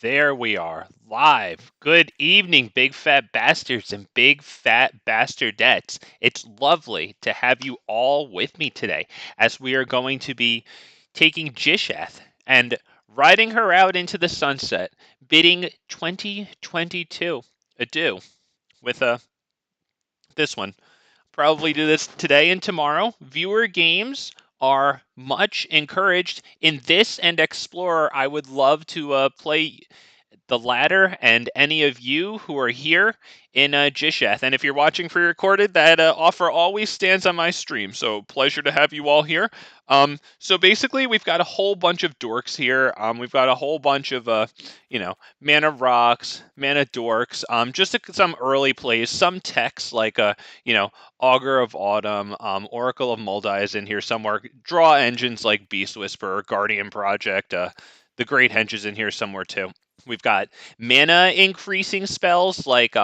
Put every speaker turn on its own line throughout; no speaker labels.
There we are, live. Good evening, big fat bastards and big fat bastardettes. It's lovely to have you all with me today as we are going to be taking Gishath and riding her out into the sunset, bidding 2022 adieu with this one. Probably do this today and tomorrow. Viewer games are much encouraged in this and Explorer. I would love to play the latter and any of you who are here in Gishath. And if you're watching pre-recorded, that offer always stands on my stream. So pleasure to have you all here. So basically, we've got a whole bunch of dorks here. We've got a whole bunch of, mana rocks, mana dorks. Just some early plays, some techs like, Augur of Autumn, Oracle of Moldai is in here somewhere. Draw engines like Beast Whisperer, Guardian Project, the Great Hench is in here somewhere too. We've got mana increasing spells like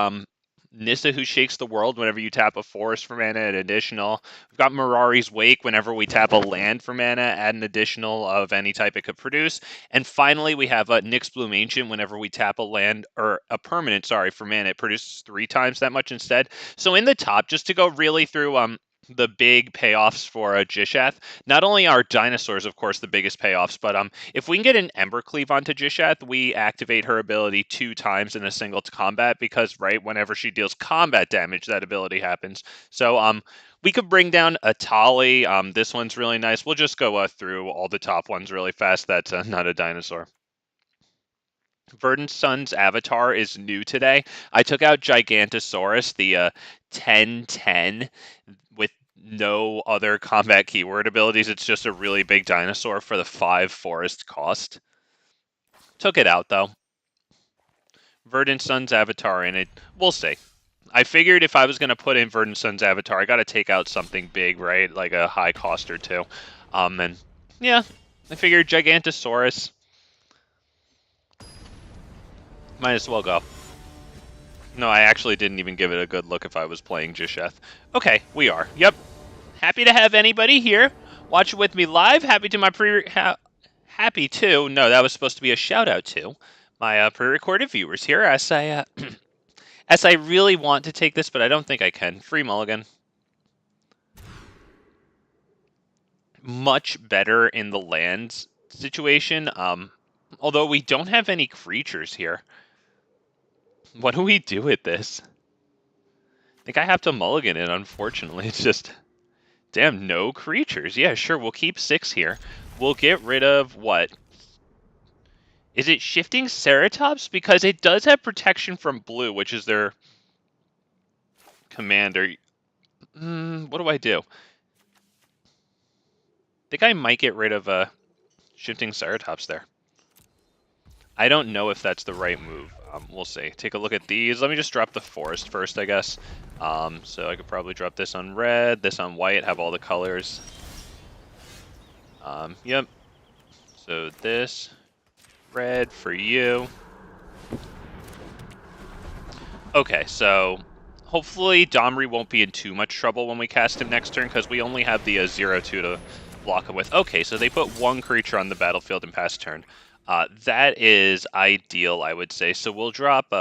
Nissa Who Shakes the World whenever you tap a forest for mana, an additional. We've got Mirari's Wake whenever we tap a land for mana, add an additional of any type it could produce. And finally, we have Nyx Bloom Ancient whenever we tap a land, or a permanent, for mana, it produces 3 times that much instead. So in the top, just to go really through the big payoffs for Gishath. Not only are Dinosaurs, of course, the biggest payoffs, but if we can get an Embercleave onto Gishath, we activate her ability 2 times in a single combat because, right, whenever she deals combat damage, that ability happens. So we could bring down a Tali. This one's really nice. We'll just go through all the top ones really fast. That's not a dinosaur. Verdant Sun's avatar is new today. I took out Gigantosaurus, the 10-10 with no other combat keyword abilities. It's just a really big dinosaur for the 5 forest cost. Took it out, though. Verdant Sun's avatar in it. We'll see. I figured if I was going to put in Verdant Sun's avatar, I got to take out something big, right? Like a high cost or two. And yeah, I figured Gigantosaurus. Might as well go. No, I actually didn't even give it a good look if I was playing Gishath. Okay, we are. Yep. Happy to have anybody here. Watch it with me live. Happy to my happy to. No, that was supposed to be a shout out to my pre-recorded viewers here. As I as I really want to take this, but I don't think I can. Free mulligan. Much better in the lands situation. Although we don't have any creatures here. What do we do with this? I think I have to mulligan it, unfortunately. It's just... Damn, no creatures. Yeah, sure, we'll keep 6 here. We'll get rid of what? Is it Shifting Ceratops? Because it does have protection from blue, which is their commander. What do I do? I think I might get rid of Shifting Ceratops there. I don't know if that's the right move. We'll see. Take a look at these. Let me just drop the forest first, I guess. So I could probably drop this on red, this on white, have all the colors. Yep. So this, red for you. Okay, so hopefully Domri won't be in too much trouble when we cast him next turn, because we only have the 0-2 to block him with. Okay, so they put 1 creature on the battlefield in past turn. That is ideal, I would say. So we'll drop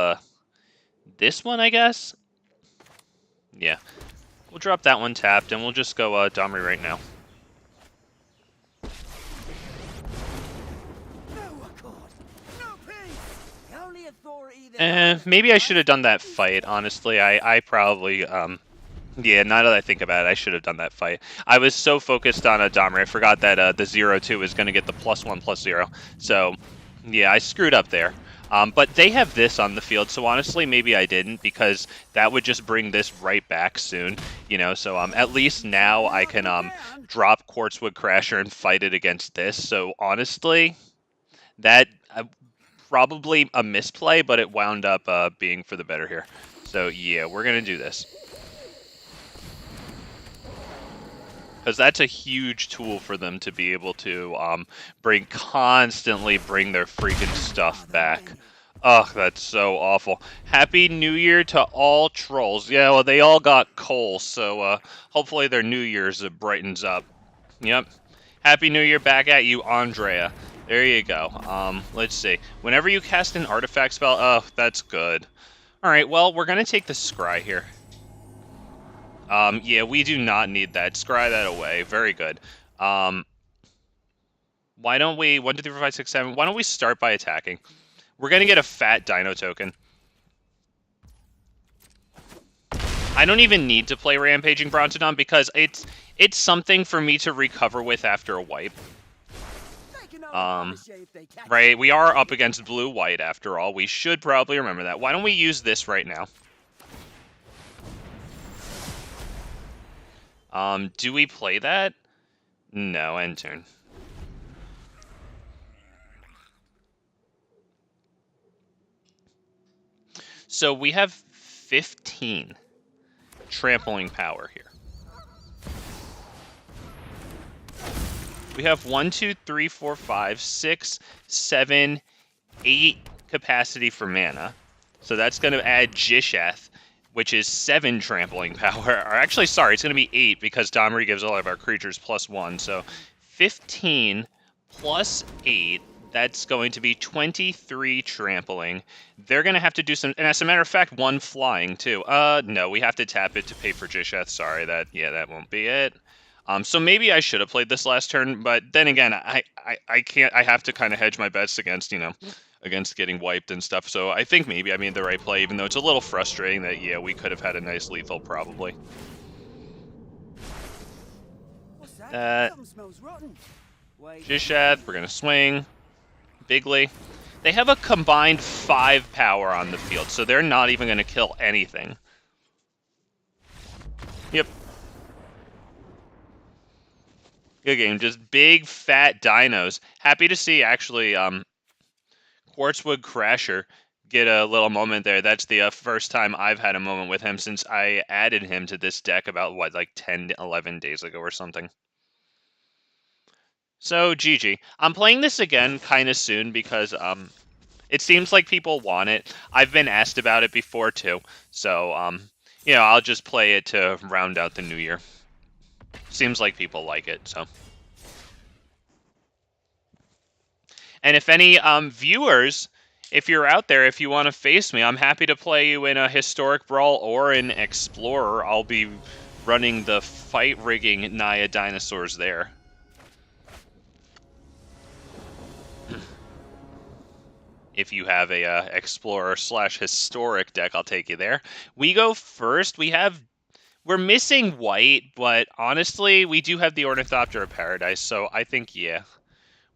this one, I guess? Yeah. We'll drop that one tapped, and we'll just go Domri right now. Maybe I should have done that fight, honestly. I probably... Yeah, now that I think about it, I should have done that fight. I was so focused on Domri, I forgot that the 0-2 is going to get the +1/+0. So, yeah, I screwed up there. But they have this on the field, so honestly, maybe I didn't, because that would just bring this right back soon, you know. So at least now I can drop Quartzwood Crasher and fight it against this. So honestly, that probably a misplay, but it wound up being for the better here. So yeah, we're going to do this. Because that's a huge tool for them to be able to constantly bring their freaking stuff back. Ugh, that's so awful. Happy New Year to all trolls. Yeah, well, they all got coal, so hopefully their New Year's brightens up. Yep. Happy New Year back at you, Andrea. There you go. Let's see. Whenever you cast an artifact spell... Oh, that's good. Alright, well, we're going to take the Scry here. Yeah, we do not need that. Scry that away. Very good. Why don't we... 1, 2, 3, 4, 5, 6, 7... Why don't we start by attacking? We're going to get a fat dino token. I don't even need to play Rampaging Brontodon because it's something for me to recover with after a wipe. Right, we are up against blue-white after all. We should probably remember that. Why don't we use this right now? Do we play that? No, end turn. So we have 15 trampling power here. We have 1, 2, 3, 4, 5, 6, 7, 8 capacity for mana. So that's going to add Gishath, which is 7 trampling power. Or actually, sorry, it's going to be 8 because Domri gives all of our creatures +1. So 15 plus 8, that's going to be 23 trampling. They're going to have to do some... And as a matter of fact, 1 flying, too. No, we have to tap it to pay for Gishath. Sorry, that won't be it. So maybe I should have played this last turn, but then again, I can't. I have to kind of hedge my bets against, against getting wiped and stuff. So I think maybe I made the right play, even though it's a little frustrating that, yeah, we could have had a nice lethal probably. Gishath, we're going to swing. Bigly. They have a combined 5 power on the field, so they're not even going to kill anything. Yep. Good game. Just big, fat dinos. Happy to see, actually, Quartzwood Crasher get a little moment there. That's the first time I've had a moment with him since I added him to this deck about, what, like 10, 11 days ago or something. So, GG. I'm playing this again kind of soon because it seems like people want it. I've been asked about it before, too. So, I'll just play it to round out the new year. Seems like people like it, so. And if any viewers, if you're out there, if you want to face me, I'm happy to play you in a Historic Brawl or an Explorer. I'll be running the fight rigging Naya Dinosaurs there. If you have a Explorer/Historic deck, I'll take you there. We go first. We're missing white, but honestly, we do have the Ornithopter of Paradise, so I think, yeah,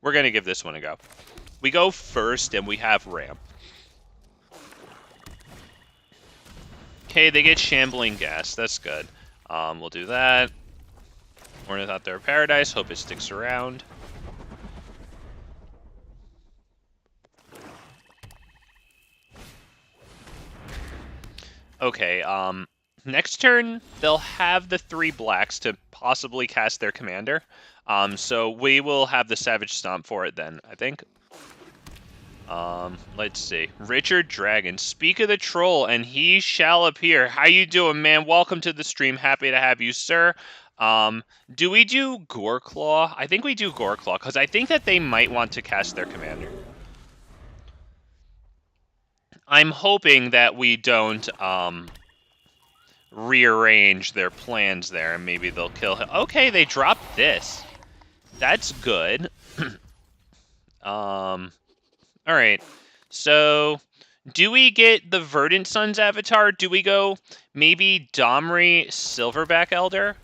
we're going to give this one a go. We go first, and we have ramp. Okay, they get Shambling Gas. That's good. We'll do that. Ornithopter of Paradise. Hope it sticks around. Okay, next turn, they'll have the 3 blacks to possibly cast their commander. So we will have the Savage Stomp for it then, I think. Let's see. Richard Dragon, speak of the troll, and he shall appear. How you doing, man? Welcome to the stream. Happy to have you, sir. Do we do Goreclaw? I think we do Goreclaw, because I think that they might want to cast their commander. I'm hoping that we don't, rearrange their plans there, and maybe they'll kill him. Okay, they dropped this. That's good. Alright. So, do we get the Verdant Sun's avatar? Do we go maybe Domri Silverback Elder?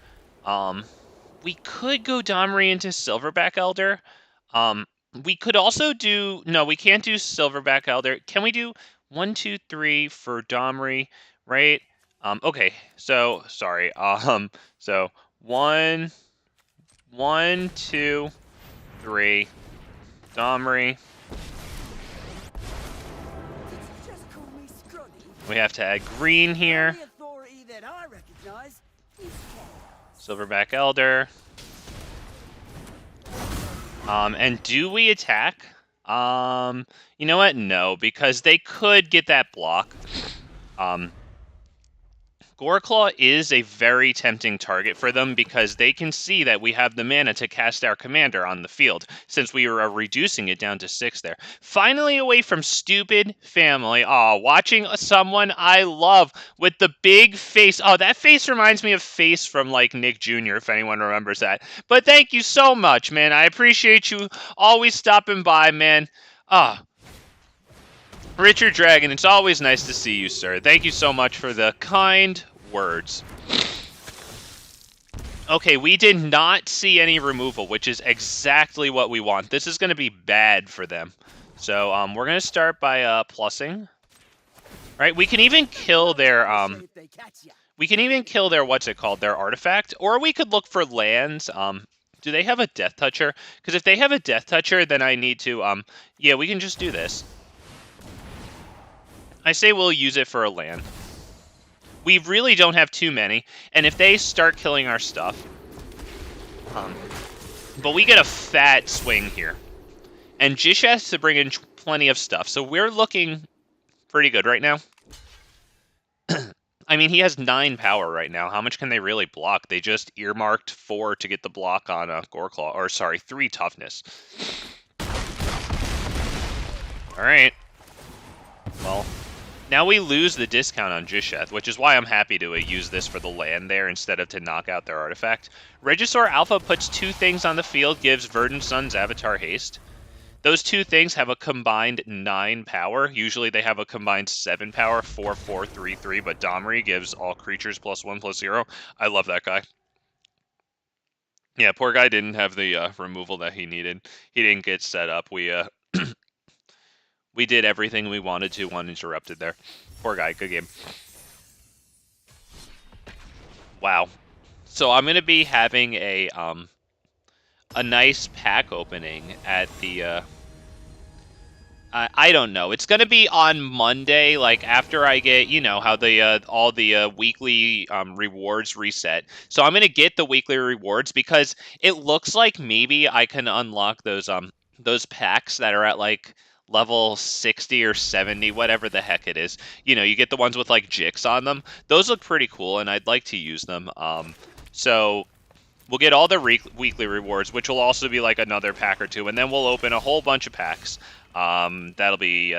We could go Domri into Silverback Elder. We could also do... No, we can't do Silverback Elder. Can we do 1, 2, 3 for Domri, right? Okay, so, sorry. So, 1, 2, 3, Domri. We have to add green here. Silverback Elder. And do we attack? You know what? No, because they could get that block. Goreclaw is a very tempting target for them because they can see that we have the mana to cast our commander on the field, since we are reducing it down to 6 there. Finally away from stupid family. Aw, watching someone I love with the big face. Oh, that face reminds me of Face from, like, Nick Jr., if anyone remembers that. But thank you so much, man. I appreciate you always stopping by, man. Ah. Richard Dragon, it's always nice to see you, sir. Thank you so much for the kind words. Okay, we did not see any removal, which is exactly what we want. This is going to be bad for them. So we're going to start by plussing. All right, we can even kill their what's it called, their artifact, or we could look for lands. Do they have a Death Toucher? Because if they have a Death Toucher, then I need to yeah, we can just do this. I say we'll use it for a land. We really don't have too many, and if they start killing our stuff, but we get a fat swing here, and Gishath has to bring in plenty of stuff, so we're looking pretty good right now. I mean, he has 9 power right now. How much can they really block? They just earmarked 4 to get the block on Goreclaw, or sorry, 3 toughness. All right. Well. Now we lose the discount on Gishath, which is why I'm happy to use this for the land there instead of to knock out their artifact. Regisaur Alpha puts 2 things on the field, gives Verdant Sun's Avatar haste. Those 2 things have a combined 9 power. Usually they have a combined 7 power, 4, 4, 3, 3, but Domri gives all creatures +1/+0. I love that guy. Yeah, poor guy didn't have the removal that he needed. He didn't get set up. We did everything we wanted to uninterrupted there. Poor guy, good game. Wow. So I'm going to be having a nice pack opening at the... I don't know. It's going to be on Monday, like after I get, you know, how the all the weekly rewards reset. So I'm going to get the weekly rewards because it looks like maybe I can unlock those packs that are at like level 60 or 70, whatever the heck it is. You know, you get the ones with like Jix on them. Those look pretty cool, and I'd like to use them. So we'll get all the weekly rewards, which will also be like another pack or 2, and then we'll open a whole bunch of packs. That'll be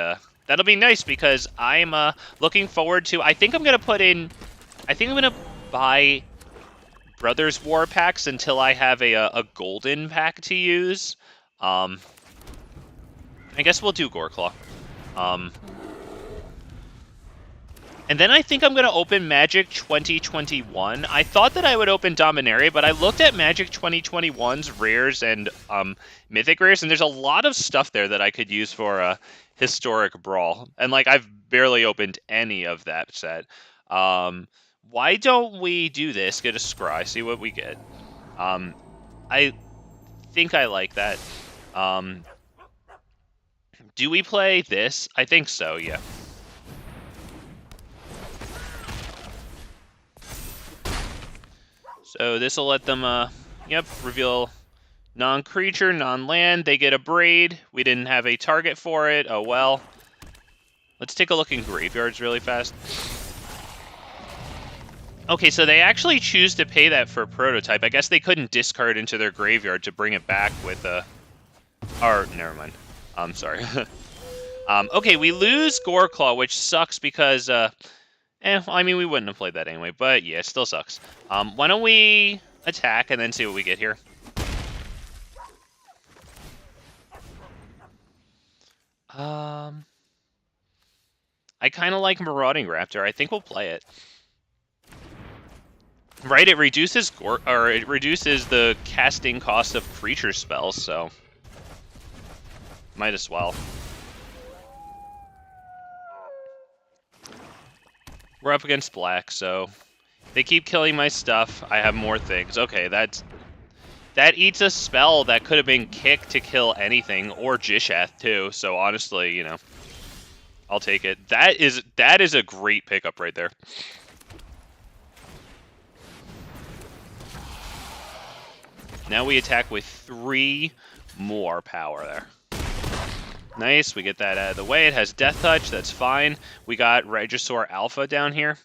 nice because I'm looking forward to. I think I'm gonna buy Brothers War packs until I have a golden pack to use. I guess we'll do Goreclaw. And then I think I'm going to open Magic 2021. I thought that I would open Dominaria, but I looked at Magic 2021's rares and mythic rares, and there's a lot of stuff there that I could use for Historic Brawl. And, like, I've barely opened any of that set. Why don't we do this, get a Scry, see what we get. I think I like that. Do we play this? I think so, yeah. So this will let them, reveal non-creature, non-land. They get Abrade. We didn't have a target for it. Oh, well. Let's take a look in graveyards really fast. Okay, so they actually choose to pay that for a prototype. I guess they couldn't discard into their graveyard to bring it back with a... Or, never mind. I'm sorry. Okay, we lose Goreclaw, which sucks because, I mean, we wouldn't have played that anyway, but yeah, it still sucks. Why don't we attack and then see what we get here? I kind of like Marauding Raptor. I think we'll play it. Right, it reduces the casting cost of creature spells, so might as well. We're up against black, so they keep killing my stuff. I have more things. Okay, that eats a spell that could have been kicked to kill anything, or Gishath too. So honestly, you know, I'll take it. That is a great pickup right there. Now we attack with 3 more power there. Nice, we get that out of the way. It has Death Touch, that's fine. We got Regisaur Alpha down here.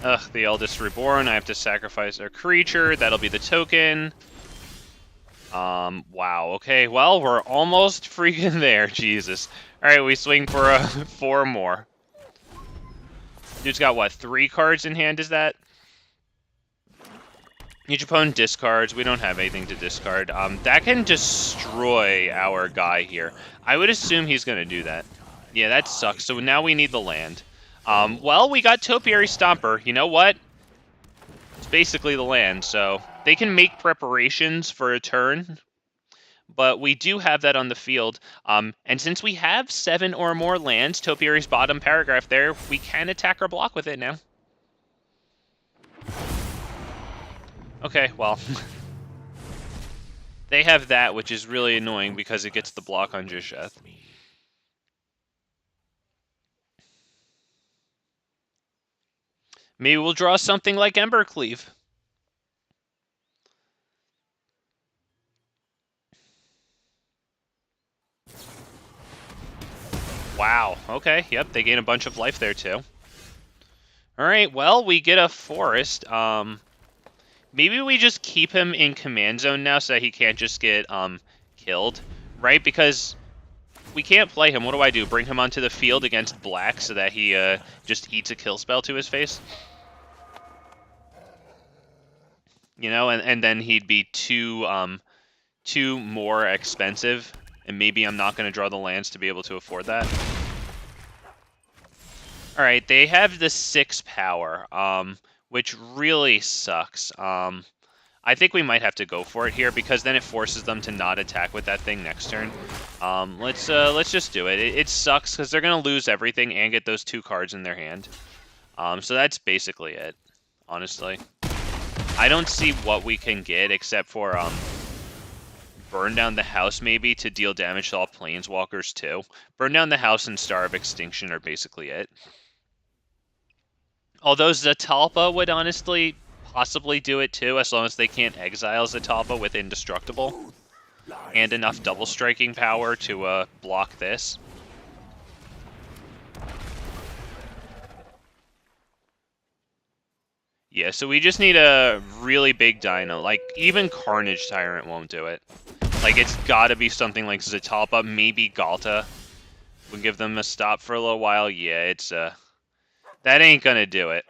Ugh, the Eldest Reborn. I have to sacrifice a creature. That'll be the token. Wow. Okay, well, we're almost freaking there. Jesus. Alright, we swing for 4 more. Dude's got, what, 3 cards in hand, is that? Each opponent discards. We don't have anything to discard. That can destroy our guy here. I would assume he's going to do that. Yeah, that sucks. So now we need the land. Well, we got Topiary Stomper. You know what? It's basically the land, so they can make preparations for a turn, but we do have that on the field. And since we have 7 or more lands, Topiary's bottom paragraph there, we can attack our block with it now. Okay, well, they have that, which is really annoying because it gets the block on Gishath. Maybe we'll draw something like Embercleave. Wow, okay, yep, they gain a bunch of life there too. Alright, well, we get a forest. Maybe we just keep him in command zone now so that he can't just get killed, right? Because we can't play him. What do I do? Bring him onto the field against black so that he just eats a kill spell to his face? You know, and then he'd be too more expensive, and maybe I'm not going to draw the lands to be able to afford that. All right, they have the 6 power, which really sucks. I think we might have to go for it here because then it forces them to not attack with that thing next turn. Let's just do it. It sucks because they're gonna lose everything and get those 2 cards in their hand. So that's basically it, honestly. I don't see what we can get except for burn down the house maybe to deal damage to all planeswalkers too. Burn down the house and Star of Extinction are basically it. Although Zatalpa would honestly possibly do it too, as long as they can't exile Zatalpa with Indestructible. And enough double striking power to block this. Yeah, so we just need a really big dino. Like, even Carnage Tyrant won't do it. Like, it's gotta be something like Zatalpa, maybe Ghalta. We'll give them a stop for a little while. Yeah, it's, that ain't gonna do it.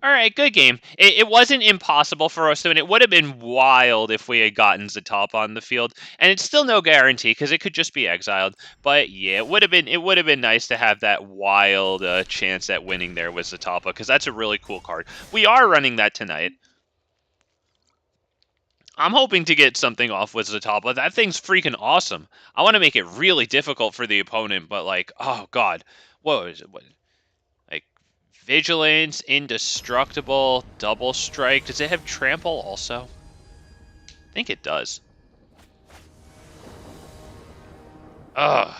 Alright, good game. It wasn't impossible for us to win. It would have been wild if we had gotten Zatalpa on the field. And it's still no guarantee, because it could just be exiled. But yeah, it would have been nice to have that wild chance at winning there with Zatalpa, because that's a really cool card. We are running that tonight. I'm hoping to get something off with Zatalpa. That thing's freaking awesome. I want to make it really difficult for the opponent, but like, oh god. What is it? What? Like, Vigilance, Indestructible, Double Strike. Does it have Trample also? I think it does. Ugh.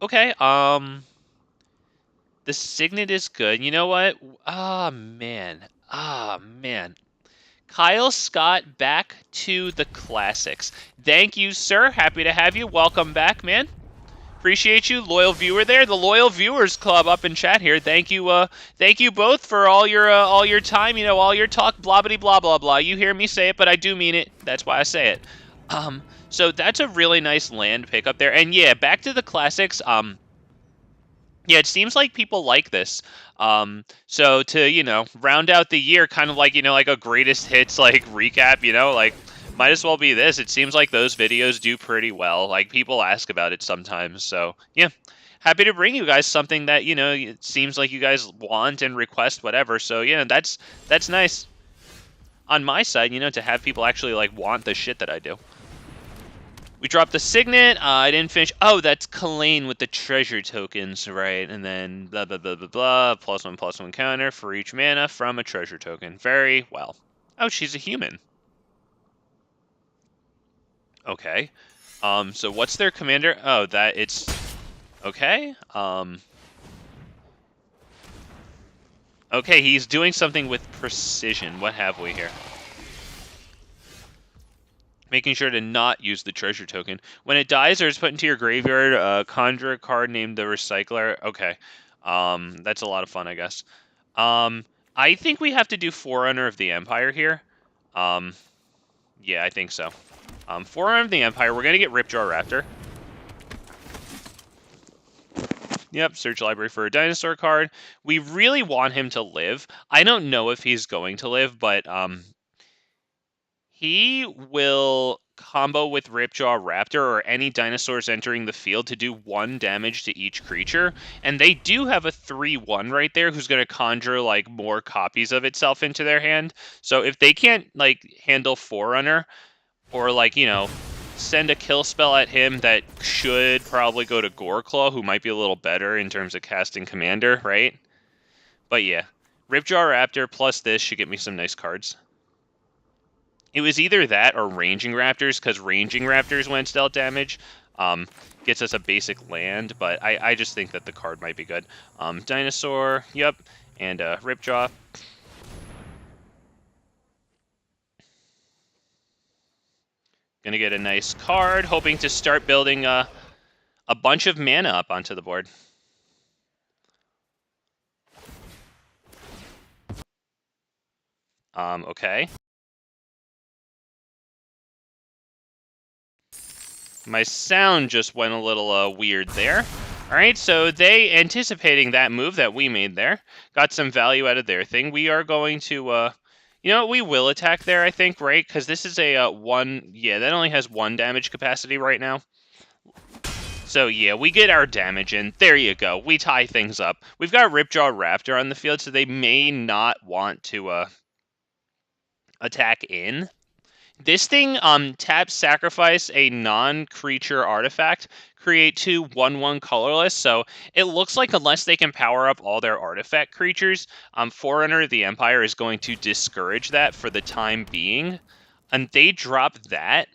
Okay, the Signet is good. You know what? Ah, man. Ah, man. Kyle Scott back to the classics. Thank you, sir. Happy to have you. Welcome back, man. Appreciate you, loyal viewer there. The loyal viewers club up in chat here. Thank you both for all your time. You know, all your talk, blah blah blah blah. You hear me say it, but I do mean it. That's why I say it. So that's a really nice land pick up there. And yeah, back to the classics. Yeah, it seems like people like this. So to, you know, round out the year, kind of like, you know, like a greatest hits like recap, you know, like. Might as well be this. It seems like those videos do pretty well. Like, people ask about it sometimes. So, yeah. Happy to bring you guys something that, you know, it seems like you guys want and request whatever. So, yeah, that's nice. On my side, you know, to have people actually, like, want the shit that I do. We dropped the Signet. I didn't finish. Oh, that's Kalane with the treasure tokens, right? And then blah, blah, blah, blah, blah. +1/+1 counter for each mana from a treasure token. Very well. Oh, she's a human. Okay. So what's their commander? Oh, that it's... Okay. Okay, he's doing something with precision. What have we here? Making sure to not use the treasure token. When it dies or is put into your graveyard, conjure a card named the Recycler. Okay. That's a lot of fun, I guess. I think we have to do Forerunner of the Empire here. Yeah, I think so. Forerunner of the Empire, we're going to get Ripjaw Raptor. Yep, search library for a dinosaur card. We really want him to live. I don't know if he's going to live, but he will combo with Ripjaw Raptor or any dinosaurs entering the field to do 1 damage to each creature. And they do have a 3/1 right there who's going to conjure like more copies of itself into their hand. So if they can't like handle Forerunner or like, you know, send a kill spell at him that should probably go to Goreclaw, who might be a little better in terms of casting Commander, right? But yeah, Ripjaw Raptor plus this should get me some nice cards. It was either that or Ranging Raptors, because Ranging Raptors, when it's dealt damage, gets us a basic land, but I just think that the card might be good. Dinosaur, yep, and Ripjaw. Gonna get a nice card, hoping to start building a bunch of mana up onto the board. Okay. My sound just went a little weird there. All right, so they, anticipating that move that we made there, got some value out of their thing. We are going to, you know, we will attack there, I think, right? Because this is a 1, yeah, that only has 1 damage capacity right now. So yeah, we get our damage in. There you go. We tie things up. We've got Ripjaw Raptor on the field, so they may not want to attack in. This thing taps sacrifice a non-creature artifact, create 2 1/1 colorless. So it looks like unless they can power up all their artifact creatures, Forerunner of the Empire is going to discourage that for the time being. And they drop that.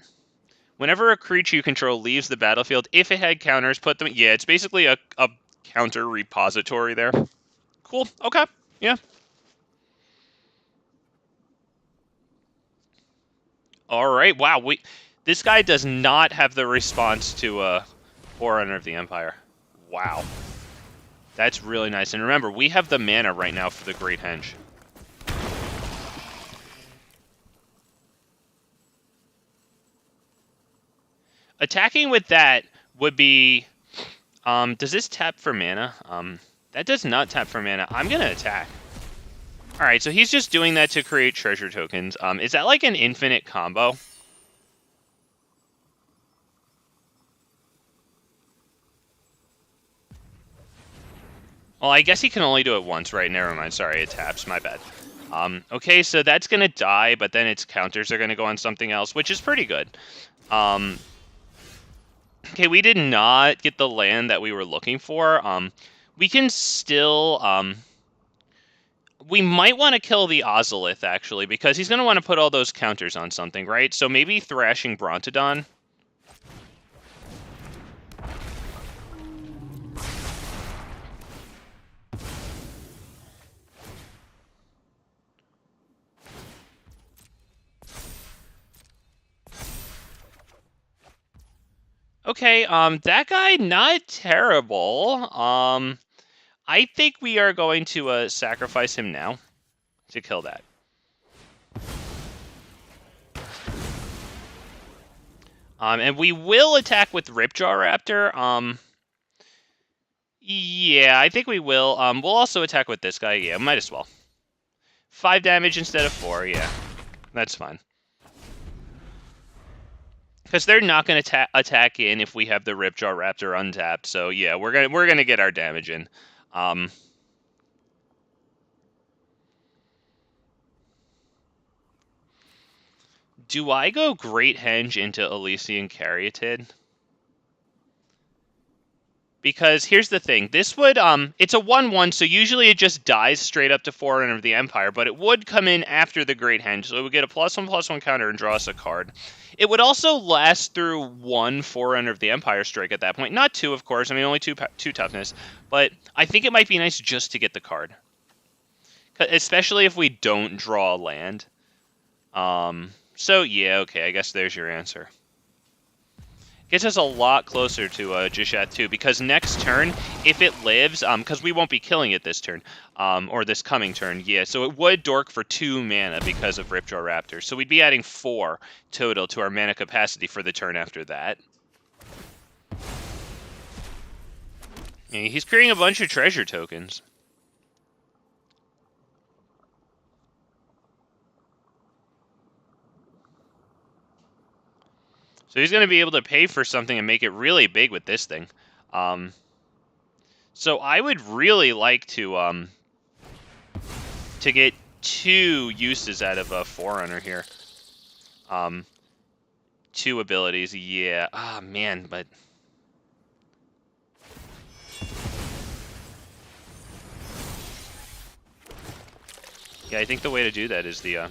Whenever a creature you control leaves the battlefield, if it had counters, put them... Yeah, it's basically a counter repository there. Cool. Okay. Yeah. All right. Wow. This guy does not have the response to Forerunner of the Empire. Wow. That's really nice. And remember, we have the mana right now for the Great Henge. Attacking with that would be... does this tap for mana? That does not tap for mana. I'm going to attack. Alright, so he's just doing that to create treasure tokens. Is that like an infinite combo? Well, I guess he can only do it once, right? Never mind. Sorry, it taps. My bad. Okay, so that's going to die, but then its counters are going to go on something else, which is pretty good. Okay, we did not get the land that we were looking for. We can still... we might want to kill the Ozolith, actually, because he's going to want to put all those counters on something, right? So maybe Thrashing Brontodon. Okay, that guy, not terrible. I think we are going to sacrifice him now to kill that. And we will attack with Ripjaw Raptor. Yeah, I think we will. We'll also attack with this guy. Yeah, might as well. 5 damage instead of 4, yeah. That's fine. Because they're not going to attack in if we have the Ripjaw Raptor untapped. So yeah, we're gonna get our damage in. Do I go Great Henge into Ilysian Caryatid? Because here's the thing. This would, it's a 1/1, so usually it just dies straight up to Forerunner of the Empire, but it would come in after the Great Henge, so it would get a +1/+1 counter and draw us a card. It would also last through 1 Forerunner of the Empire strike at that point. Not 2, of course. I mean, only 2 toughness. But I think it might be nice just to get the card. Especially if we don't draw a land. So, yeah, okay, I guess there's your answer. Gets us a lot closer to Gishath too, because next turn, if it lives, because we won't be killing it this turn, or this coming turn, yeah, so it would dork for 2 mana because of Ripjaw Raptor. So we'd be adding 4 total to our mana capacity for the turn after that. Yeah, he's creating a bunch of treasure tokens. So he's going to be able to pay for something and make it really big with this thing. So I would really like to get 2 uses out of a Forerunner here. 2 abilities, yeah. Ah, man, but... Yeah, I think the way to do that is the...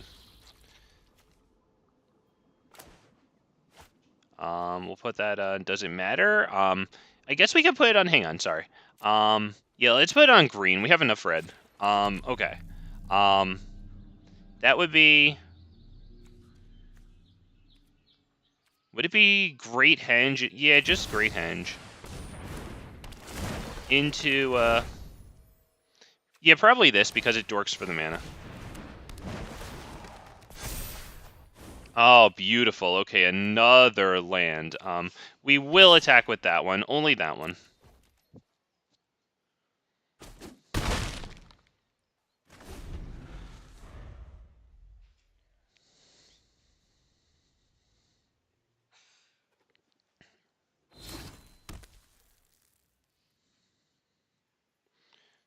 we'll put that, doesn't matter. I guess we can put it on, hang on, sorry. Yeah, let's put it on green. We have enough red. Okay. That would be... Would it be Great Henge? Yeah, just Great Henge. Into, yeah, probably this, because it dorks for the mana. Oh, beautiful. Okay, another land. We will attack with that one. Only that one.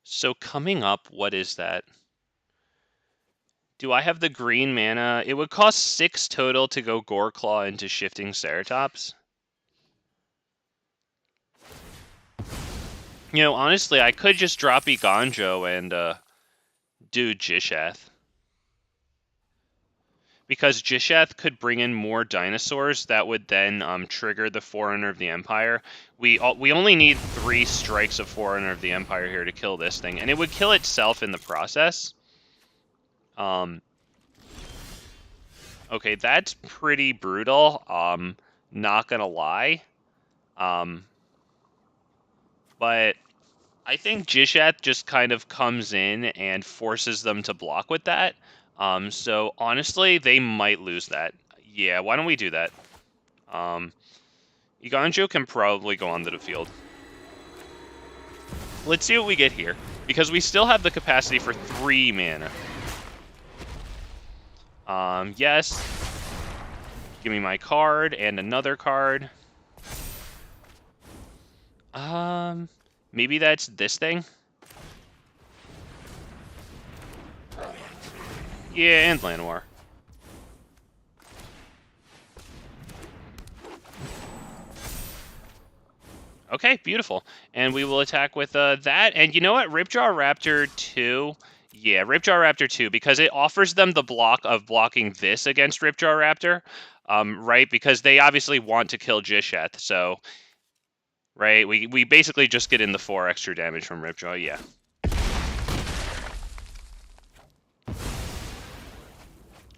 So coming up, what is that? Do I have the green mana? It would cost 6 total to go Goreclaw into Shifting Ceratops. You know, honestly, I could just drop Iganjo and do Gishath. Because Gishath could bring in more dinosaurs that would then trigger the Forerunner of the Empire. We only need 3 strikes of Forerunner of the Empire here to kill this thing, and it would kill itself in the process. Okay, that's pretty brutal. Not gonna lie. But I think Gishath just kind of comes in and forces them to block with that. So honestly, they might lose that. Yeah, why don't we do that? Iganjo can probably go onto the field. Let's see what we get here, because we still have the capacity for 3 mana. Yes. Give me my card and another card. Maybe that's this thing? Yeah, and Llanowar. Okay, beautiful. And we will attack with that. And you know what? Ripjaw Raptor 2. Yeah, Ripjaw Raptor 2, because it offers them the block of blocking this against Ripjaw Raptor. Right? Because they obviously want to kill Gishath, so... Right? We basically just get in the 4 extra damage from Ripjaw, yeah.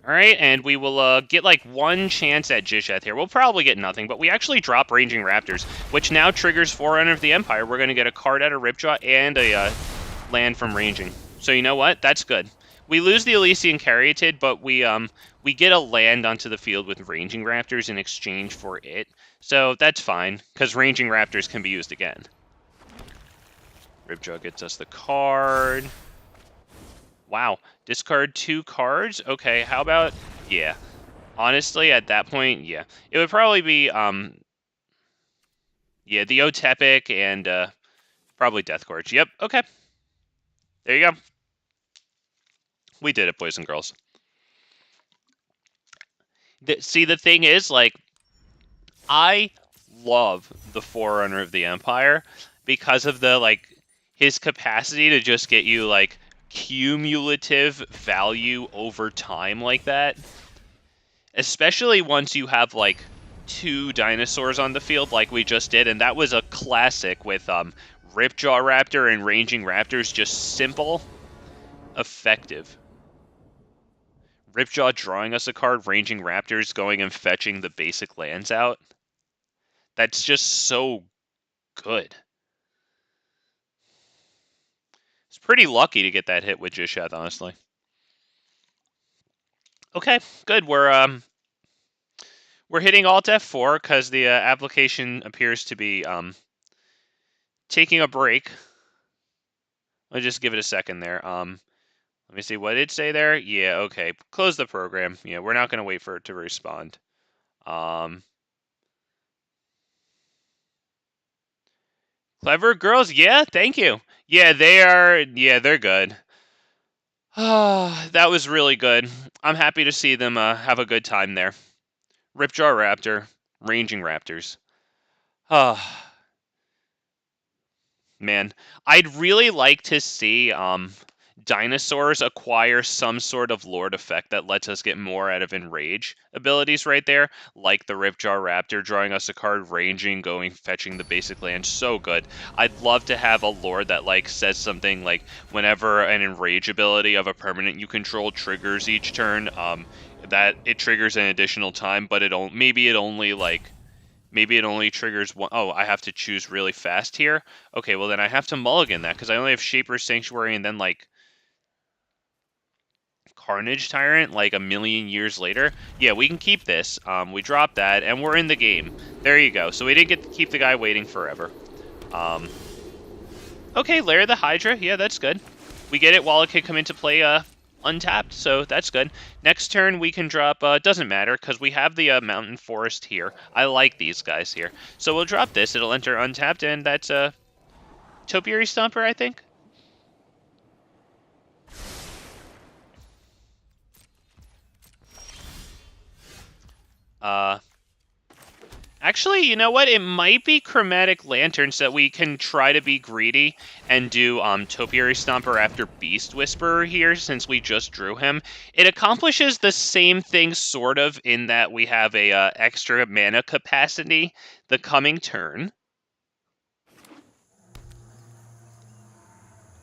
Alright, and we will get like 1 chance at Gishath here. We'll probably get nothing, but we actually drop Raging Raptors, which now triggers Forerunner of the Empire. We're going to get a card out of Ripjaw and a land from Raging. So you know what? That's good. We lose the Ilysian Caryatid, but we get a land onto the field with Raging Raptors in exchange for it. So that's fine, because Raging Raptors can be used again. Ripjaw gets us the card. Wow, discard 2 cards? Okay, how about... Yeah. Honestly, at that point, yeah. It would probably be, yeah, the Otepec and, probably Death Gorge. Yep, okay. There you go. We did it, boys and girls. See, the thing is, like, I love the Forerunner of the Empire because of the, like, his capacity to just get you, like, cumulative value over time like that. Especially once you have, like, 2 dinosaurs on the field like we just did, and that was a classic with Ripjaw Raptor and Raging Raptors. Just simple, effective. Ripjaw drawing us a card, Ranging Raptors going and fetching the basic lands out. That's just so good. It's pretty lucky to get that hit with Gishath, honestly. Okay, good. We're hitting Alt F4 because the application appears to be taking a break. Let's just give it a second there. Let me see, what did it say there? Yeah, okay. Close the program. Yeah, we're not going to wait for it to respond. Clever girls? Yeah, thank you. Yeah, they're good. That was really good. I'm happy to see them have a good time there. Ripjaw Raptor, Ranging Raptors. Man, I'd really like to see Dinosaurs acquire some sort of Lord effect that lets us get more out of Enrage abilities right there, like the Ripjaw Raptor drawing us a card, ranging, going, fetching the basic land. So good. I'd love to have a Lord that like says something like whenever an Enrage ability of a permanent you control triggers each turn, that it triggers an additional time, but maybe it only triggers one. Oh, I have to choose really fast here? Okay, well then I have to mulligan that, because I only have Shaper's Sanctuary and then, like, Carnage Tyrant, like, a million years later. Yeah, we can keep this. We drop that, and we're in the game. There you go. So we didn't get to keep the guy waiting forever. Okay, Lair the Hydra. Yeah, that's good. We get it while it can come into play, untapped, so that's good. Next turn we can drop, doesn't matter, because we have the Mountain Forest here. I like these guys here. So we'll drop this, it'll enter untapped, and that's Topiary Stomper, I think? Actually, you know what? It might be Chromatic Lanterns that we can try to be greedy and do Topiary Stomper after Beast Whisperer here, since we just drew him. It accomplishes the same thing, sort of, in that we have a extra mana capacity the coming turn.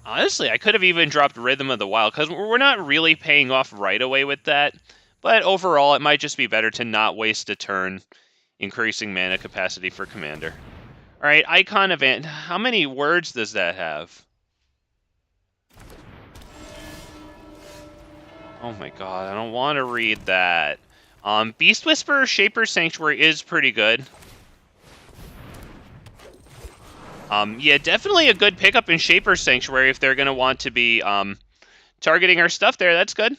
Honestly, I could have even dropped Rhythm of the Wild, because we're not really paying off right away with that. But overall, it might just be better to not waste a turn increasing mana capacity for Commander. Alright, Icon Event. How many words does that have? Oh my god, I don't want to read that. Beast Whisperer, Shaper's Sanctuary is pretty good. Yeah, definitely a good pickup in Shaper's Sanctuary if they're going to want to be targeting our stuff there. That's good.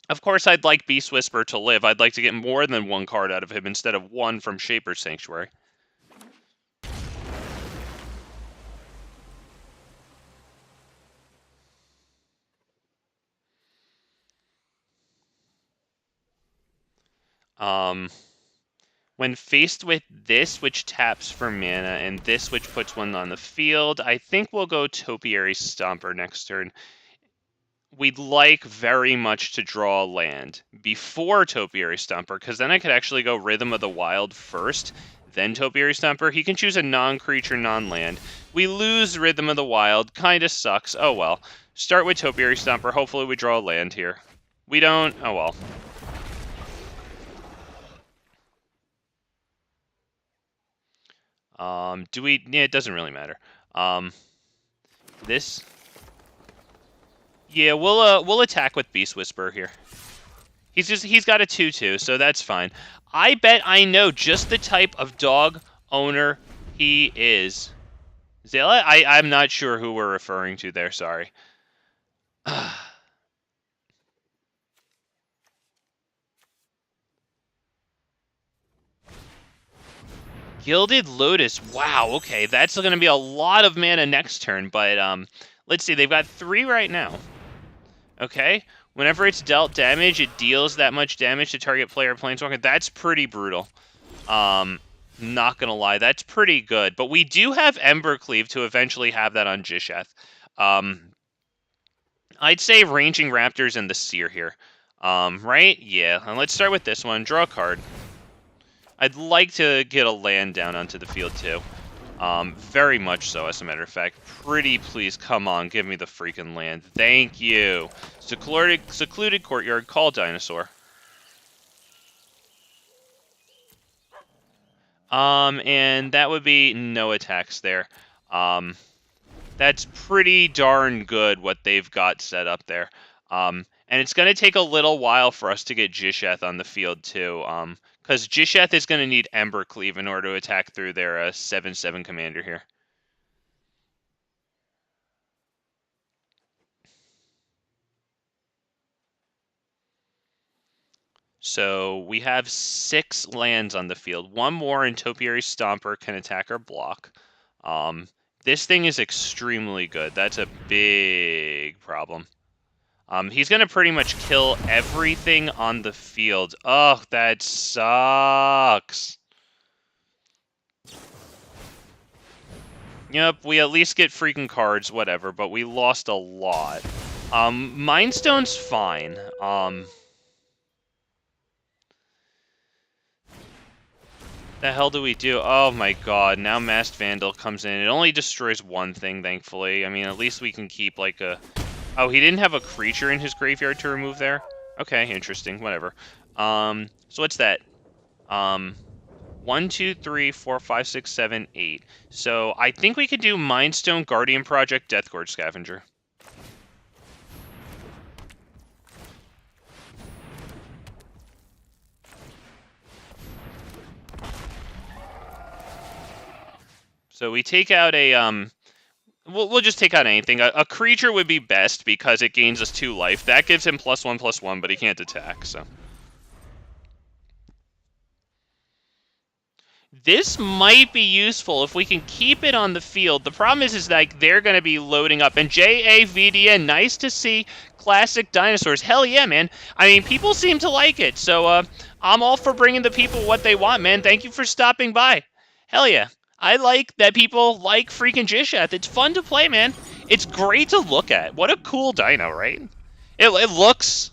Of course, I'd like Beast Whisperer to live. I'd like to get more than one card out of him instead of one from Shaper's Sanctuary. When faced with this, which taps for mana, and this, which puts one on the field, I think we'll go Topiary Stomper next turn. We'd like very much to draw a land before Topiary Stomper, because then I could actually go Rhythm of the Wild first, then Topiary Stomper. He can choose a non-creature, non-land. We lose Rhythm of the Wild. Kinda sucks. Oh well. Start with Topiary Stomper. Hopefully we draw a land here. We don't. Oh well. Do we... Yeah, it doesn't really matter. This... Yeah, we'll attack with Beast Whisperer here. He's got a 2/2, so that's fine. I bet I know just the type of dog owner he is. Zayla? I'm not sure who we're referring to there, sorry. Gilded Lotus. Wow, okay, that's going to be a lot of mana next turn, but let's see, they've got 3 right now. Okay, whenever it's dealt damage, it deals that much damage to target player or planeswalker. That's pretty brutal. Not gonna lie, that's pretty good. But we do have Embercleave to eventually have that on Gishath. I'd say Ranging Raptors and the Seer here. Right? Yeah, and let's start with this one. Draw a card. I'd like to get a land down onto the field, too. Very much so, as a matter of fact. Pretty please, come on, give me the freaking land. Thank you. Secluded courtyard, call dinosaur. And that would be no attacks there. That's pretty darn good what they've got set up there. And it's going to take a little while for us to get Gishath on the field, too. Because Gishath is going to need Embercleave in order to attack through their 7/7 commander here. So we have 6 lands on the field. One more and Topiary Stomper can attack or block. This thing is extremely good. That's a big problem. He's going to pretty much kill everything on the field. Oh, that sucks. Yep, we at least get freaking cards, whatever, but we lost a lot. Mindstone's fine. The hell do we do? Oh my god, now Masked Vandal comes in. It only destroys one thing, thankfully. I mean, at least we can keep, like, a... Oh, he didn't have a creature in his graveyard to remove there? Okay, interesting, whatever. So what's that? 1, 2, 3, 4, 5, 6, 7, 8. So I think we could do Mindstone, Guardian Project, Deathgorge Scavenger. So we take out a, we'll just take out anything. A creature would be best because it gains us 2 life. That gives him +1/+1, but he can't attack, so. This might be useful if we can keep it on the field. The problem is like they're going to be loading up. And JAVDN, nice to see classic dinosaurs. Hell yeah, man. I mean, people seem to like it. So I'm all for bringing the people what they want, man. Thank you for stopping by. Hell yeah. I like that people like freaking Gishath. It's fun to play, man. It's great to look at. What a cool dino, right? It looks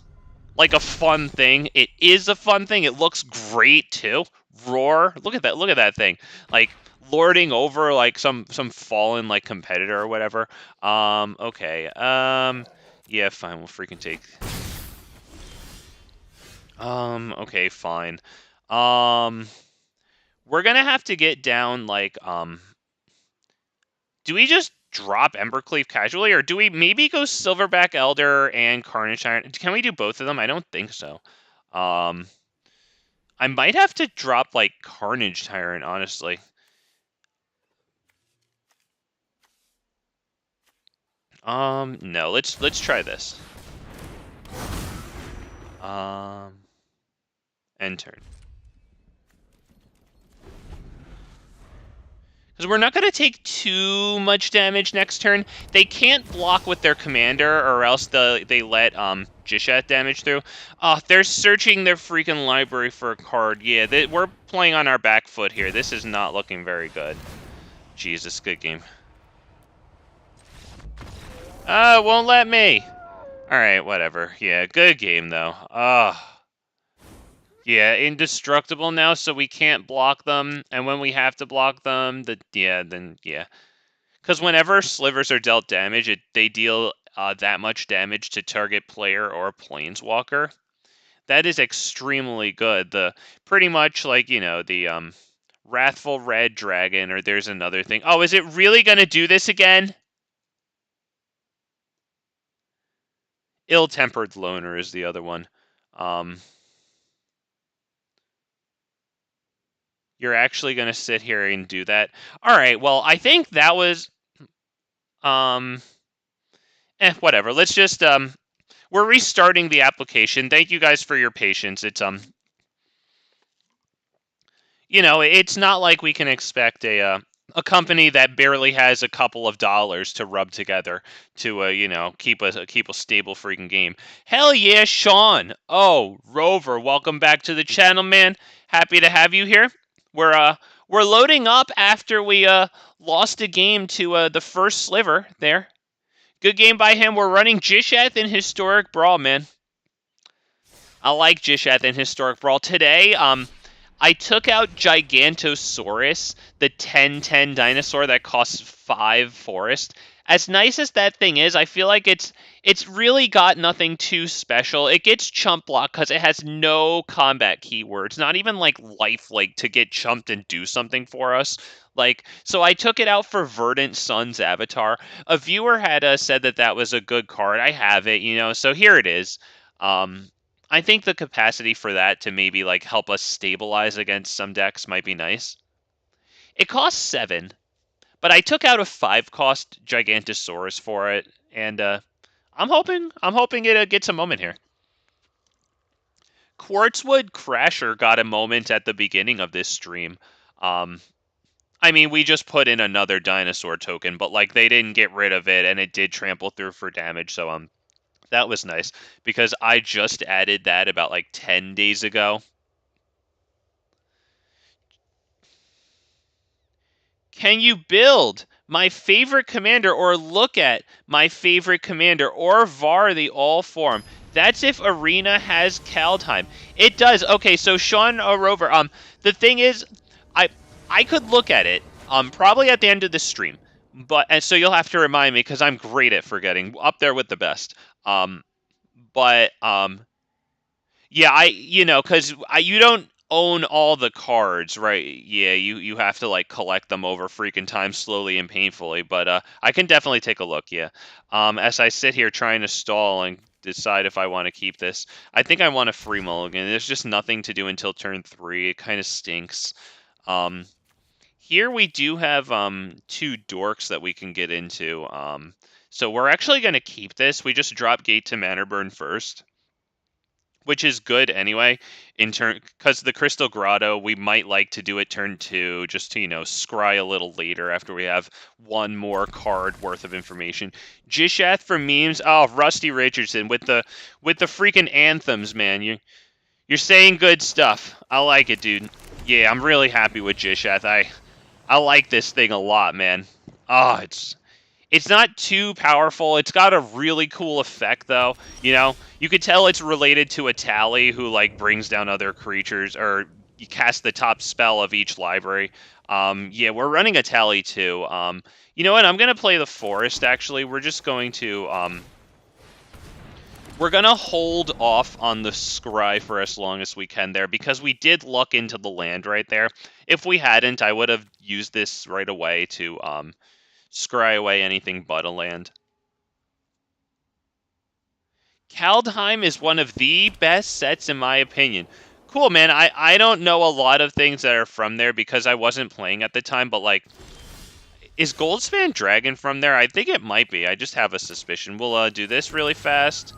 like a fun thing. It is a fun thing. It looks great, too. Roar. Look at that thing. Like, lording over, like, some fallen, like, competitor or whatever. Okay. Yeah, fine. We'll freaking take... Okay, fine. We're gonna have to get down, like, do we just drop Embercleave casually, or do we maybe go Silverback Elder and Carnage Tyrant? Can we do both of them? I don't think so. I might have to drop, like, Carnage Tyrant, honestly. No, let's try this. End turn. Because we're not going to take too much damage next turn. They can't block with their commander, or else they let Gishath damage through. They're searching their freaking library for a card. Yeah, we're playing on our back foot here. This is not looking very good. Jesus, good game. Won't let me. Alright, whatever. Yeah, good game, though. Yeah, indestructible now, so we can't block them. And when we have to block them, yeah. Because whenever slivers are dealt damage, they deal that much damage to target player or planeswalker. That is extremely good. Pretty much like, the Wrathful Red Dragon, or there's another thing. Oh, is it really going to do this again? Ill-Tempered Loner is the other one. You're actually going to sit here and do that? All right, well, I think that was... whatever. Let's just... we're restarting the application. Thank you guys for your patience. It's, it's not like we can expect a company that barely has a couple of dollars to rub together to, keep a stable freaking game. Hell yeah, Sean! Oh, Rover, welcome back to the channel, man. Happy to have you here. We're loading up after we lost a game to the first sliver there. Good game by him. We're running Gishath in Historic Brawl, man. I like Gishath in Historic Brawl. Today, I took out Gigantosaurus, the 10/10 dinosaur that costs 5 forest. As nice as that thing is, I feel like it's really got nothing too special. It gets chump block because it has no combat keywords, not even like lifelink to get chumped and do something for us. Like, so I took it out for Verdant Sun's avatar. A viewer had said that that was a good card. I have it, so here it is. I think the capacity for that to maybe like help us stabilize against some decks might be nice. It costs 7, but I took out a 5 cost Gigantosaurus for it, and I'm hoping it gets a moment here. Quartzwood Crasher got a moment at the beginning of this stream. I mean, we just put in another dinosaur token, but like they didn't get rid of it, and it did trample through for damage, so that was nice because I just added that about like 10 days ago. Can you build my favorite commander or look at my favorite commander or VAR the all form? That's if Arena has Kaldheim. It does. Okay, so Sean Rover, the thing is, I could look at it, probably at the end of the stream, and so you'll have to remind me because I'm great at forgetting, up there with the best. But yeah, because you don't own all the cards, right? Yeah, you have to like collect them over freaking time, slowly and painfully. But I can definitely take a look. Yeah. As I sit here trying to stall and decide if I want to keep this, I think I want a free mulligan. There's just nothing to do until turn 3. It kind of stinks. Here we do have 2 dorks that we can get into. So we're actually going to keep this. We just drop Gate to Mana Burn first, which is good anyway, in turn, because the Crystal Grotto, we might like to do it turn 2, just to, scry a little later after we have one more card worth of information. Gishath for memes. Oh, Rusty Richardson with the freaking anthems, man. You're saying good stuff. I like it, dude. Yeah, I'm really happy with Gishath. I like this thing a lot, man. Oh, it's not too powerful. It's got a really cool effect, though. You could tell it's related to a tally who, like, brings down other creatures, or you cast the top spell of each library. Yeah, we're running a tally, too. You know what? I'm going to play the forest, actually. We're just going to, we're going to hold off on the scry for as long as we can there, because we did luck into the land right there. If we hadn't, I would have used this right away to, scry away anything but a land. Kaldheim is one of the best sets in my opinion. Cool, man. I don't know a lot of things that are from there because I wasn't playing at the time, but like, is Goldspan Dragon from there? I think it might be. I just have a suspicion. We'll do this really fast.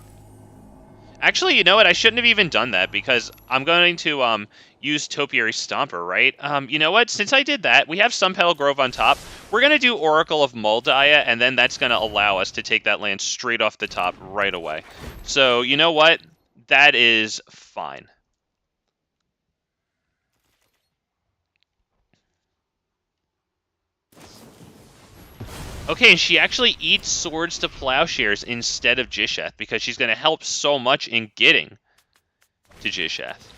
Actually, you know what? I shouldn't have even done that because I'm going to use Topiary Stomper, right? You know what? Since I did that, we have Sunpetal Grove on top. We're going to do Oracle of Moldaya, and then that's going to allow us to take that land straight off the top right away. So, you know what? That is fine. Okay, and she actually eats Swords to Plowshares instead of Gishath because she's going to help so much in getting to Gishath.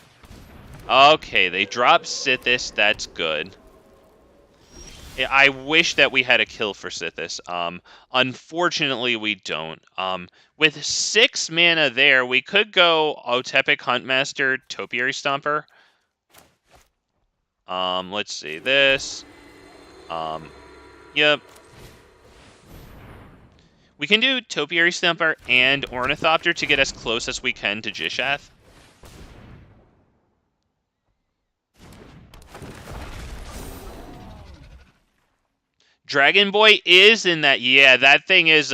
Okay, they drop Sithis. That's good. I wish that we had a kill for Sithis. Unfortunately, we don't. With 6 mana there, we could go Otepec Huntmaster, Topiary Stomper. Let's see this. Yep. We can do Topiary Stomper and Ornithopter to get as close as we can to Gishath. Dragon Boy is in that. Yeah, that thing is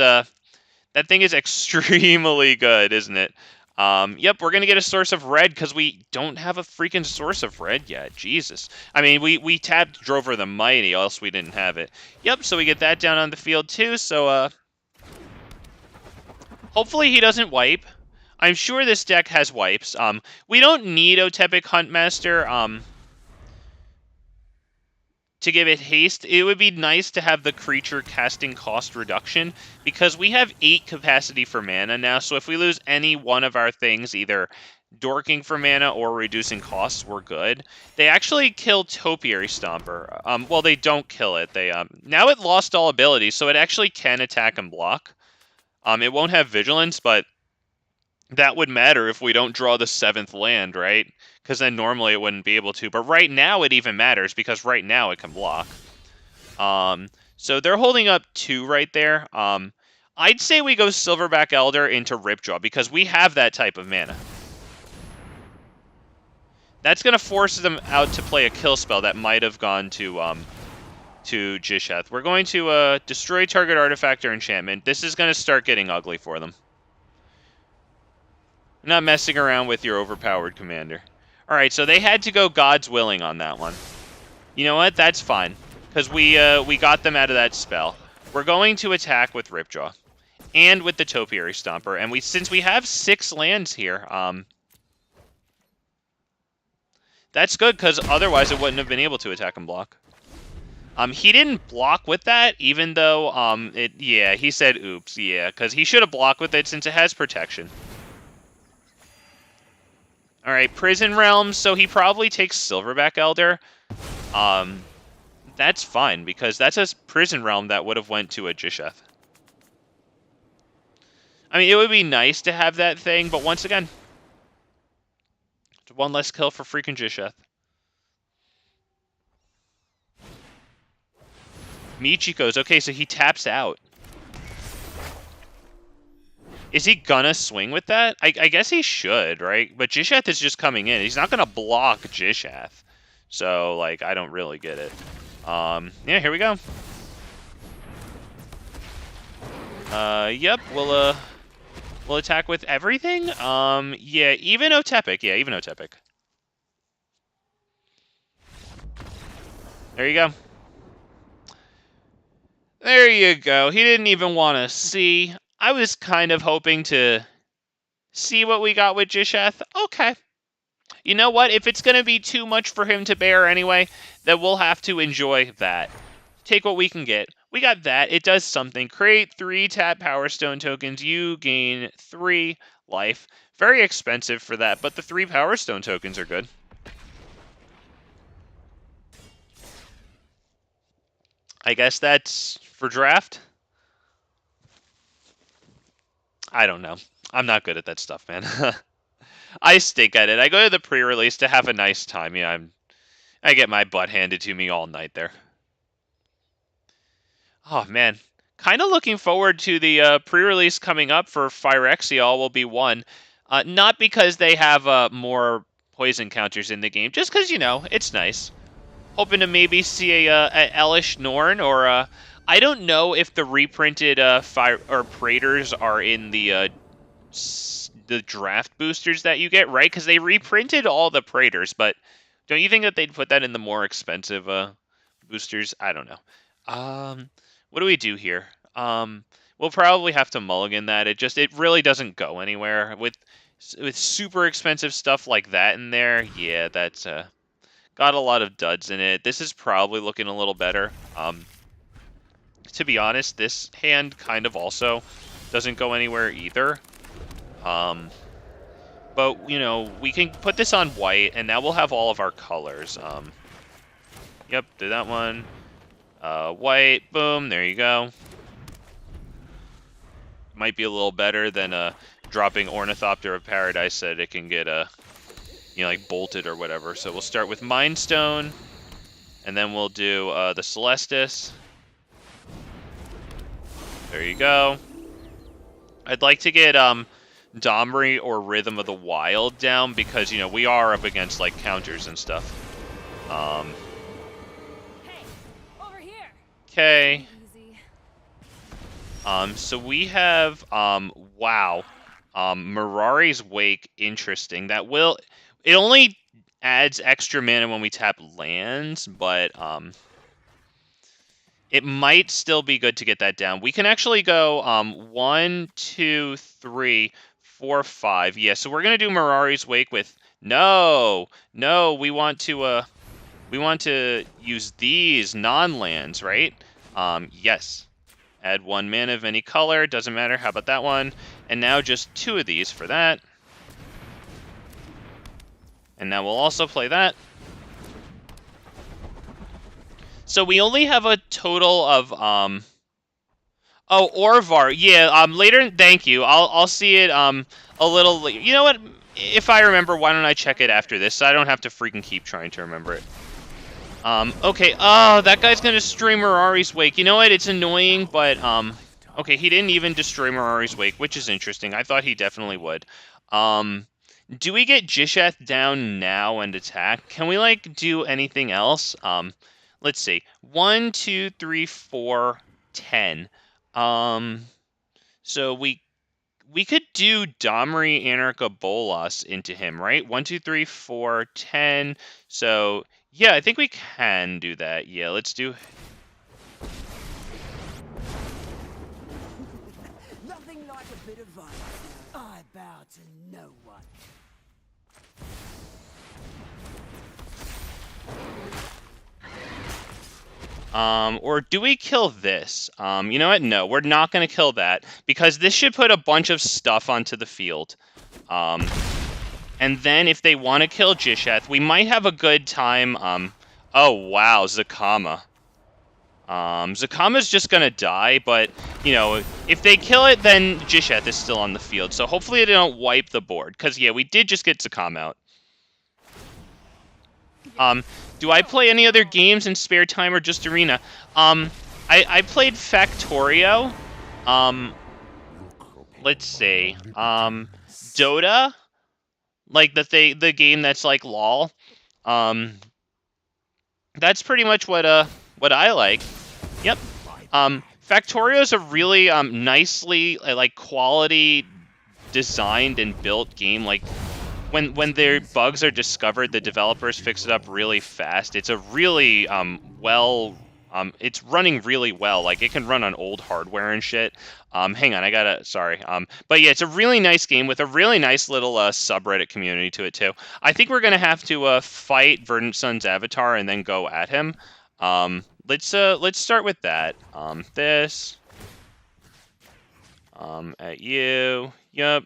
extremely good, isn't it? Yep, we're gonna get a source of red because we don't have a freaking source of red yet. Jesus. I mean, we tapped Drover the Mighty, or else we didn't have it. Yep, so we get that down on the field too. So hopefully he doesn't wipe. I'm sure this deck has wipes. We don't need Otepec Huntmaster. To give it haste, it would be nice to have the creature casting cost reduction because we have 8 capacity for mana now, so if we lose any one of our things, either dorking for mana or reducing costs were good. They actually kill Topiary Stomper. Well, they don't kill it. They now it lost all abilities, so it actually can attack and block. It won't have Vigilance, but that would matter if we don't draw the 7th land, right? Because then normally it wouldn't be able to. But right now it even matters, because right now it can block. So they're holding up 2 right there. I'd say we go Silverback Elder into Ripjaw, because we have that type of mana. That's going to force them out to play a kill spell that might have gone to Gishath. We're going to destroy target artifact or enchantment. This is going to start getting ugly for them. I'm not messing around with your overpowered commander. Alright, so they had to go God's Willing on that one. You know what? That's fine, because we got them out of that spell. We're going to attack with Ripjaw and with the Topiary Stomper, and since we have 6 lands here, that's good, because otherwise it wouldn't have been able to attack and block. He didn't block with that, even though, yeah, he said oops, yeah, because he should have blocked with it since it has protection. Alright, Prison Realms, so he probably takes Silverback Elder. That's fine, because that's a Prison Realm that would have went to a Gishath. I mean, it would be nice to have that thing, but once again, it's 1 less kill for freaking Gishath. Michiko's, okay, so he taps out. Is he gonna swing with that? I guess he should, right? But Gishath is just coming in. He's not gonna block Gishath. So, like, I don't really get it. Yeah, here we go. Yep, we'll attack with everything? Yeah, even Otepec. Yeah, even Otepec. There you go. There you go. He didn't even want to see. I was kind of hoping to see what we got with Gishath. Okay. You know what? If it's going to be too much for him to bear anyway, then we'll have to enjoy that. Take what we can get. We got that. It does something. Create 3 tap Power Stone tokens. You gain 3 life. Very expensive for that, but the 3 Power Stone tokens are good. I guess that's for draft. I don't know. I'm not good at that stuff, man. I stink at it. I go to the pre-release to have a nice time. Yeah, I get my butt handed to me all night there. Oh, man. Kind of looking forward to the pre-release coming up for Phyrexial will be 1. Not because they have more poison counters in the game, just because, you know, it's nice. Hoping to maybe see a Elish Norn, or I don't know if the reprinted Praetors are in the draft boosters that you get, right? Because they reprinted all the Praetors, but don't you think that they'd put that in the more expensive boosters? I don't know. What do we do here? We'll probably have to mulligan that. It really doesn't go anywhere with super expensive stuff like that in there. Yeah, that's got a lot of duds in it. This is probably looking a little better. To be honest, this hand kind of also doesn't go anywhere either. But, you know, we can put this on white, and now we'll have all of our colors. Yep, do that one. White, boom, there you go. Might be a little better than dropping Ornithopter of Paradise so that it can get you know, like bolted or whatever. So we'll start with Mind Stone, and then we'll do the Celestis. There you go. I'd like to get Domri or Rhythm of the Wild down because, you know, we are up against like counters and stuff.
Hey, over here.
Okay. So we have wow. Mirari's Wake, interesting. It only adds extra mana when we tap lands, but it might still be good to get that down. We can actually go 1, 2, 3, 4, 5. Yeah, so we're gonna do Mirari's Wake with no. We want to use these non-lands, right? Yes. Add 1 mana of any color. Doesn't matter. How about that one? And now just 2 of these for that. And now we'll also play that. So we only have a total of oh, Orvar. Yeah, later, thank you. I'll see it a little later. You know what? If I remember, why don't I check it after this so I don't have to freaking keep trying to remember it. Okay. Oh, that guy's gonna destroy Mirari's Wake. You know what? It's annoying, but okay, he didn't even destroy Mirari's Wake, which is interesting. I thought he definitely would. Do we get Gishath down now and attack? Can we like do anything else? Let's see. 1, 2, 3, 4, 10. So we could do Domri Anarchobolas into him, right? 1, 2, 3, 4, 10. So yeah, I think we can do that. Yeah, let's do.
Nothing like a bit of violence. I bow to no one.
Or do we kill this? You know what? No, we're not going to kill that because this should put a bunch of stuff onto the field. And then if they want to kill Gishath, we might have a good time. Oh, wow, Zakama. Zakama's just going to die, but, you know, if they kill it, then Gishath is still on the field. So hopefully they don't wipe the board because, yeah, we did just get Zakama out. Do I play any other games in spare time or just Arena? I played Factorio. Let's see. Dota, like the game that's like LOL. That's pretty much what I like. Yep. Factorio is a really nicely like quality designed and built game. Like when their bugs are discovered, the developers fix it up really fast. It's a really it's running really well. Like it can run on old hardware and shit. Hang on, sorry. But yeah, it's a really nice game with a really nice little subreddit community to it too. I think we're gonna have to fight Verdant Sun's avatar and then go at him. Let's start with that. This. At you. Yep.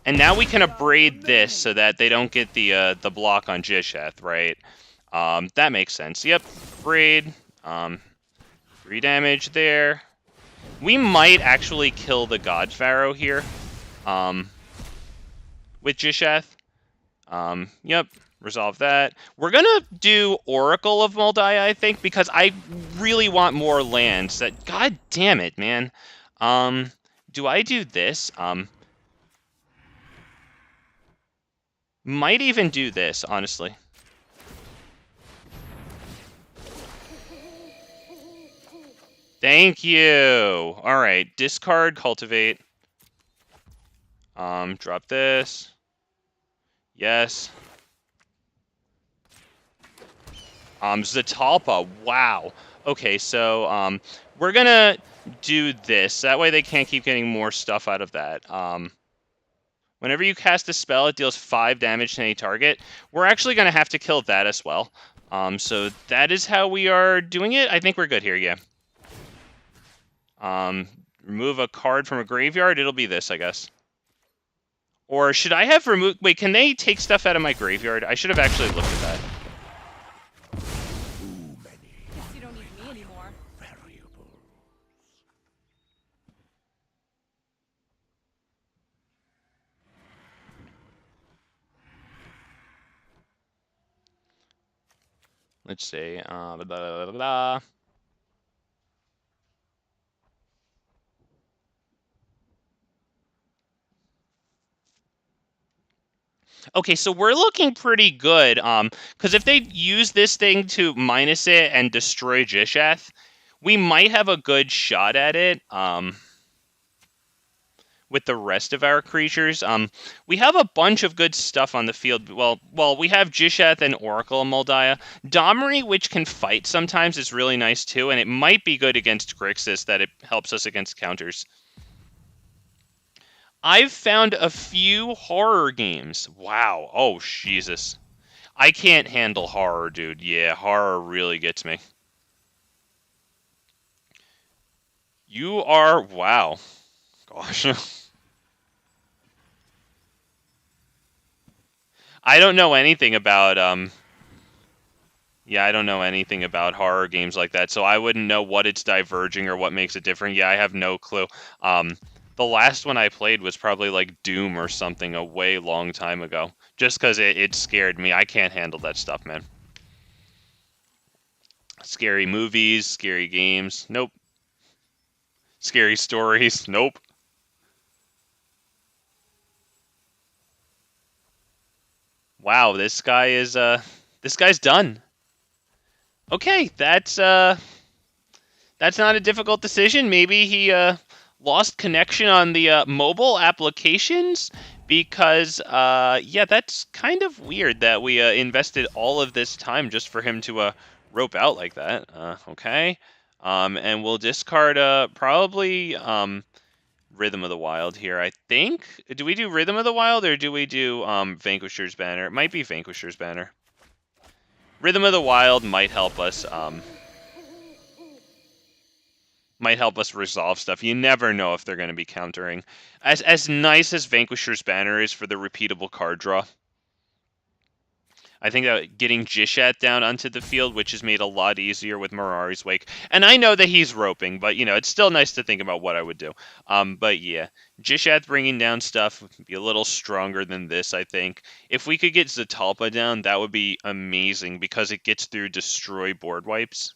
And now we can abrade this so that they don't get the block on Gishath, right? That makes sense. Yep, abrade. 3 damage there. We might actually kill the God Pharaoh here. With Gishath. Yep, resolve that. We're gonna do Oracle of Moldiah, I think, because I really want more lands. That God damn it, man. Do I do this? Might even do this, honestly. Thank you. All right, discard, cultivate. Drop this. Yes. Zatalpa. Wow. Okay, so we're gonna do this. That way they can't keep getting more stuff out of that. Whenever you cast a spell, it deals 5 damage to any target. We're actually gonna have to kill that as well. So that is how we are doing it. I think we're good here. Yeah. Remove a card from a graveyard. It'll be this, I guess. Or should I have removed... Wait, can they take stuff out of my graveyard? I should have actually looked at that.
Guess you don't need me anymore.
Let's see. Blah, blah, blah, blah, blah. Okay, so we're looking pretty good. Because if they use this thing to minus it and destroy Gishath, we might have a good shot at it. With the rest of our creatures, we have a bunch of good stuff on the field. Well, we have Gishath and Oracle and Moldiah. Domri, which can fight sometimes, is really nice too, and it might be good against Grixis that it helps us against counters. I've found a few horror games. Wow. Oh, Jesus. I can't handle horror, dude. Yeah, horror really gets me. You are... Wow. Gosh. I don't know anything about yeah, I don't know anything about horror games like that, so I wouldn't know what it's diverging or what makes it different. Yeah, I have no clue. The last one I played was probably like Doom or something a way long time ago, just because it scared me. I can't handle that stuff, man. Scary movies, scary games, nope. Scary stories, nope. Wow, this guy's done. Okay, that's not a difficult decision. Maybe he lost connection on the mobile applications because, yeah, that's kind of weird that we invested all of this time just for him to rope out like that. Okay. And we'll discard probably Rhythm of the Wild here, I think. Do we do Rhythm of the Wild or do we do Vanquisher's Banner? It might be Vanquisher's Banner. Rhythm of the Wild might help us resolve stuff. You never know if they're going to be countering. As nice as Vanquisher's Banner is for the repeatable card draw, I think that getting Gishath down onto the field, which is made a lot easier with Mirari's Wake. And I know that he's roping, but, you know, it's still nice to think about what I would do. But, yeah, Gishath bringing down stuff would be a little stronger than this, I think. If we could get Zatalpa down, that would be amazing because it gets through destroy board wipes.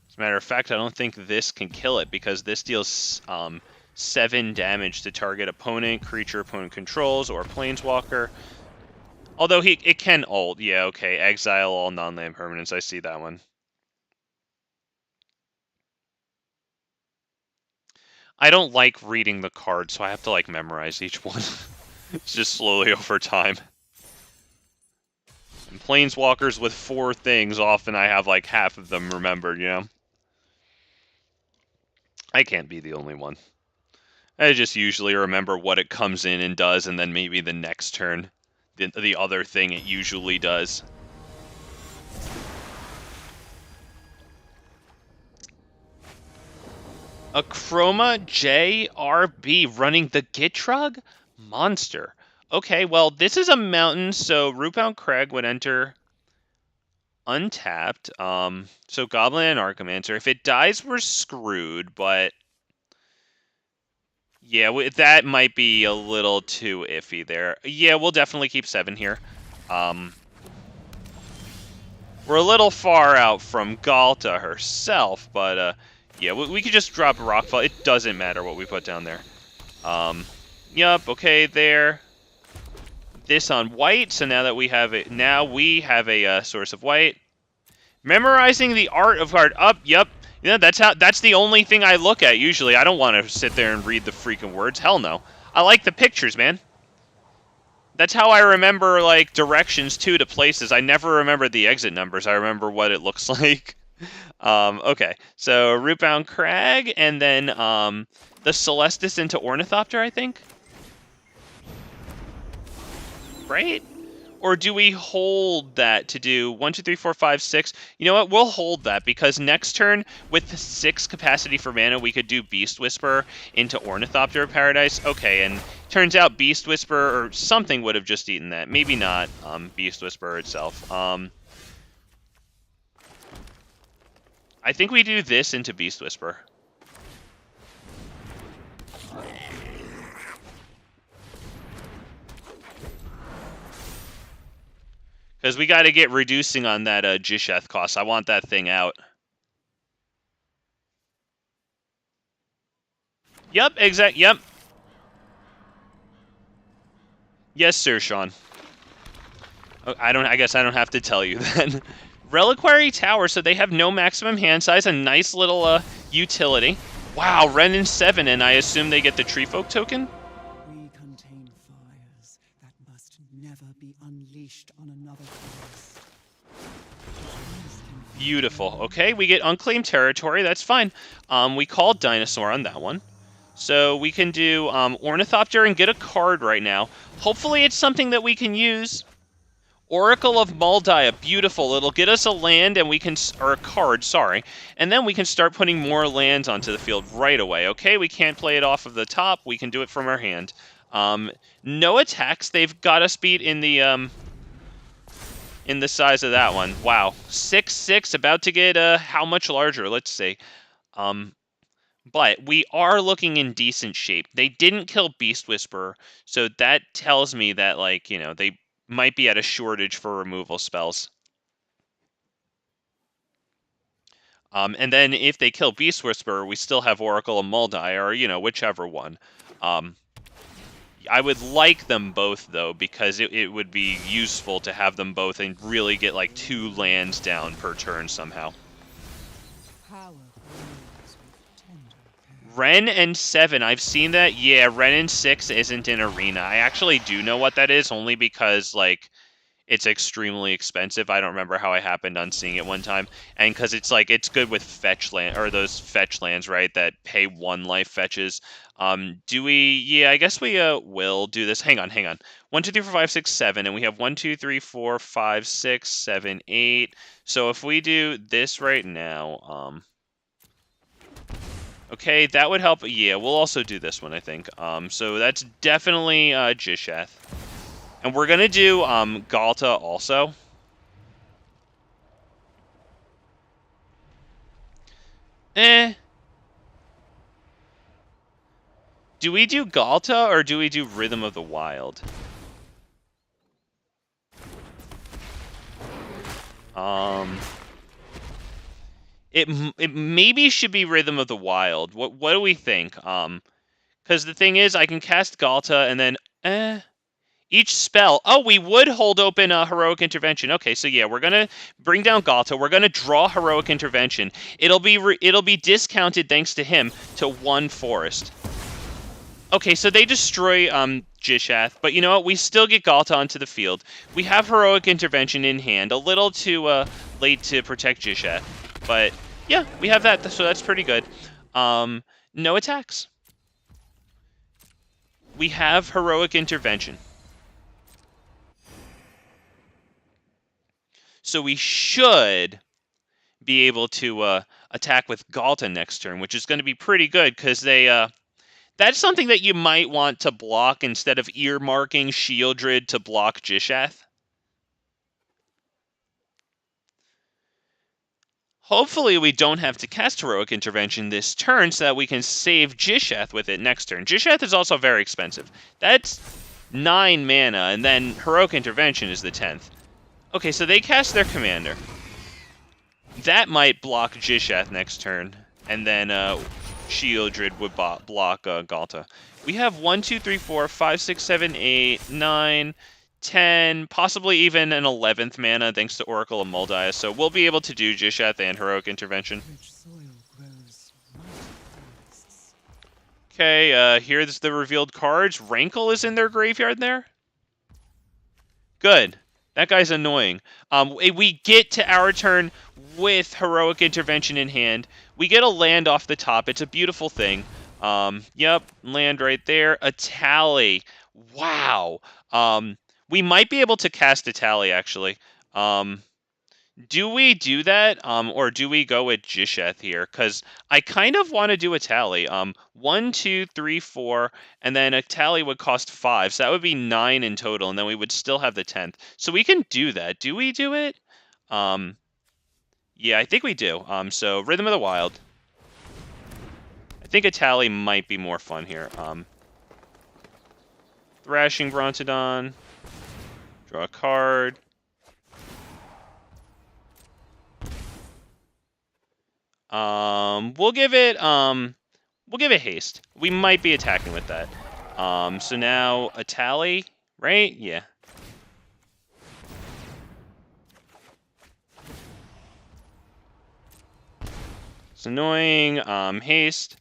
As a matter of fact, I don't think this can kill it because this deals 7 damage to target opponent, creature opponent controls, or planeswalker. Although it can ult. Yeah, okay. Exile all non-land permanents. I see that one. I don't like reading the cards, so I have to, like, memorize each one. It's just slowly over time. And planeswalkers with 4 things, often I have, like, half of them remembered, you know? I can't be the only one. I just usually remember what it comes in and does, and then maybe the next turn, the other thing it usually does. A Chroma JRB running the Gitrug monster. Okay, well, this is a mountain, so Rootbound Crag would enter untapped. So Goblin Anarchomancer. If it dies, we're screwed, but yeah, that might be a little too iffy there. Yeah, we'll definitely keep 7 here. We're a little far out from Ghalta herself, but yeah, we could just drop Rockfall. It doesn't matter what we put down there. Yup, okay, there. This on white, so now that we have it, now we have a source of white. Memorizing the art of card up, yup. Yeah, that's the only thing I look at usually. I don't want to sit there and read the freaking words. Hell no. I like the pictures, man. That's how I remember, like, directions, too, to places. I never remember the exit numbers. I remember what it looks like. Okay. So, Rootbound Crag, and then the Celestis into Ornithopter, I think? Right? Or do we hold that to do 1, 2, 3, 4, 5, 6? You know what? We'll hold that because next turn, with 6 capacity for mana, we could do Beast Whisper into Ornithopter of Paradise. Okay, and turns out Beast Whisper or something would have just eaten that. Maybe not Beast Whisper itself. I think we do this into Beast Whisper. Because we got to get reducing on that Gishath cost. I want that thing out. Yep, yep. Yes, sir, Sean. I guess I don't have to tell you then. Reliquary Tower, so they have no maximum hand size. A nice little utility. Wow, Ren in 7, and I assume they get the Tree Folk token?
We contain fires that must never be unleashed on another place.
Beautiful. Okay, we get Unclaimed Territory. That's fine. We called Dinosaur on that one. So we can do Ornithopter and get a card right now. Hopefully it's something that we can use. Oracle of Muldia, beautiful. It'll get us a land and we can, or a card, sorry. And then we can start putting more lands onto the field right away. Okay, we can't play it off of the top. We can do it from our hand. No attacks. They've got us beat in the size of that one. Wow. 6/6, about to get, how much larger? Let's see. But we are looking in decent shape. They didn't kill Beast Whisperer, so that tells me that, like, you know, they might be at a shortage for removal spells. And then if they kill Beast Whisperer, we still have Oracle of Muldia, or, you know, whichever one. I would like them both, though, because it would be useful to have them both and really get, like, 2 lands down per turn somehow. Ren and 7, I've seen that. Yeah, Ren and 6 isn't in Arena. I actually do know what that is, only because, like, it's extremely expensive. I don't remember how I happened on seeing it one time. And because it's, like, it's good with fetch land, or those fetch lands, right, that pay 1 life fetches. Do we... Yeah, I guess we will do this. Hang on. 1, 2, 3, 4, 5, 6, 7, and we have 1, 2, 3, 4, 5, 6, 7, 8. So if we do this right now... Okay, that would help. Yeah, we'll also do this one, I think. So that's definitely Gishath. And we're going to do Ghalta also. Do we do Ghalta or do we do Rhythm of the Wild? It maybe should be Rhythm of the Wild. What do we think? Because the thing is, I can cast Ghalta and then each spell. Oh, we would hold open a Heroic Intervention. Okay, so yeah, we're gonna bring down Ghalta. We're gonna draw Heroic Intervention. It'll be discounted thanks to him to 1 forest. Okay, so they destroy Gishath, but you know what? We still get Ghalta onto the field. We have Heroic Intervention in hand. A little too late to protect Gishath, but yeah, we have that, so that's pretty good. No attacks. We have Heroic Intervention. So we should be able to attack with Ghalta next turn, which is going to be pretty good, because they... that's something that you might want to block instead of earmarking Shieldred to block Gishath. Hopefully we don't have to cast Heroic Intervention this turn so that we can save Gishath with it next turn. Gishath is also very expensive. That's 9 mana, and then Heroic Intervention is the 10th. Okay, so they cast their commander. That might block Gishath next turn, and then Shieldred would block Ghalta. We have 1, 2, 3, 4, 5, 6, 7, 8, 9... 10, possibly even an 11th mana thanks to Oracle of Muldia, so we'll be able to do Gishath and Heroic Intervention. Okay, here's the revealed cards. Rankle is in their graveyard there. Good. That guy's annoying. We get to our turn with Heroic Intervention in hand. We get a land off the top. It's a beautiful thing. Yep, land right there. A tally. Wow. We might be able to cast a tally, actually. Do we do that, or do we go with Gishath here? Because I kind of want to do a tally. 1, 2, 3, 4, and then a tally would cost 5, so that would be 9 in total, and then we would still have the 10th. So we can do that. Do we do it? Yeah, I think we do. So Rhythm of the Wild. I think a tally might be more fun here. Thrashing Brontodon. Draw a card. We'll give it haste. We might be attacking with that. So now a tally, right? Yeah. It's annoying. Haste.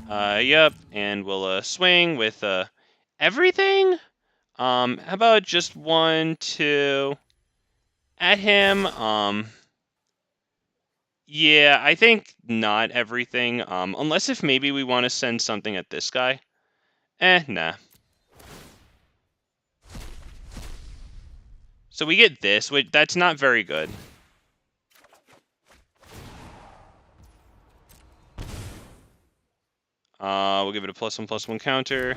Yep, and we'll swing with everything. How about just 1, 2 at him? Yeah, I think not everything. Unless if maybe we want to send something at this guy. Nah. So we get this, which that's not very good. We'll give it a +1/+1 counter.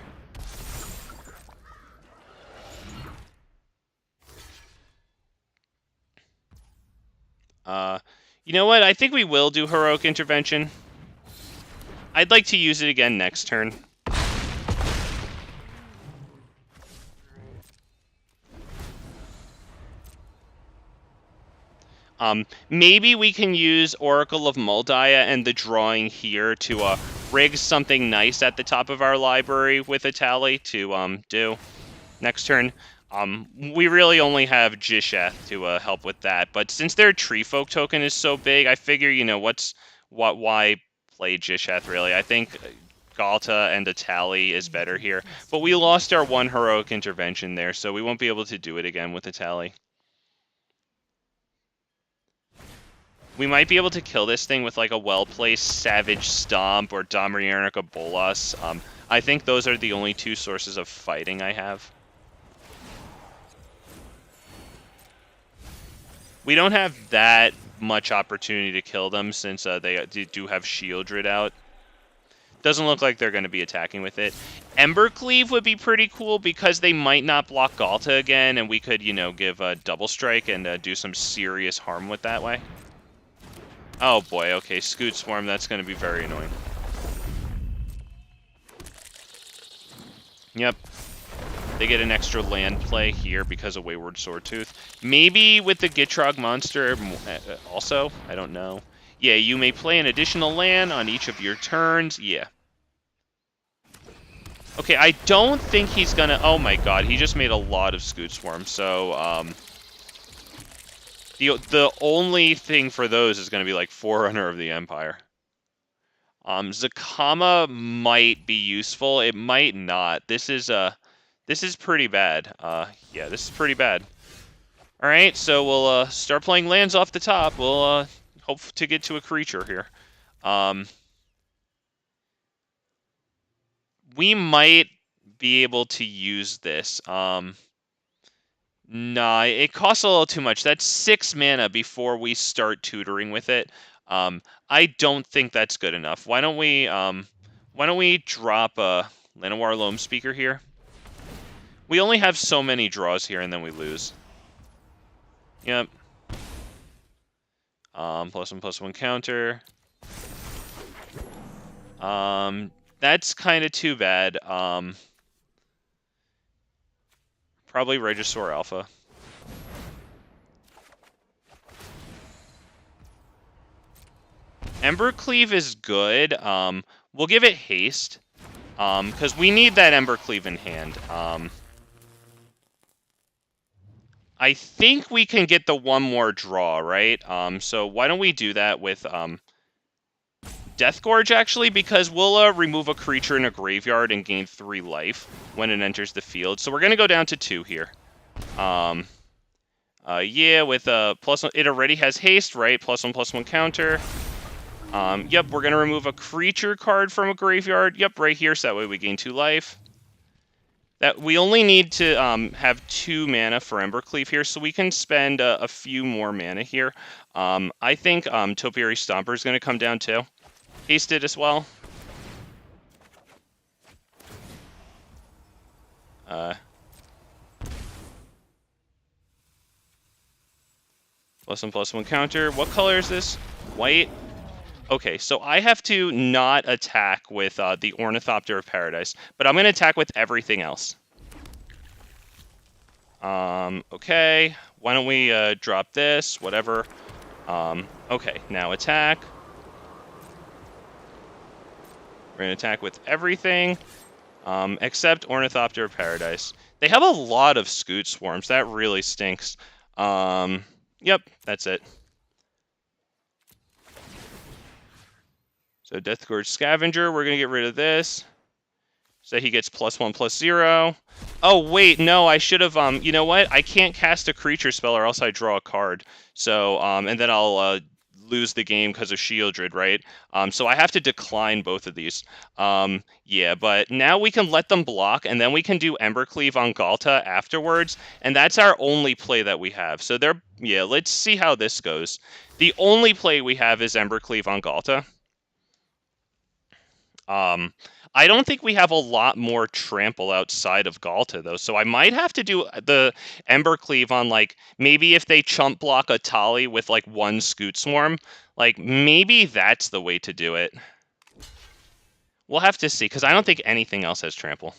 You know what? I think we will do Heroic Intervention. I'd like to use it again next turn. Maybe we can use Oracle of Moldiah and the drawing here to rig something nice at the top of our library with a tally to do next turn. We really only have Gishath to help with that, but since their Tree Folk token is so big, I figure, you know, why play Gishath, really? I think Ghalta and a tally is better here, but we lost our one Heroic Intervention there, so we won't be able to do it again with a tally. We might be able to kill this thing with like a well-placed Savage Stomp or Domriarnica Bolas. I think those are the only two sources of fighting I have. We don't have that much opportunity to kill them since they do have Shieldred out. Doesn't look like they're going to be attacking with it. Embercleave would be pretty cool because they might not block Ghalta again, and we could, you know, give a Double Strike and do some serious harm with that way. Oh boy, okay, Scoot Swarm, that's going to be very annoying. Yep. They get an extra land play here because of Wayward Swordtooth. Maybe with the Gitrog monster also, I don't know. Yeah, you may play an additional land on each of your turns. Yeah. Okay, I don't think he's gonna... Oh my god, he just made a lot of Scoot Swarm, so, the only thing for those is going to be like Forerunner of the Empire. Zakama might be useful. It might not. This is pretty bad. Yeah, this is pretty bad. All right, so we'll start playing lands off the top. We'll hope to get to a creature here. We might be able to use this. Nah, it costs a little too much. That's 6 mana before we start tutoring with it. I don't think that's good enough. Why don't we drop a Llanowar Loamspeaker here? We only have so many draws here, and then we lose. Yep. +1/+1 counter. That's kind of too bad. Probably Regisaur Alpha. Embercleave is good. We'll give it haste. Because we need that Embercleave in hand. I think we can get the one more draw, right? So why don't we do that with Death Gorge, actually, because we'll remove a creature in a graveyard and gain 3 life when it enters the field. So we're going to go down to 2 here. Yeah, with +1, it already has haste, right? +1/+1 counter. Yep, we're going to remove a creature card from a graveyard. Yep, right here, so that way we gain 2 life. That we only need to have 2 mana for Embercleave here, so we can spend a few more mana here. I think Topiary Stomper is going to come down too. Hasted as well. +1/+1 counter. What color is this? White. Okay, so I have to not attack with the Ornithopter of Paradise, but I'm going to attack with everything else. Okay, why don't we drop this, whatever. Okay, now attack. We're going to attack with everything, except Ornithopter of Paradise. They have a lot of Scoot Swarms. That really stinks. Yep, that's it. So Death Gorge Scavenger, we're going to get rid of this. So he gets +1/+0. Oh, wait, no, I should have, you know what? I can't cast a creature spell or else I draw a card. So, and then I'll lose the game because of Shieldred, right? So I have to decline both of these. Yeah, but now we can let them block, and then we can do Embercleave on Ghalta afterwards, and that's our only play that we have. So yeah, let's see how this goes. The only play we have is Embercleave on Ghalta. I don't think we have a lot more trample outside of Ghalta, though, so I might have to do the Embercleave on, like, maybe if they chump block a Tali with, like, one Scoot Swarm, like, maybe that's the way to do it. We'll have to see, because I don't think anything else has trample.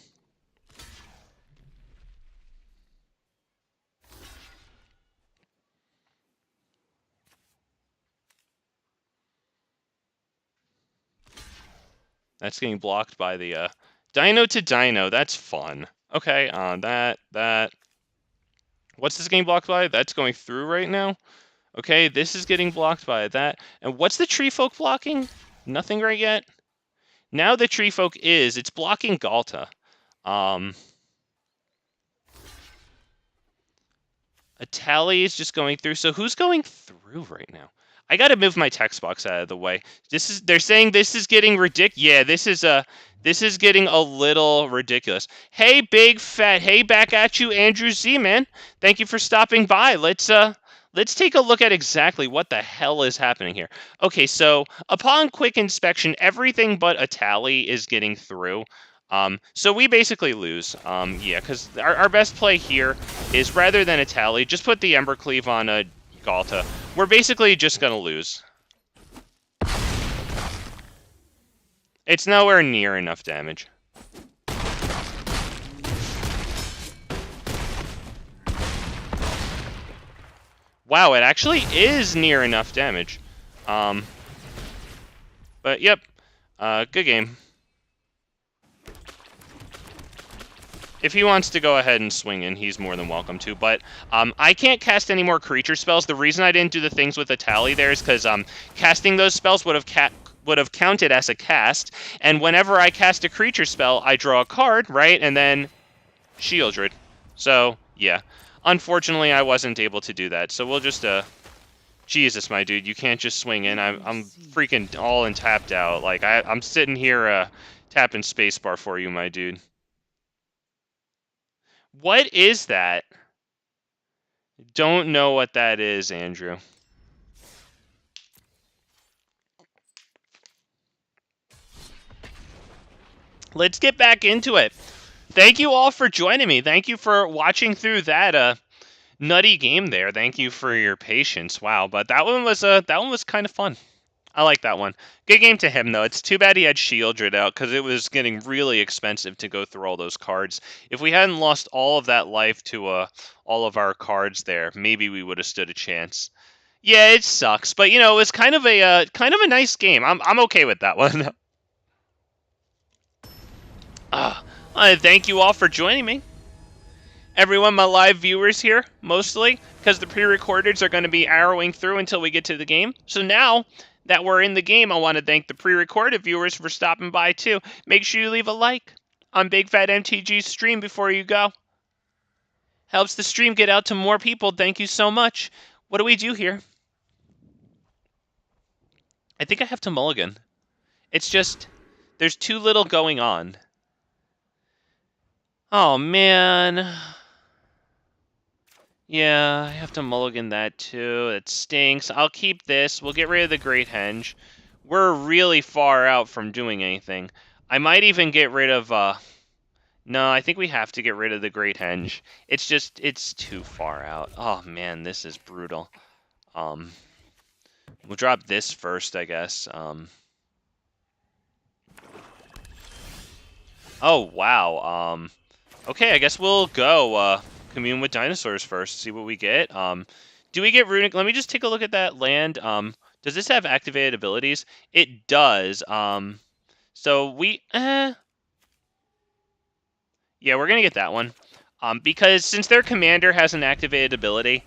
That's getting blocked by the Dino to Dino. That's fun. Okay, that. What's this getting blocked by? That's going through right now. Okay, this is getting blocked by that. And what's the Tree Folk blocking? Nothing right yet. Now the Tree Folk it's blocking Ghalta. A Tally is just going through. So who's going through right now? I gotta move my text box out of the way. They're saying this is getting ridiculous. Yeah, this is getting a little ridiculous. Hey, big fat. Hey, back at you, Andrew Z, man. Thank you for stopping by. Let's take a look at exactly what the hell is happening here. Okay, so upon quick inspection, everything but a Tally is getting through. So we basically lose. Yeah, because our best play here is, rather than a Tally, just put the Embercleave on a Ghalta. We're basically just gonna lose. It's nowhere near enough damage. Wow, it actually is near enough damage. But yep, good game. If he wants to go ahead and swing in, he's more than welcome to. But I can't cast any more creature spells. The reason I didn't do the things with the Tally there is because casting those spells would have counted as a cast. And whenever I cast a creature spell, I draw a card, right? And then Shieldred. So, yeah. Unfortunately, I wasn't able to do that. So we'll just... Jesus, my dude, you can't just swing in. I'm freaking all in tapped out. Like, I'm sitting here tapping spacebar for you, my dude. What is that? Don't know what that is, Andrew. Let's get back into it. Thank you all for joining me. Thank you for watching through that nutty game there. Thank you for your patience. Wow, but that one was kind of fun. I like that one. Good game to him, though. It's too bad he had Shieldred out, because it was getting really expensive to go through all those cards. If we hadn't lost all of that life to all of our cards there, maybe we would have stood a chance. Yeah, it sucks, but, you know, it was kind of a nice game. I'm okay with that one. Thank you all for joining me. Everyone, my live viewers here, mostly, because the pre-recordeds are going to be arrowing through until we get to the game. So now that we're in the game, I want to thank the pre-recorded viewers for stopping by too. Make sure you leave a like on Big Fat MTG's stream before you go. Helps the stream get out to more people. Thank you so much. What do we do here? I think I have to mulligan. It's just, there's too little going on. Oh, man. Yeah, I have to mulligan that too. It stinks. I'll keep this. We'll get rid of the Great Henge. We're really far out from doing anything. I might even get rid of, no, I think we have to get rid of the Great Henge. It's just, it's too far out. Oh, man, this is brutal. We'll drop this first, I guess. Oh, wow. Okay, I guess we'll go, Commune with Dinosaurs first, see what we get. Do we get Runic? Let me just take a look at that land. Does this have activated abilities? It does. So we, yeah, we're gonna get that one. Because since their commander has an activated ability,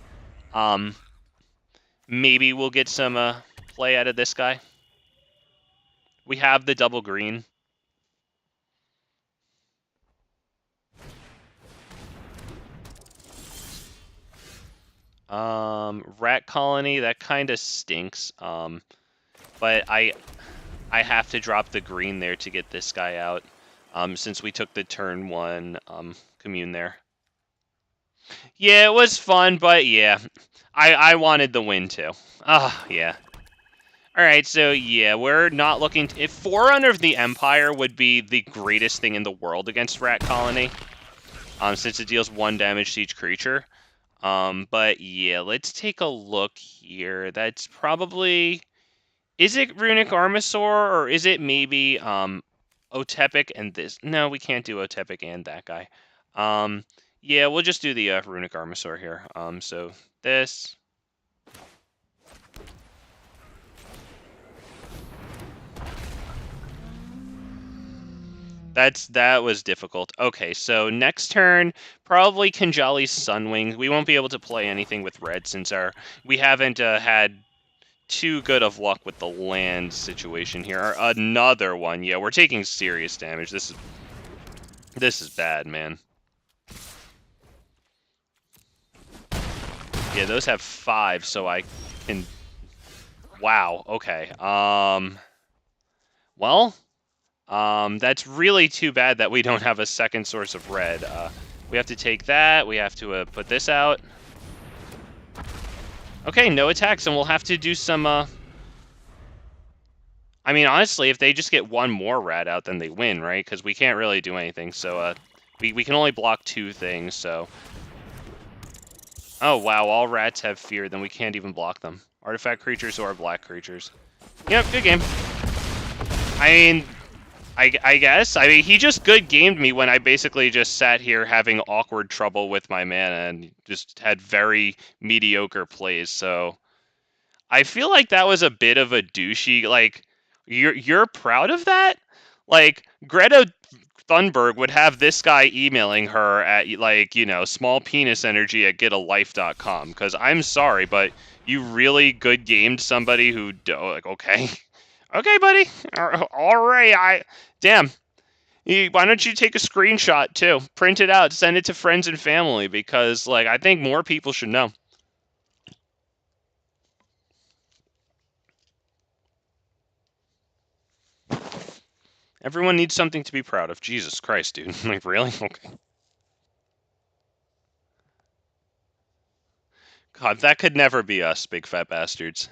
maybe we'll get some, play out of this guy. We have the double green. Rat colony, that kind of stinks. But I have to drop the green there to get this guy out. Since we took the turn 1 commune there. Yeah, it was fun, but yeah, I wanted the win too. Yeah. Alright, so yeah, we're not looking if Forerunner of the Empire would be the greatest thing in the world against Rat Colony. Since it deals 1 damage to each creature. But yeah, let's take a look here. That's probably... Is it Runic Armasaur, or is it maybe Otepec and this? No, we can't do Otepec and that guy. Yeah, we'll just do the Runic Armasaur here. So this. That was difficult. Okay, so next turn, probably Kinjalli Sunwing. We won't be able to play anything with red since we haven't had too good of luck with the land situation here. Another one. Yeah, we're taking serious damage. This is bad, man. Yeah, those have 5, so I can... Wow, okay. Well, that's really too bad that we don't have a second source of red. We have to take that. We have to put this out. Okay, no attacks, and we'll have to do some... I mean, honestly, if they just get 1 more rat out, then they win, right? Because we can't really do anything, so we can only block 2 things, so... Oh, wow, all rats have fear, then we can't even block them. Artifact creatures or black creatures. Yep, good game. I mean, I guess. I mean, he just good gamed me when I basically just sat here having awkward trouble with my mana and just had very mediocre plays, so... I feel like that was a bit of a douchey, like, you're proud of that? Like, Greta Thunberg would have this guy emailing her at, like, you know, smallpenisenergy@getalife.com, because I'm sorry, but you really good gamed somebody who, like, okay. Okay, buddy. All right, damn. Why don't you take a screenshot, too? Print it out, send it to friends and family, because, like, I think more people should know. Everyone needs something to be proud of. Jesus Christ, dude. Like, really? Okay. God, that could never be us, big fat bastards.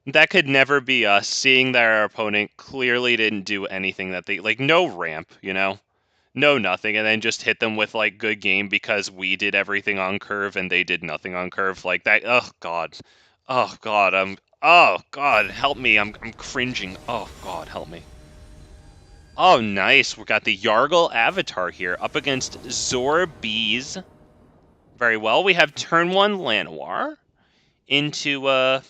That could never be us, seeing that our opponent clearly didn't do anything that they... Like, no ramp, you know? No nothing, and then just hit them with, like, good game because we did everything on curve and they did nothing on curve. Like, that... Oh, God. Oh, God. Oh, God, help me. I'm cringing. Oh, God, help me. Oh, nice. We got the Yargle Avatar here up against Zorbees. Very well. We have turn 1 Llanowar into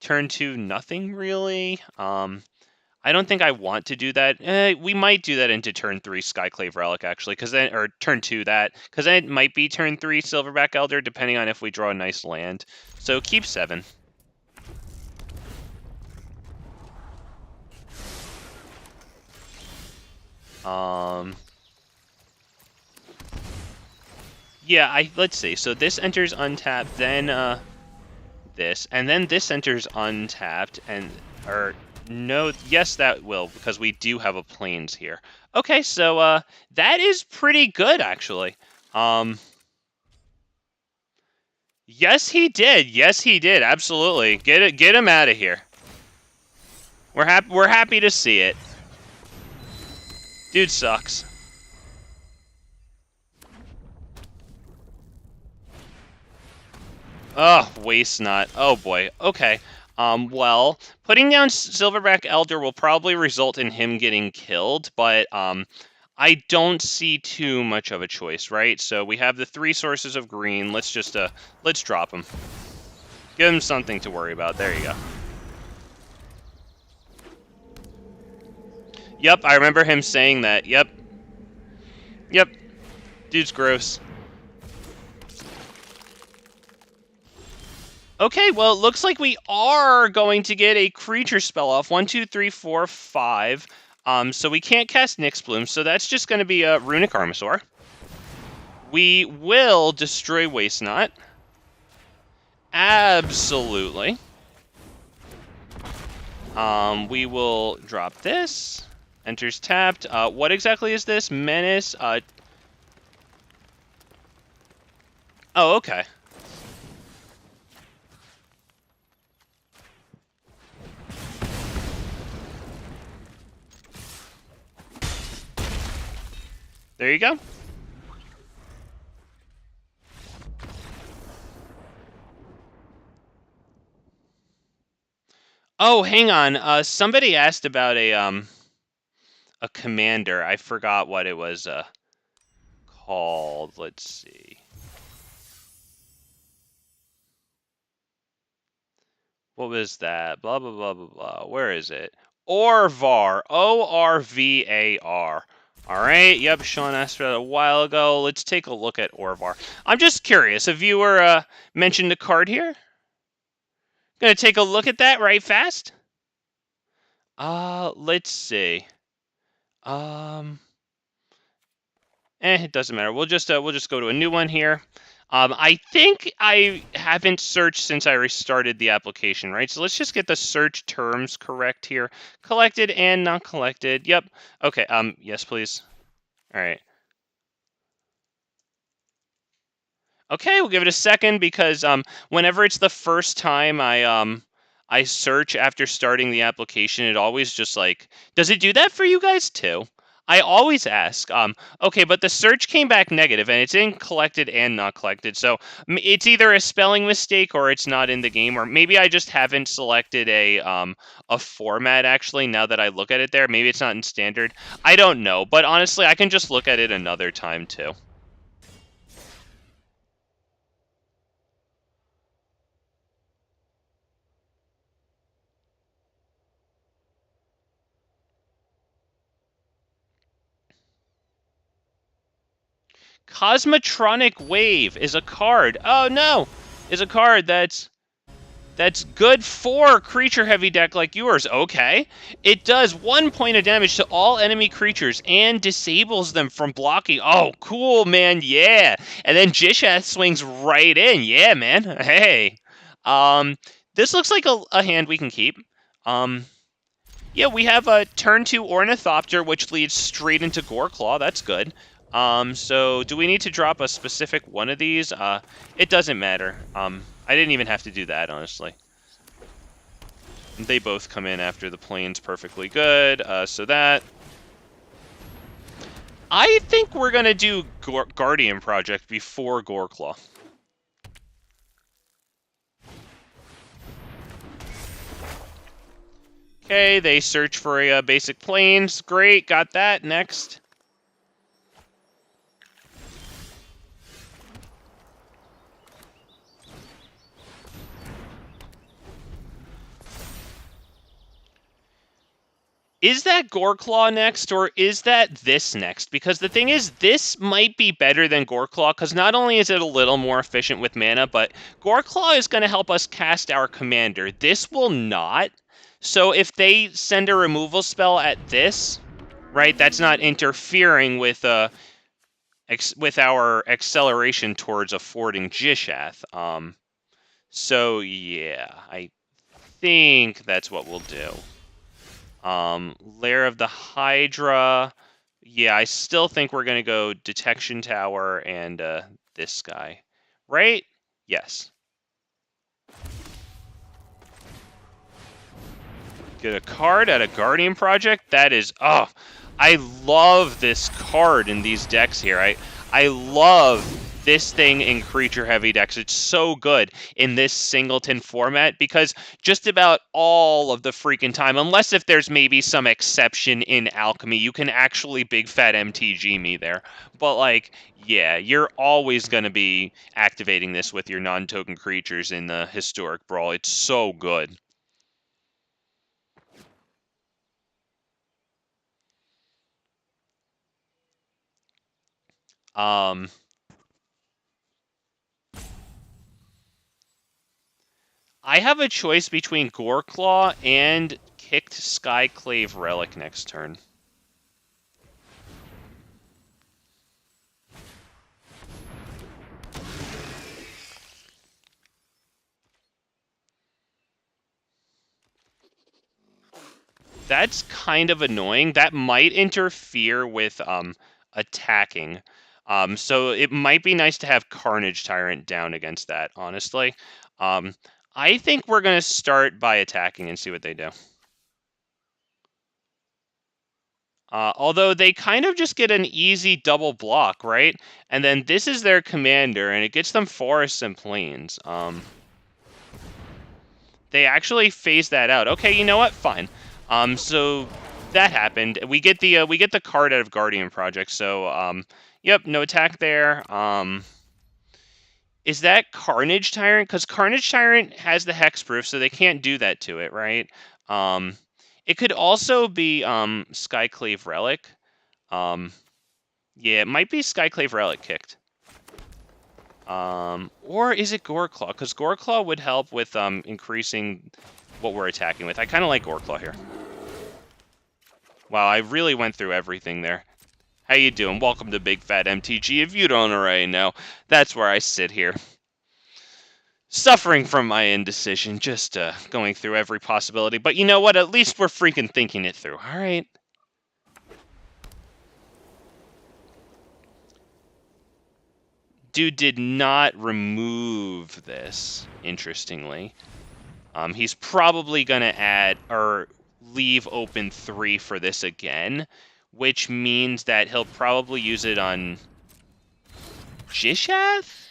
turn 2 nothing really. I don't think I want to do that. We might do that into turn 3 Skyclave Relic actually, or turn 2 that, because then it might be turn 3 Silverback Elder depending on if we draw a nice land. So keep 7. Yeah, let's see. So this enters untapped, then this, and then this enters untapped, no, yes, that will, because we do have a plains here. Okay, so that is pretty good actually. Yes, he did. Yes, he did. Absolutely. Get him out of here. We're happy to see it. Dude sucks. Oh, waste not. Oh boy. Okay. Well, putting down Silverback Elder will probably result in him getting killed, but I don't see too much of a choice, right? So we have the 3 sources of green. Let's just let's drop him. Give him something to worry about. There you go. Yep, I remember him saying that. Yep. Yep. Dude's gross. Okay, well, it looks like we are going to get a creature spell off. 1, 2, 3, 4, 5. So we can't cast Nyx Bloom, so that's just going to be a Runic Armasaur. We will destroy Waste Not. Absolutely. We will drop this. Enters tapped. What exactly is this? Menace. Oh, okay. There you go. Oh, hang on. Somebody asked about a commander. I forgot what it was called. Let's see. What was that? Blah blah blah blah blah. Where is it? Orvar. Orvar. All right. Yep. Sean asked for that a while ago. Let's take a look at Orvar. I'm just curious. A viewer mentioned a card here. Gonna take a look at that right fast. Let's see. It doesn't matter. We'll just go to a new one here. I think I haven't searched since I restarted the application, right? So let's just get the search terms correct here. Collected and not collected. Yep. Okay. Yes, please. All right. Okay, we'll give it a second because whenever it's the first time I search after starting the application, it always just like, does it do that for you guys too? I always ask. Okay, but the search came back negative, and it's in collected and not collected. So it's either a spelling mistake or it's not in the game, or maybe I just haven't selected a format. Actually, now that I look at it there, maybe it's not in standard. I don't know, but honestly, I can just look at it another time too. Cosmotronic Wave is a card. Oh no, is a card that's good for creature heavy deck like yours. Okay, it does 1 point of damage to all enemy creatures and disables them from blocking. Oh, cool, man. Yeah, and then Gishath swings right in. Yeah, man. Hey, this looks like a hand we can keep. Yeah, we have a turn 2 Ornithopter, which leads straight into Goreclaw. That's good. So do we need to drop a specific one of these? It doesn't matter. I didn't even have to do that, honestly. They both come in after the plane's perfectly good, so that... I think we're going to do Guardian Project before Goreclaw. Okay, they search for a basic planes. Great, got that. Next. Is that Goreclaw next, or is that this next? Because the thing is, this might be better than Goreclaw, because not only is it a little more efficient with mana, but Goreclaw is going to help us cast our commander. This will not. So if they send a removal spell at this, right, that's not interfering with our acceleration towards affording Gishath. So yeah, I think that's what we'll do. Lair of the Hydra. Yeah, I still think we're going to go Detection Tower and this guy. Right? Yes. Get a card at a Guardian Project? That is... Oh, I love this card in these decks here. I love this thing in creature-heavy decks. It's so good in this singleton format because just about all of the freaking time, unless if there's maybe some exception in Alchemy, you can actually big fat MTG me there. But, like, yeah, you're always going to be activating this with your non-token creatures in the Historic Brawl. It's so good. Um... I have a choice between Goreclaw and Kicked Skyclave Relic next turn. that's kind of annoying. That might interfere with attacking. So it might be nice to have Carnage Tyrant down against that, honestly. I think we're going to start by attacking and see what they do. Although they kind of just get an easy double block, right? And then this is their commander, and it gets them forests and plains. They actually phased that out. Okay, you know what? Fine. So that happened. We get the card out of Guardian Project. So yep, no attack there. Is that Carnage Tyrant? Because Carnage Tyrant has the hexproof, so they can't do that to it, right? It could also be Skyclave Relic. Yeah, it might be Skyclave Relic kicked. Or is it Goreclaw? Because Goreclaw would help with increasing what we're attacking with. I kind of like Goreclaw here. Wow, I really went through everything there. How you doing? Welcome to Big Fat MTG. If you don't already know, that's where I sit here. Suffering from my indecision, just going through every possibility. But you know what? At least we're freaking thinking it through, all right? Dude did not remove this, interestingly. He's probably going to add or leave open 3 for this again, which means that he'll probably use it on Gishath?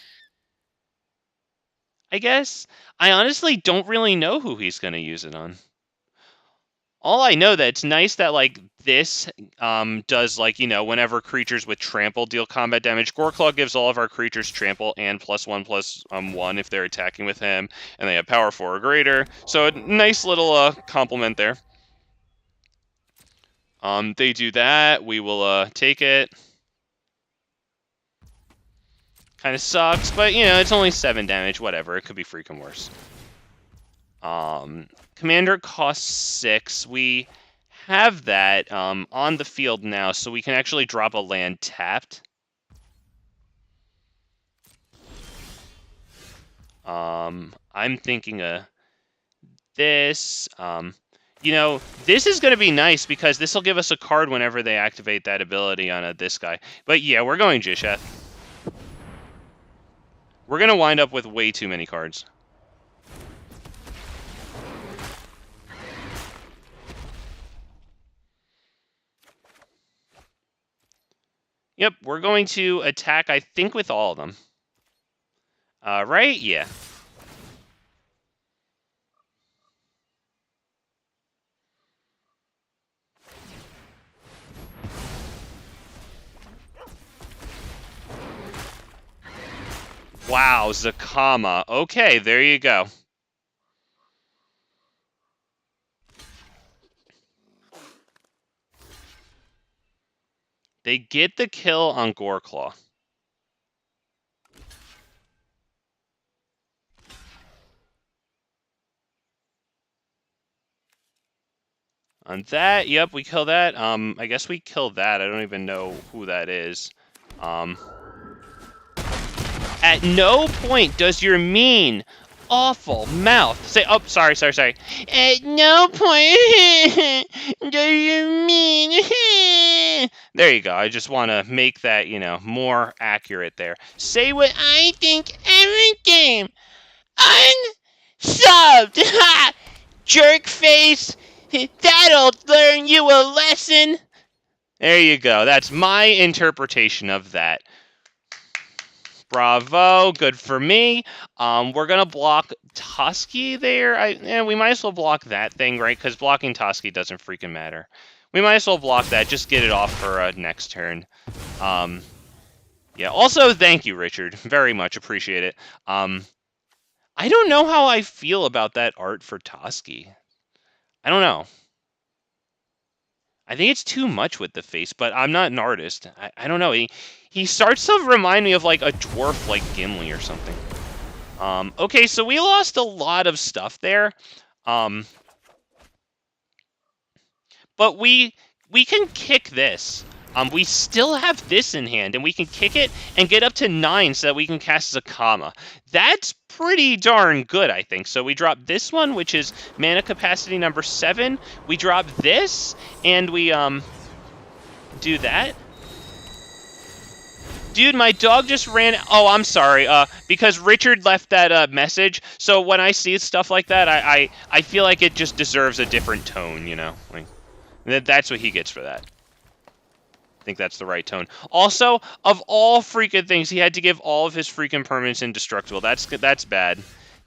I guess? I honestly don't really know who he's going to use it on. All I know that it's nice that, like, this does, like, you know, whenever creatures with trample deal combat damage, Goreclaw gives all of our creatures trample and +1/+1 if they're attacking with him, and they have power 4 or greater. So a nice little compliment there. They do that. We will take it. Kind of sucks, but, you know, it's only 7 damage. Whatever. It could be freaking worse. Commander costs 6. We have that on the field now, so we can actually drop a land tapped. I'm thinking of this. You know, this is going to be nice because this will give us a card whenever they activate that ability on this guy. But yeah, we're going Gishath. We're going to wind up with way too many cards. Yep, we're going to attack, I think, with all of them. Right? Yeah. Wow, Zakama. Okay, there you go. They get the kill on Goreclaw. On that, yep, we kill that. I guess we kill that. I don't even know who that is. At no point does your mean, awful mouth say, oh, sorry. At no point do you mean. There you go. I just want to make that, you know, more accurate there. Say what I think every game. Unsubbed. Jerk face. That'll learn you a lesson. There you go. That's my interpretation of that. Bravo, good for me. We're gonna block Tusky there. We might as well block that thing, right? Because blocking Tusky doesn't freaking matter. We might as well block that. Just get it off for next turn. Yeah. Also, thank you, Richard. Very much appreciate it. I don't know how I feel about that art for Tusky. I don't know. I think it's too much with the face, but I'm not an artist. I don't know. He starts to remind me of like a dwarf like Gimli or something. Okay, so we lost a lot of stuff there. But we can kick this. We still have this in hand, and we can kick it and get up to 9 so that we can cast Zakama. That's pretty darn good, I think. So we drop this one, which is mana capacity number 7. We drop this, and we do that. Dude, my dog just ran. Oh, I'm sorry. Because Richard left that message. So when I see stuff like that, I feel like it just deserves a different tone, you know. Like that's what he gets for that. I think that's the right tone. Also, of all freaking things, he had to give all of his freaking permanents indestructible. That's bad.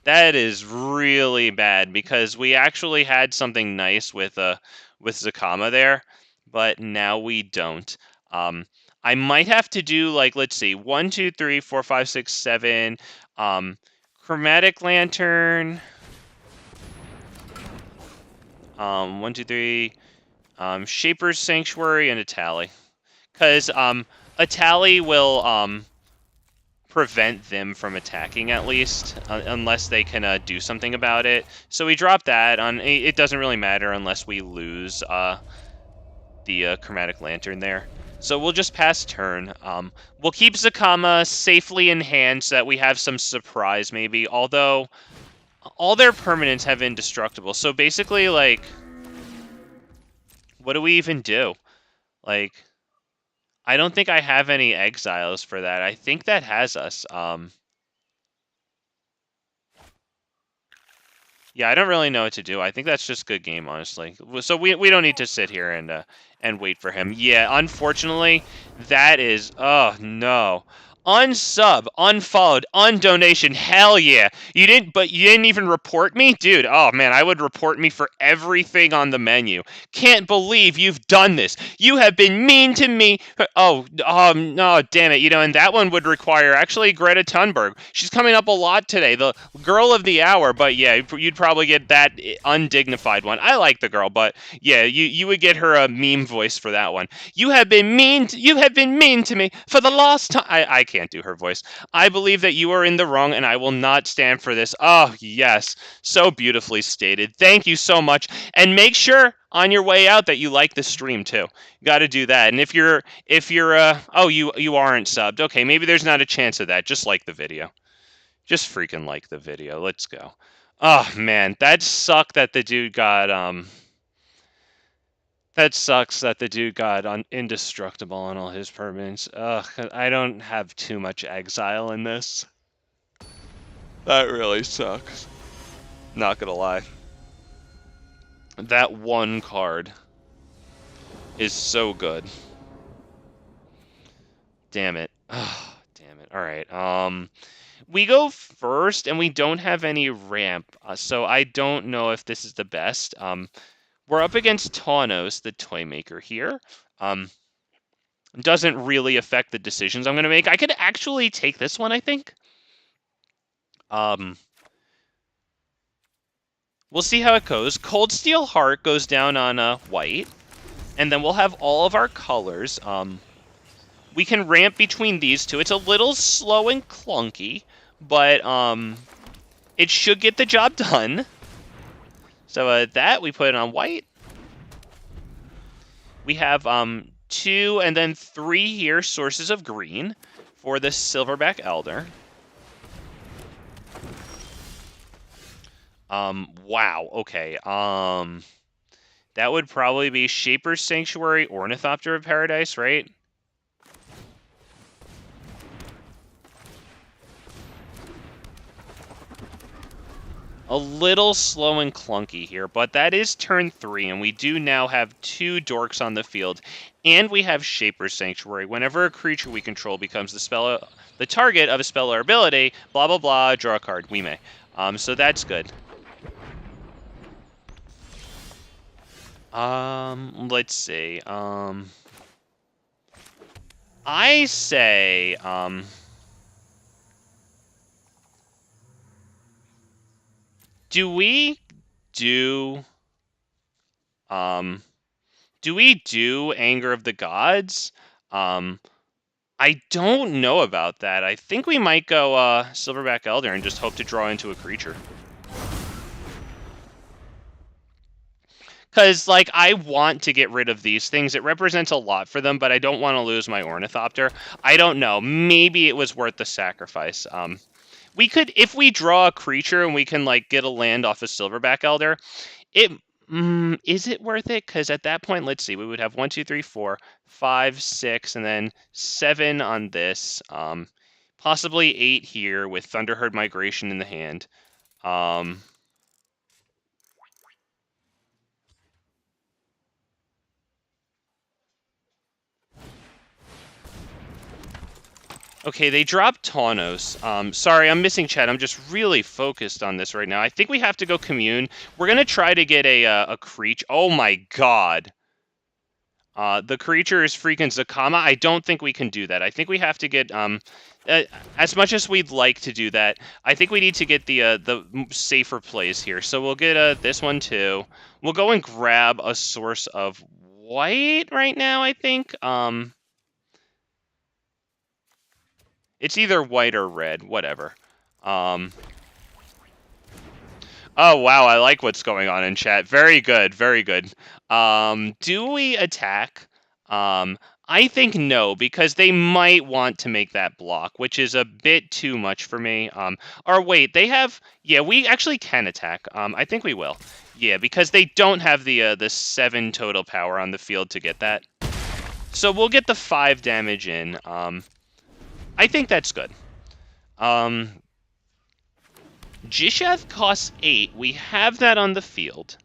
That is really bad because we actually had something nice with Zakama there, but now we don't. I might have to do like, let's see, 1, 2, 3, 4, 5, 6, 7. Chromatic Lantern. 1, 2, 3. Shaper's Sanctuary and a Tally. Because a Tally will prevent them from attacking at least, unless they can do something about it. So we drop that. It doesn't really matter unless we lose the Chromatic Lantern there. So we'll just pass turn. We'll keep Zakama safely in hand so that we have some surprise maybe, although all their permanents have indestructible. So basically, like, what do we even do? Like, I don't think I have any exiles for that. I think that has us. Yeah, I don't really know what to do. I think that's just good game, honestly. So we don't need to sit here and wait for him. Yeah, unfortunately, that is... Oh, no. Unsub, unfollowed, undonation, hell yeah. You didn't even report me? Dude, oh man, I would report me for everything on the menu. Can't believe you've done this. You have been mean to me. Oh, no, damn it. You know, and that one would require actually Greta Thunberg. She's coming up a lot today, the girl of the hour, but yeah, you'd probably get that undignified one. I like the girl, but yeah, you would get her a meme voice for that one. You have been mean to me for the last time. I can't do her voice. I believe that you are in the wrong, and I will not stand for this. Oh, yes. So beautifully stated. Thank you so much. And make sure on your way out that you like the stream, too. Got to do that. And if you're, oh, you aren't subbed. Okay, maybe there's not a chance of that. Just like the video. Just freaking like the video. Let's go. Oh, man. That sucked that the dude got, That sucks that the dude got indestructible on all his permanents. Ugh, I don't have too much exile in this. That really sucks. Not gonna lie. That one card is so good. Damn it. Oh, damn it. Alright, we go first, and we don't have any ramp, so I don't know if this is the best. We're up against Tawnos, the Toymaker here. Doesn't really affect the decisions I'm going to make. I could actually take this one, I think. We'll see how it goes. Coldsteel Heart goes down on white, and then we'll have all of our colors. We can ramp between these two. It's a little slow and clunky, but it should get the job done. So that, we put it on white. We have 2 and then 3 here, sources of green for the Silverback Elder. Wow, okay. That would probably be Shaper's Sanctuary, Ornithopter of Paradise, right? A little slow and clunky here, but that is turn 3, and we do now have 2 dorks on the field, and we have Shaper's Sanctuary. Whenever a creature we control becomes the target of a spell or ability, blah blah blah, draw a card. We may. So that's good. Let's see. I say, do we do Anger of the Gods? I don't know about that. I think we might go Silverback Elder and just hope to draw into a creature. Because, like, I want to get rid of these things. It represents a lot for them, but I don't want to lose my Ornithopter. I don't know. Maybe it was worth the sacrifice. We could, if we draw a creature and we can, like, get a land off a Silverback Elder, it... is it worth it? Because at that point, let's see, we would have 1, 2, 3, 4, 5, 6, and then 7 on this. Possibly 8 here with Thunderherd Migration in the hand. Okay, they dropped Taunos. Sorry, I'm missing chat. I'm just really focused on this right now. I think we have to go Commune. We're going to try to get a creature. Oh my god. The creature is freaking Zakama. I don't think we can do that. I think we have to get... as much as we'd like to do that, I think we need to get the safer plays here. So we'll get this one too. We'll go and grab a source of white right now, I think. It's either white or red, whatever. Oh, wow, I like what's going on in chat. Very good, very good. Do we attack? I think no, because they might want to make that block, which is a bit too much for me. Or wait, they have... Yeah, we actually can attack. I think we will. Yeah, because they don't have the 7 total power on the field to get that. So we'll get the 5 damage in. I think that's good. Gishath costs 8. We have that on the field.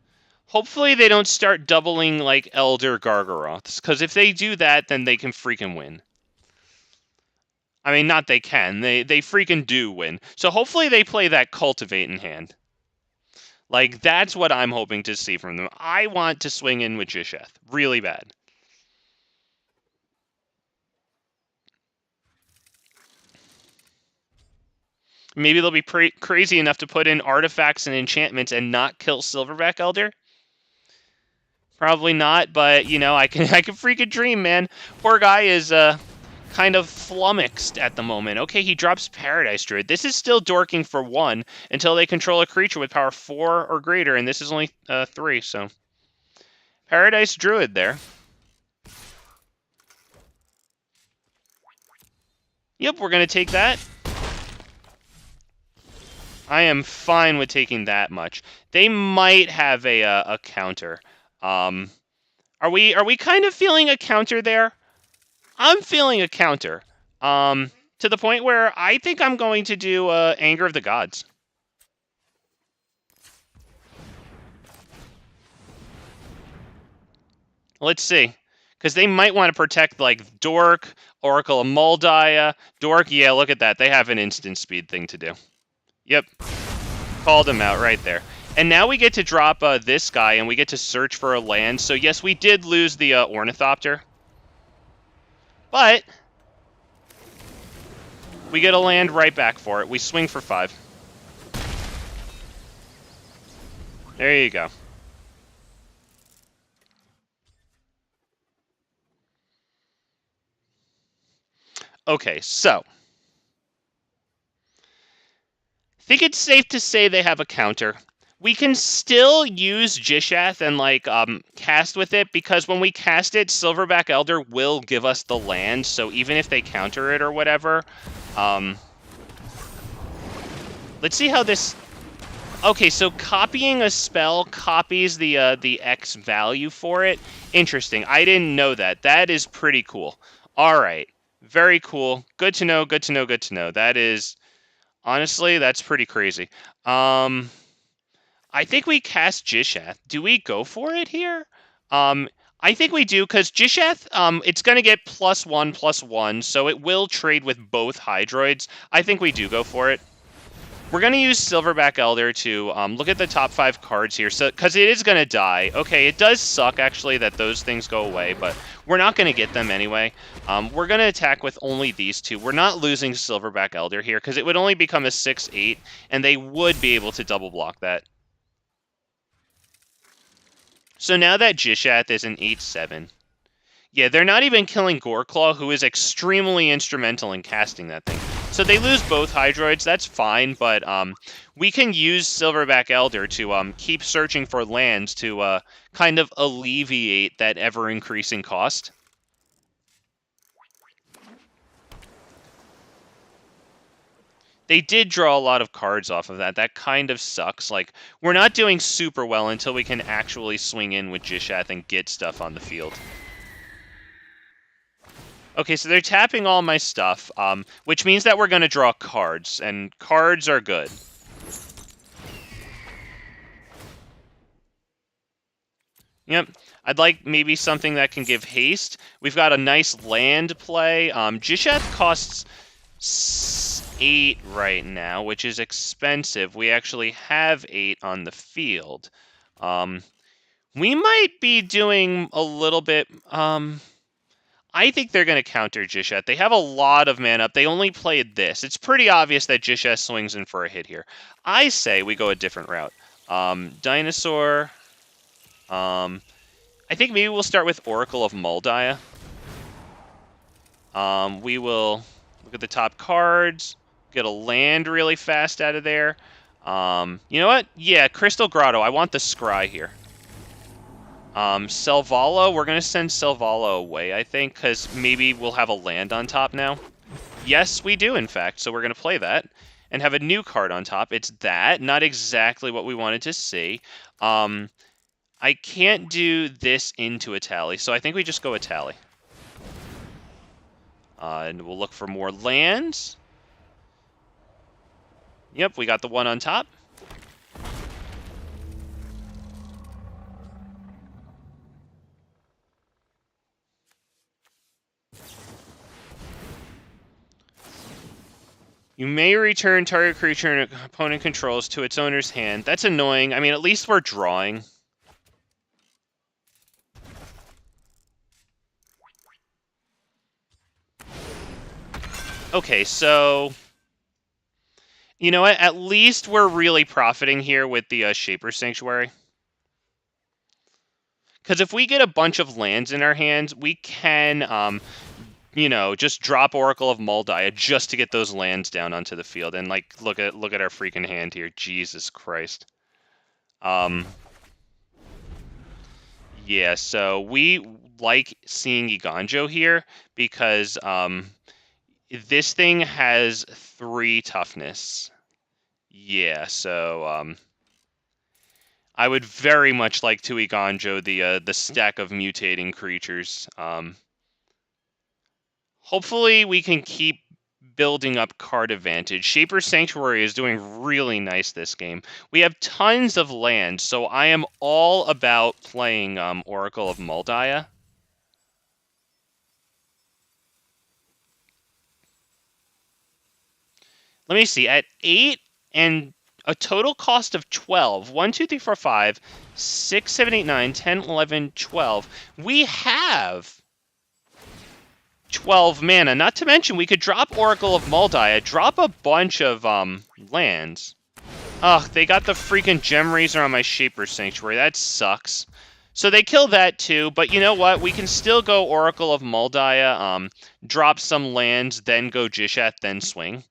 Hopefully they don't start doubling, like, Elder Gargaroths, because if they do that, then they can freaking win. I mean, not they can. They freaking do win. So hopefully they play that Cultivate in hand. Like, that's what I'm hoping to see from them. I want to swing in with Gishath. Really bad. Maybe they'll be crazy enough to put in artifacts and enchantments and not kill Silverback Elder. Probably not, but you know, I can freaking dream, man. Poor guy is kind of flummoxed at the moment. Okay, he drops Paradise Druid. This is still dorking for 1 until they control a creature with power 4 or greater, and this is only 3, so Paradise Druid there. Yep, we're gonna take that. I am fine with taking that much. They might have a counter. Are we kind of feeling a counter there? I'm feeling a counter. To the point where I think I'm going to do Anger of the Gods. Let's see. Because they might want to protect, like, Dork, Oracle of Moldiah. Dork, yeah, look at that. They have an instant speed thing to do. Yep. Called him out right there. And now we get to drop this guy, and we get to search for a land. So, yes, we did lose the Ornithopter. But we get a land right back for it. We swing for 5. There you go. Okay, so I think it's safe to say they have a counter. We can still use Gishath and, like, cast with it, because when we cast it, Silverback Elder will give us the land, so even if they counter it or whatever, let's see how this... Okay, so copying a spell copies the X value for it. Interesting. I didn't know that. That is pretty cool. All right. Very cool. Good to know, good to know, good to know. That is... Honestly, that's pretty crazy. I think we cast Gishath. Do we go for it here? I think we do, because Gishath, it's going to get +1/+1, so it will trade with both Hydroids. I think we do go for it. We're going to use Silverback Elder to look at the top 5 cards here, so because it is going to die. Okay, it does suck, actually, that those things go away, but we're not going to get them anyway. We're going to attack with only these 2. We're not losing Silverback Elder here, because it would only become a 6/8, and they would be able to double block that. So now that Gishath is an 8/7. Yeah, they're not even killing Goreclaw, who is extremely instrumental in casting that thing. So they lose both Hydroids, that's fine, but we can use Silverback Elder to keep searching for lands to kind of alleviate that ever-increasing cost. They did draw a lot of cards off of that. That kind of sucks. Like, we're not doing super well until we can actually swing in with Gishath and get stuff on the field. Okay, so they're tapping all my stuff, which means that we're going to draw cards, and cards are good. Yep, I'd like maybe something that can give haste. We've got a nice land play. Gishath costs 8 right now, which is expensive. We actually have 8 on the field. We might be doing a little bit... I think they're going to counter Gishath. They have a lot of mana up. They only played this. It's pretty obvious that Gishath swings in for a hit here. I say we go a different route. Dinosaur. I think maybe we'll start with Oracle of Moldiah. We will look at the top cards. Get a land really fast out of there. You know what? Yeah, Crystal Grotto. I want the Scry here. Selvala, we're going to send Selvala away, I think, because maybe we'll have a land on top now. Yes, we do, in fact, so we're going to play that and have a new card on top. It's that, not exactly what we wanted to see. I can't do this into a tally, so I think we just go a tally. And we'll look for more lands. Yep, we got the one on top. You may return target creature an opponent controls to its owner's hand. That's annoying. I mean, at least we're drawing. Okay, so... You know what? At least we're really profiting here with the Shaper Sanctuary. Because if we get a bunch of lands in our hands, we can... you know, just drop Oracle of Moldiah just to get those lands down onto the field. And, like, look at our freaking hand here. Jesus Christ. Yeah, so we like seeing Iganjo here because this thing has 3 toughness. Yeah, so I would very much like to Iganjo the stack of mutating creatures. Hopefully we can keep building up card advantage. Shaper Sanctuary is doing really nice this game. We have tons of land, so I am all about playing Oracle of Moldiah. Let me see. At 8 and a total cost of 12. 1, 2, 3, 4, 5, 6, 7, 8, 9, 10, 11, 12. We have 12 mana. Not to mention, we could drop Oracle of Moldiah, drop a bunch of lands. Ugh, they got the freaking Gem Razor on my Shaper Sanctuary. That sucks. So they kill that too, but you know what? We can still go Oracle of Moldiah, drop some lands, then go Gishath, then swing.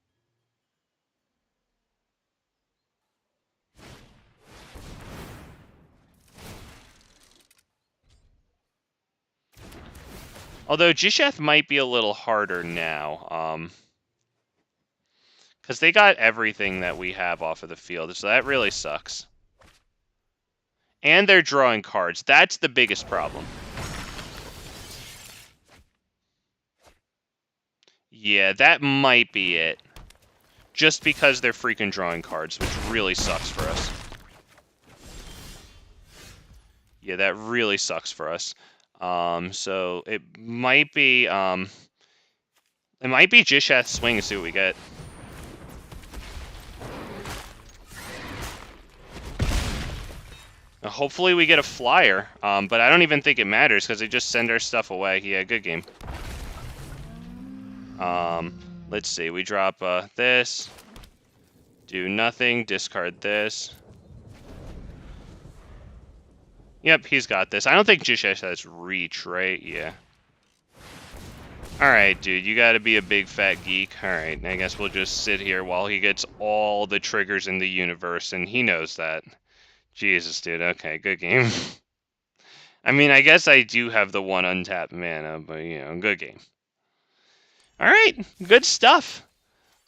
Although Gishath might be a little harder now, because they got everything that we have off of the field, so that really sucks. And they're drawing cards. That's the biggest problem. Yeah, that might be it. Just because they're freaking drawing cards, which really sucks for us. Yeah, that really sucks for us. So it might be Gishath swing and see what we get. Now, hopefully we get a flyer, but I don't even think it matters because they just send our stuff away. Yeah, good game. Let's see. We drop this. Do nothing. Discard this. Yep, he's got this. I don't think Gishath has reach, right? Yeah. Alright, dude, you gotta be a big fat geek. Alright, I guess we'll just sit here while he gets all the triggers in the universe, and he knows that. Jesus, dude, okay, good game. I mean, I guess I do have the one untapped mana, but, you know, good game. Alright, good stuff.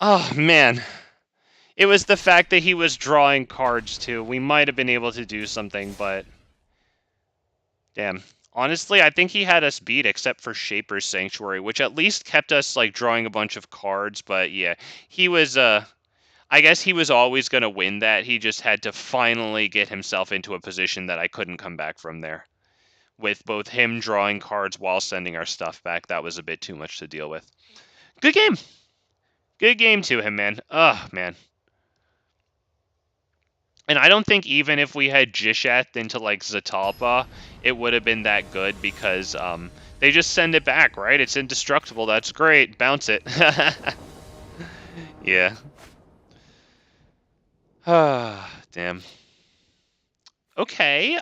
Oh, man. It was the fact that he was drawing cards, too. We might have been able to do something, but... Damn. Honestly, I think he had us beat except for Shaper's Sanctuary, which at least kept us, like, drawing a bunch of cards, but yeah. He was, I guess he was always going to win that. He just had to finally get himself into a position that I couldn't come back from there. With both him drawing cards while sending our stuff back, that was a bit too much to deal with. Good game! Good game to him, man. Ugh, man. And I don't think even if we had Gishath into, like, Zatalpa, it would have been that good because they just send it back, right? It's indestructible. That's great. Bounce it. Yeah. Damn. Okay.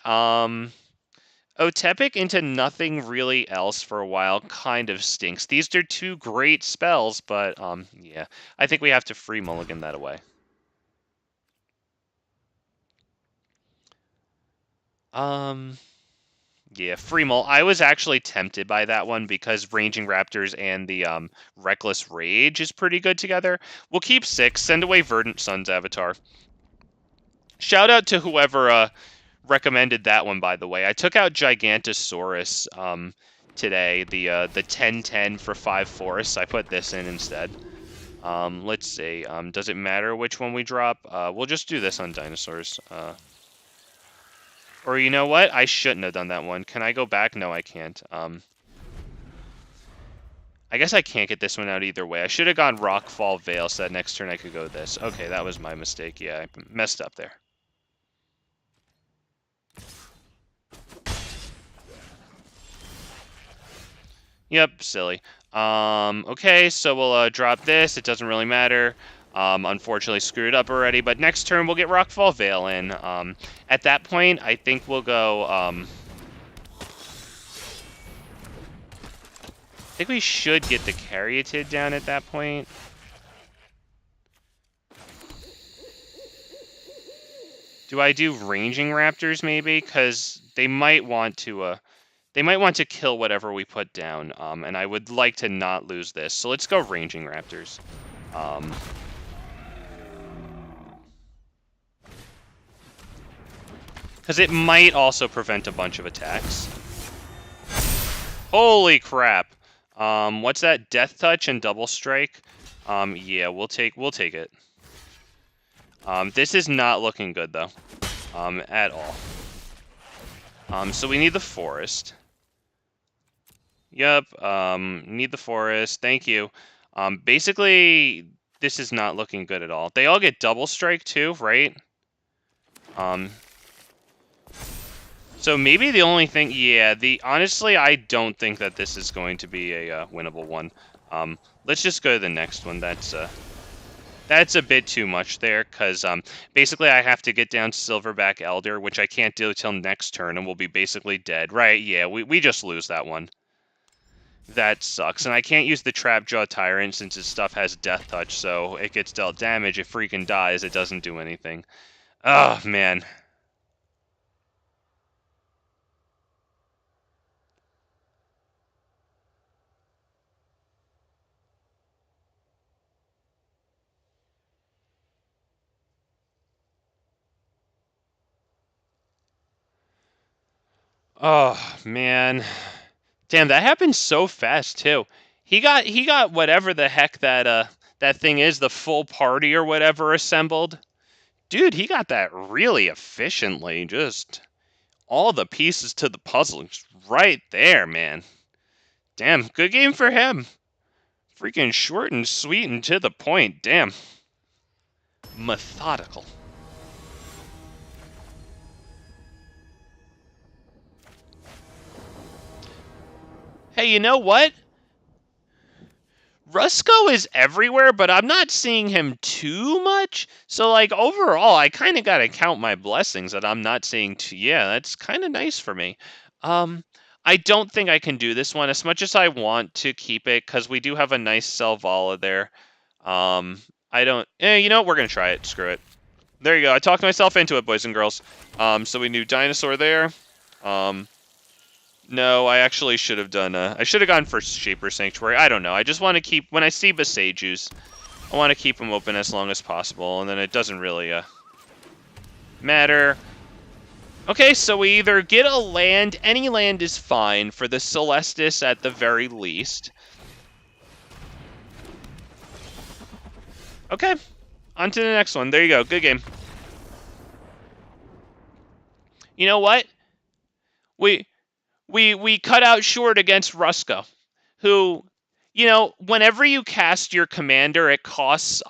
Otepec into nothing really else for a while kind of stinks. These are two great spells, but yeah. I think we have to free mulligan that away. Yeah, free mull. I was actually tempted by that one because Ranging Raptors and the Reckless Rage is pretty good together. We'll keep 6. Send away Verdant Sun's avatar. Shout out to whoever recommended that one, by the way. I took out Gigantosaurus today, the 10/10 for 5 forests. I put this in instead. Let's see. Does it matter which one we drop? We'll just do this on Dinosaurs. Or you know what? I shouldn't have done that one. Can I go back? No, I can't. I guess I can't get this one out either way. I should have gone Rockfall Veil so that next turn I could go this. Okay, that was my mistake. Yeah, I messed up there. Yep, silly. Okay, so we'll drop this. It doesn't really matter. Unfortunately screwed up already, but next turn we'll get Rockfall Veil in. At that point, I think we'll go, I think we should get the Caryatid down at that point. Do I do Ranging Raptors, maybe? Because they might want to, kill whatever we put down, and I would like to not lose this. So let's go Ranging Raptors. Because it might also prevent a bunch of attacks. Holy crap. What's that? Death Touch and Double Strike? Yeah, we'll take it. This is not looking good, though. At all. So we need the forest. Yep, need the forest. Thank you. Basically, this is not looking good at all. They all get Double Strike, too, right? So maybe the only thing, yeah, honestly, I don't think that this is going to be a winnable one. Let's just go to the next one. That's a bit too much there, because basically I have to get down Silverback Elder, which I can't do till next turn, and we'll be basically dead. Right, yeah, we just lose that one. That sucks, and I can't use the Trapjaw Tyrant since his stuff has Death Touch, so it gets dealt damage. It freaking dies. It doesn't do anything. Oh, man. Oh, man. Damn, that happened so fast, too. He got whatever the heck that thing is, the full party or whatever assembled. Dude, he got that really efficiently. Just all the pieces to the puzzle just right there, man. Damn, good game for him. Freaking short and sweet and to the point. Damn. Methodical. Hey, you know what? Rusko is everywhere, but I'm not seeing him too much. So, like, overall, I kind of got to count my blessings that I'm not seeing too. Yeah, that's kind of nice for me. I don't think I can do this one as much as I want to keep it because we do have a nice Selvala there. I don't. You know what? We're gonna try it. Screw it. There you go. I talked myself into it, boys and girls. So we knew Dinosaur there. No, I actually should have done. I should have gone for Shaper Sanctuary. I don't know. I just want to keep when I see Besejus, I want to keep them open as long as possible, and then it doesn't really matter. Okay, so we either get a land, any land is fine for the Celestis at the very least. Okay, on to the next one. There you go, good game. You know what? We cut out short against Rusko, who, you know, whenever you cast your commander, it costs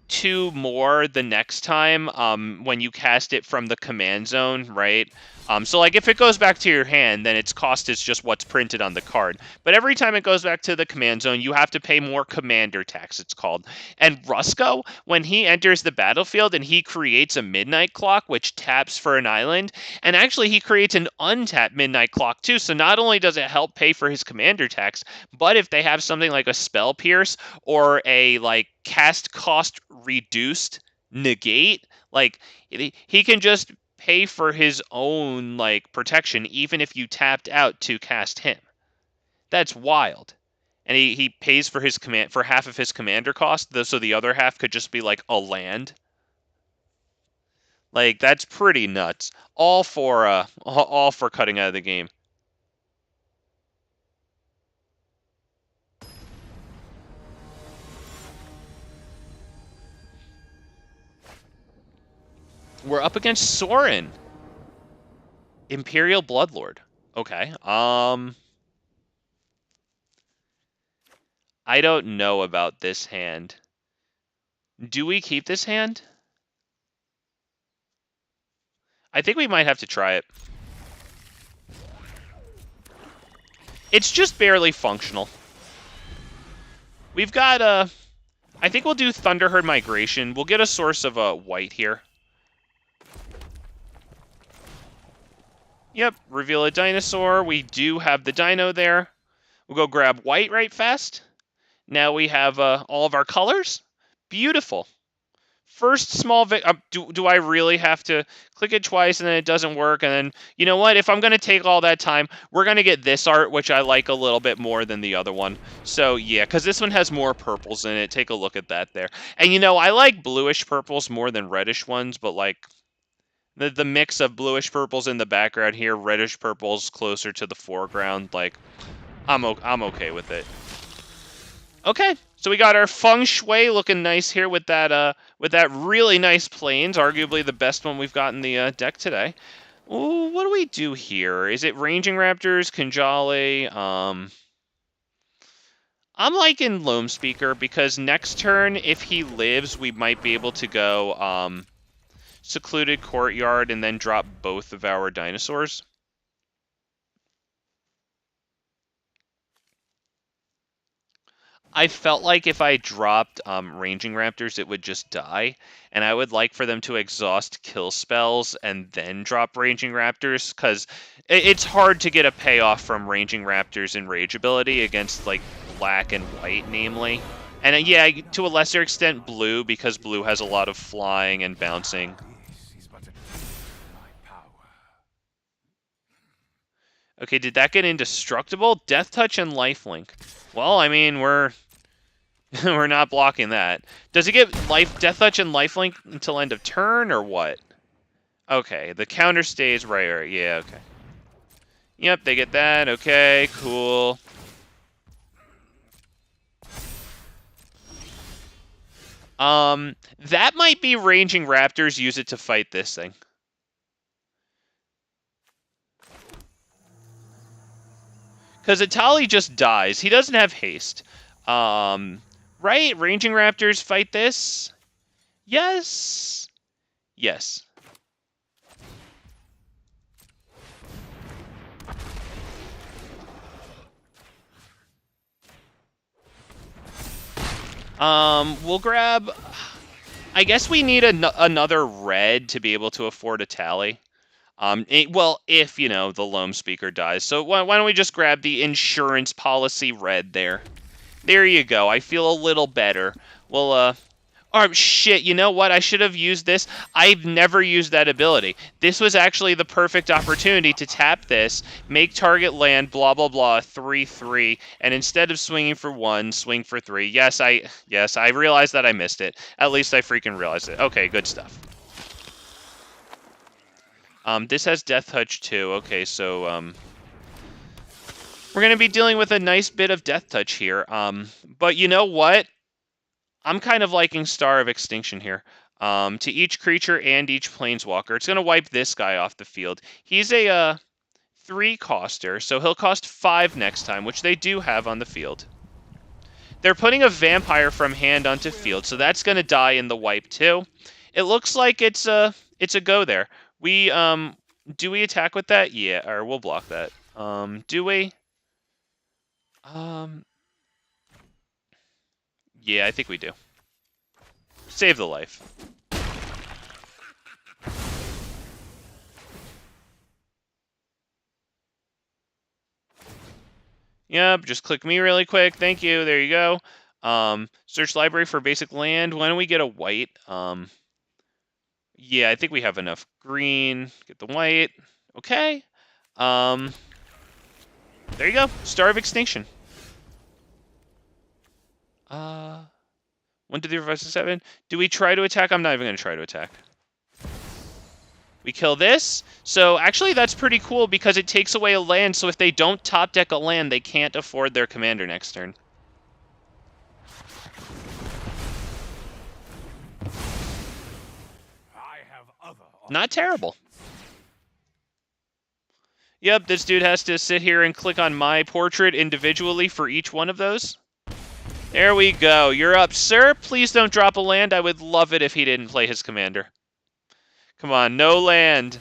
2 more the next time when you cast it from the command zone, right? So like if it goes back to your hand, then its cost is just what's printed on the card. But every time it goes back to the command zone, you have to pay more commander tax, it's called. And Rusko, when he enters the battlefield and he creates a midnight clock, which taps for an island, and actually he creates an untapped midnight clock too. So not only does it help pay for his commander tax, but if they have something like a spell pierce or a like cast cost reduced negate, like he can just pay for his own like protection even if you tapped out to cast him. That's wild. And he pays for his command for half of his commander cost, so the other half could just be like a land. Like that's pretty nuts. All for cutting out of the game. We're up against Sorin. Imperial Bloodlord. Okay. I don't know about this hand. Do we keep this hand? I think we might have to try it. It's just barely functional. We've got I think we'll do Thunderherd Migration. We'll get a source of white here. Yep, reveal a dinosaur. We do have the dino there. We'll go grab white right fast. Now we have all of our colors. Beautiful. First small do I really have to click it twice and then it doesn't work? And then, you know what? If I'm going to take all that time, we're going to get this art, which I like a little bit more than the other one. So, yeah, because this one has more purples in it. Take a look at that there. And, you know, I like bluish purples more than reddish ones, but, like, the mix of bluish purples in the background here, reddish purples closer to the foreground, like, I'm okay with it. Okay, so we got our feng shui looking nice here with that really nice plains, arguably the best one we've got in the deck today. Ooh, what do we do here? Is it Ranging Raptors, Kinjalli? I'm liking Loamspeaker because next turn, if he lives, we might be able to go Secluded Courtyard and then drop both of our dinosaurs. I felt like if I dropped Ranging Raptors, it would just die. And I would like for them to exhaust kill spells and then drop Ranging Raptors, because it's hard to get a payoff from Ranging Raptors in Rage ability against, like, black and white, namely. And, yeah, to a lesser extent, blue, because blue has a lot of flying and bouncing. Okay, did that get indestructible? Death Touch and Lifelink. Well, I mean, we're not blocking that. Does it get Death Touch and Lifelink until end of turn, or what? Okay, the counter stays right. Yeah, okay. Yep, they get that. Okay, cool. That might be Ranging Raptors. Use it to fight this thing. Because Itali just dies. He doesn't have haste. Right? Ranging Raptors fight this? Yes. Yes. We'll grab... I guess we need another red to be able to afford a tally. Well, if, you know, the Loamspeaker dies. So why don't we just grab the insurance policy red there? There you go. I feel a little better. Well, oh, shit, you know what? I should have used this. I've never used that ability. This was actually the perfect opportunity to tap this, make target land, blah, blah, blah, 3/3, and instead of swinging for 1, swing for 3. Yes, I realized that I missed it. At least I freaking realized it. Okay, good stuff. This has Death Touch too. Okay, so, we're going to be dealing with a nice bit of Death Touch here. But you know what? I'm kind of liking Star of Extinction here. To each creature and each planeswalker. It's going to wipe this guy off the field. He's a 3-coster, so he'll cost 5 next time, which they do have on the field. They're putting a vampire from hand onto field, so that's going to die in the wipe too. It looks like it's a go there. We do we attack with that? Yeah, or we'll block that. Do we? Yeah, I think we do. Save the life. Yep, just click me really quick. Thank you. There you go. Search library for basic land. Why don't we get a white? Yeah, I think we have enough green. Get the white. Okay. There you go. Star of Extinction. 1, 2, 3, 4, 5, 6, 7. Do we try to attack? I'm not even going to try to attack. We kill this. So actually that's pretty cool because it takes away a land. So if they don't top deck a land, they can't afford their commander next turn. Not terrible. Yep, this dude has to sit here and click on my portrait individually for each one of those. There we go. You're up, sir. Please don't drop a land. I would love it if he didn't play his commander. Come on, no land.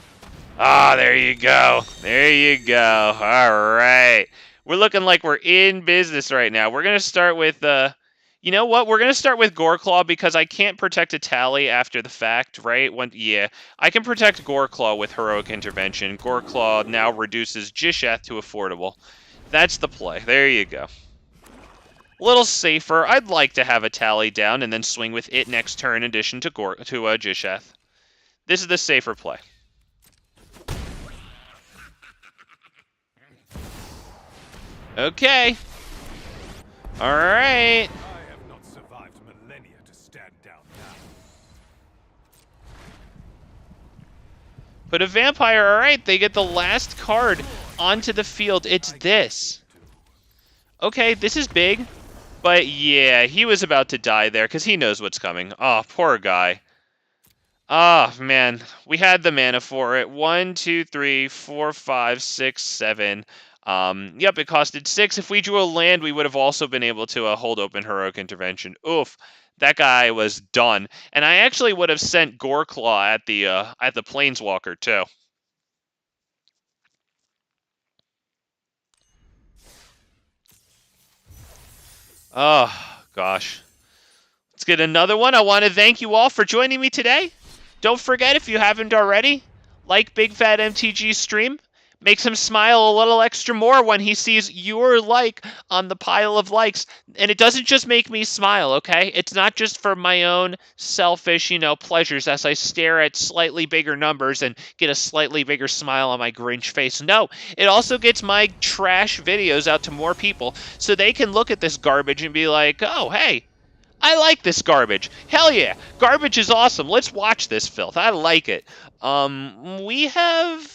Ah, there you go. There you go. All right. We're looking like we're in business right now. We're going to start with, you know what? We're going to start with Goreclaw because I can't protect a tally after the fact, right? Yeah, I can protect Goreclaw with Heroic Intervention. Goreclaw now reduces Gishath to affordable. That's the play. There you go. A little safer. I'd like to have a tally down and then swing with it next turn in addition to Gishath. This is the safer play. Okay. All right.
I have not survived millennia to stand down now.
Put a vampire. All right, they get the last card onto the field. It's this. Okay, this is big. But yeah, he was about to die there because he knows what's coming. Oh, poor guy. Oh, man. We had the mana for it. 1, 2, 3, 4, 5, 6, 7. Yep, it costed 6. If we drew a land, we would have also been able to hold open Heroic Intervention. Oof. That guy was done. And I actually would have sent Goreclaw at the Planeswalker, too. Oh, gosh. Let's get another one. I want to thank you all for joining me today. Don't forget, if you haven't already, like Big Fat MTG's stream. Makes him smile a little extra more when he sees your like on the pile of likes. And it doesn't just make me smile, okay? It's not just for my own selfish, pleasures as I stare at slightly bigger numbers and get a slightly bigger smile on my Grinch face. No, it also gets my trash videos out to more people so they can look at this garbage and be like, oh, hey, I like this garbage. Hell yeah, garbage is awesome. Let's watch this filth. I like it. We have...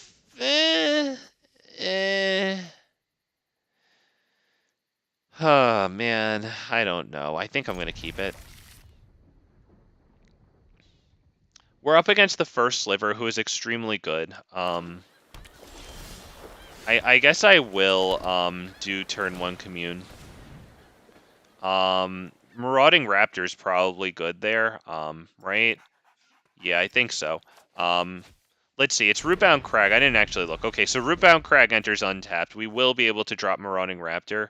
Oh, man. I don't know. I think I'm going to keep it. We're up against the first sliver, who is extremely good. I guess I will do turn 1 Commune. Marauding Raptor is probably good there, right? Yeah, I think so. Let's see, it's Rootbound Crag. I didn't actually look. Okay, so Rootbound Crag enters untapped. We will be able to drop Marauding Raptor.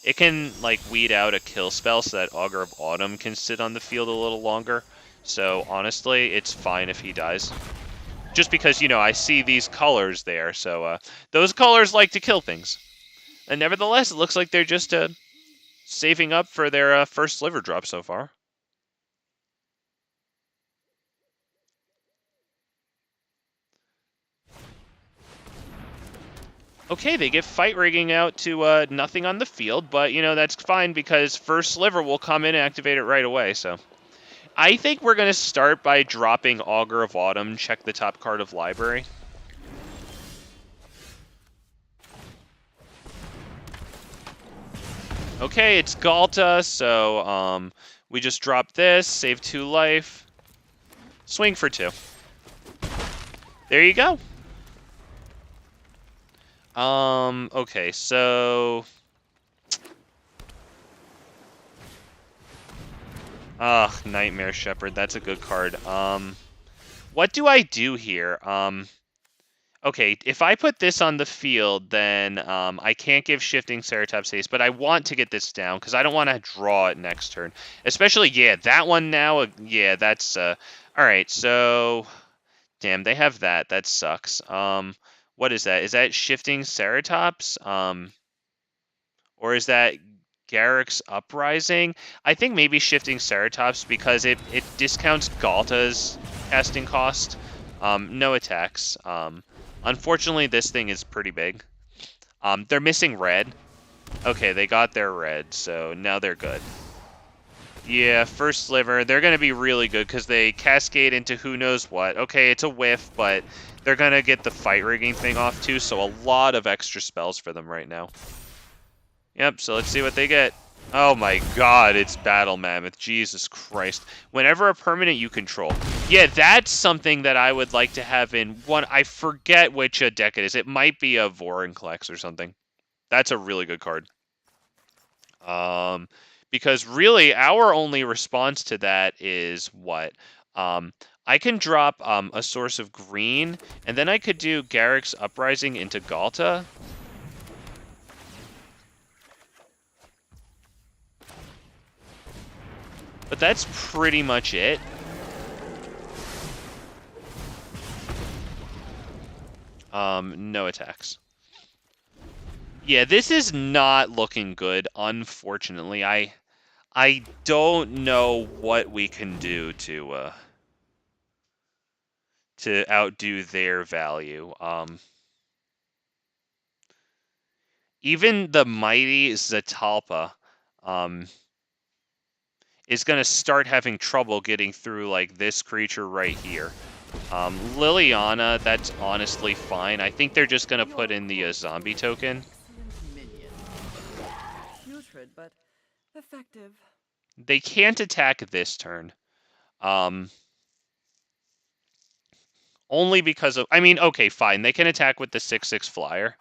It can, weed out a kill spell so that Augur of Autumn can sit on the field a little longer. So, honestly, it's fine if he dies. just because, you know, I see these colors there, so those colors like to kill things. And nevertheless, it looks like they're just saving up for their first sliver drop so far. Okay, they get fight rigging out to nothing on the field, but, you know, that's fine because first sliver will come in and activate it right away, so. I think we're going to start by dropping Augur of Autumn, check the top card of Library. Okay, it's Ghalta, so we just drop this, save 2 life, swing for 2. There you go. Okay, so... Nightmare Shepherd, that's a good card. What do I do here? Okay, if I put this on the field, then I can't give Shifting Ceratops haste, but I want to get this down, because I don't want to draw it next turn. Especially, yeah, that one now, yeah, that's... Alright, so... Damn, they have that. That sucks. What is that? Is that Shifting Ceratops? Or is that Garruk's Uprising? I think maybe Shifting Ceratops because it discounts Ghalta's casting cost. No attacks. Unfortunately, this thing is pretty big. They're missing red. Okay, they got their red, so now they're good. Yeah, first sliver. They're going to be really good because they cascade into who knows what. Okay, it's a whiff, but they're going to get the fight rigging thing off too, so a lot of extra spells for them right now. Yep, so let's see what they get. Oh my god, it's Battle Mammoth. Jesus Christ. Whenever a permanent you control. Yeah, that's something that I would like to have in one. I forget which deck it is. It might be a Vorinclex or something. That's a really good card. Because really, our only response to that is what? I can drop a source of green, and then I could do Garruk's Uprising into Ghalta. But that's pretty much it. No attacks. Yeah, this is not looking good, unfortunately. I don't know what we can do to outdo their value. Even the mighty Zatalpa is going to start having trouble getting through like this creature right here. Liliana, that's honestly fine. I think they're just going to put in the zombie token.
Putrid, but effective.
They can't attack this turn. Only because of... I mean, okay, fine. They can attack with the 6/6 flyer.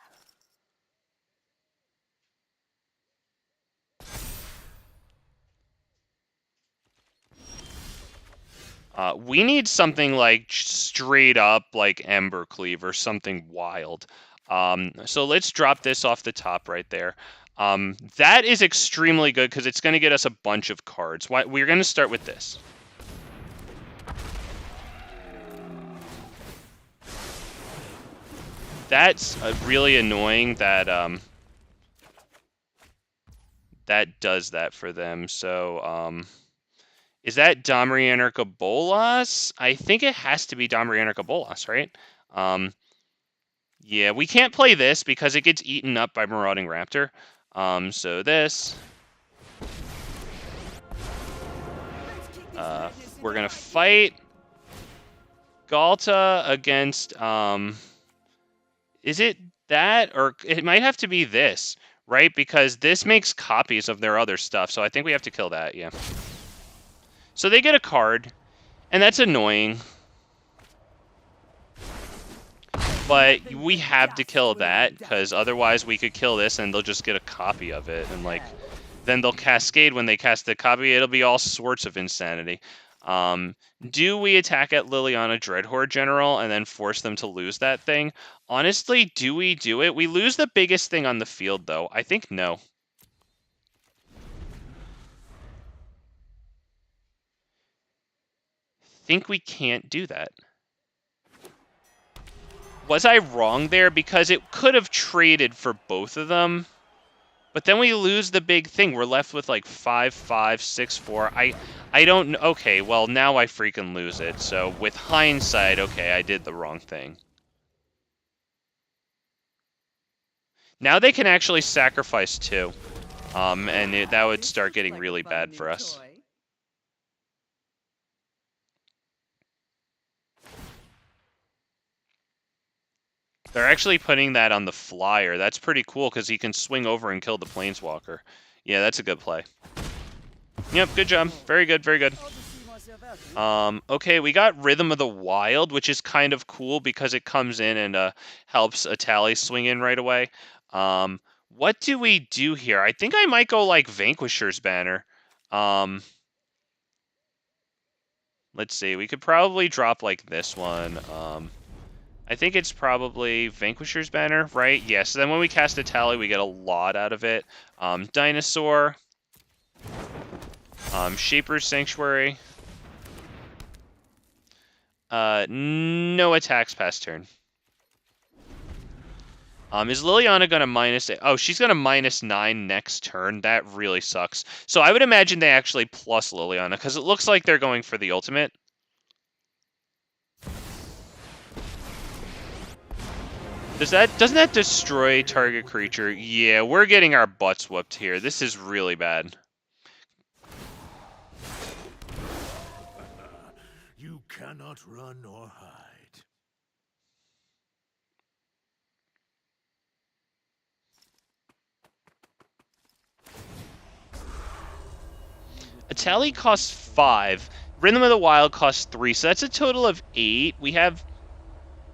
We need something like straight up like Embercleave or something wild. So let's drop this off the top right there. That is extremely good because it's going to get us a bunch of cards. We're going to start with this. That's really annoying that that does that for them. So is that Domri Anarchobolas? I think it has to be Domri Anarchobolas, right? Yeah, we can't play this because it gets eaten up by Marauding Raptor. So this. We're going to fight Ghalta against... is it that? Or it might have to be this, right? Because this makes copies of their other stuff. So I think we have to kill that, yeah. So they get a card, and that's annoying. But we have to kill that, because otherwise we could kill this and they'll just get a copy of it. And, like, then they'll cascade when they cast the copy. It'll be all sorts of insanity. Do we attack at Liliana Dreadhorde General and then force them to lose that thing? Honestly, do we do it? We lose the biggest thing on the field, though. I think no. Think we can't do that. Was I wrong there? Because it could have traded for both of them. But then we lose the big thing. We're left with like 5-5, 6-4. I don't know. Okay, well, now I freaking lose it. So with hindsight, okay, I did the wrong thing. Now they can actually sacrifice 2. And that would start getting really bad for us. They're actually putting that on the flyer. That's pretty cool because he can swing over and kill the planeswalker. Yeah, that's a good play. Yep, good job. Very good, very good. Okay, we got Rhythm of the Wild, which is kind of cool because it comes in and helps a tally swing in right away. What do we do here? I think I might go like Vanquisher's Banner. Let's see. We could probably drop like this one. I think it's probably Vanquisher's Banner, right? Yeah, so then when we cast a tally, we get a lot out of it. Dinosaur. Shaper's Sanctuary. No attacks past turn. Is Liliana going to minus it? Oh, she's going to -9 next turn. That really sucks. So I would imagine they actually plus Liliana, because it looks like they're going for the ultimate. Doesn't that destroy target creature? Yeah, we're getting our butts whooped here. This is really bad.
You cannot run or hide.
A tally costs 5. Rhythm of the Wild costs 3, so that's a total of 8. We have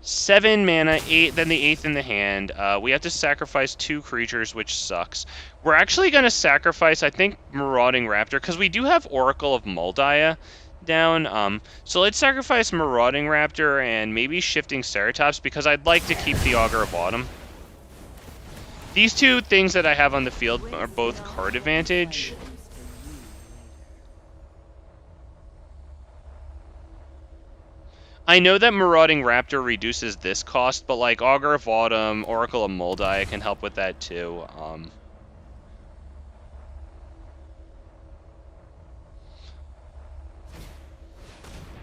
7 mana, 8, then the 8th in the hand. We have to sacrifice 2 creatures, which sucks. We're actually going to sacrifice, I think, Marauding Raptor, because we do have Oracle of Moldiah down. So let's sacrifice Marauding Raptor and maybe Shifting Ceratops, because I'd like to keep the Augur of Autumn. These 2 things that I have on the field are both card advantage. I know that Marauding Raptor reduces this cost, but like Augur of Autumn, Oracle of Moldiah can help with that too.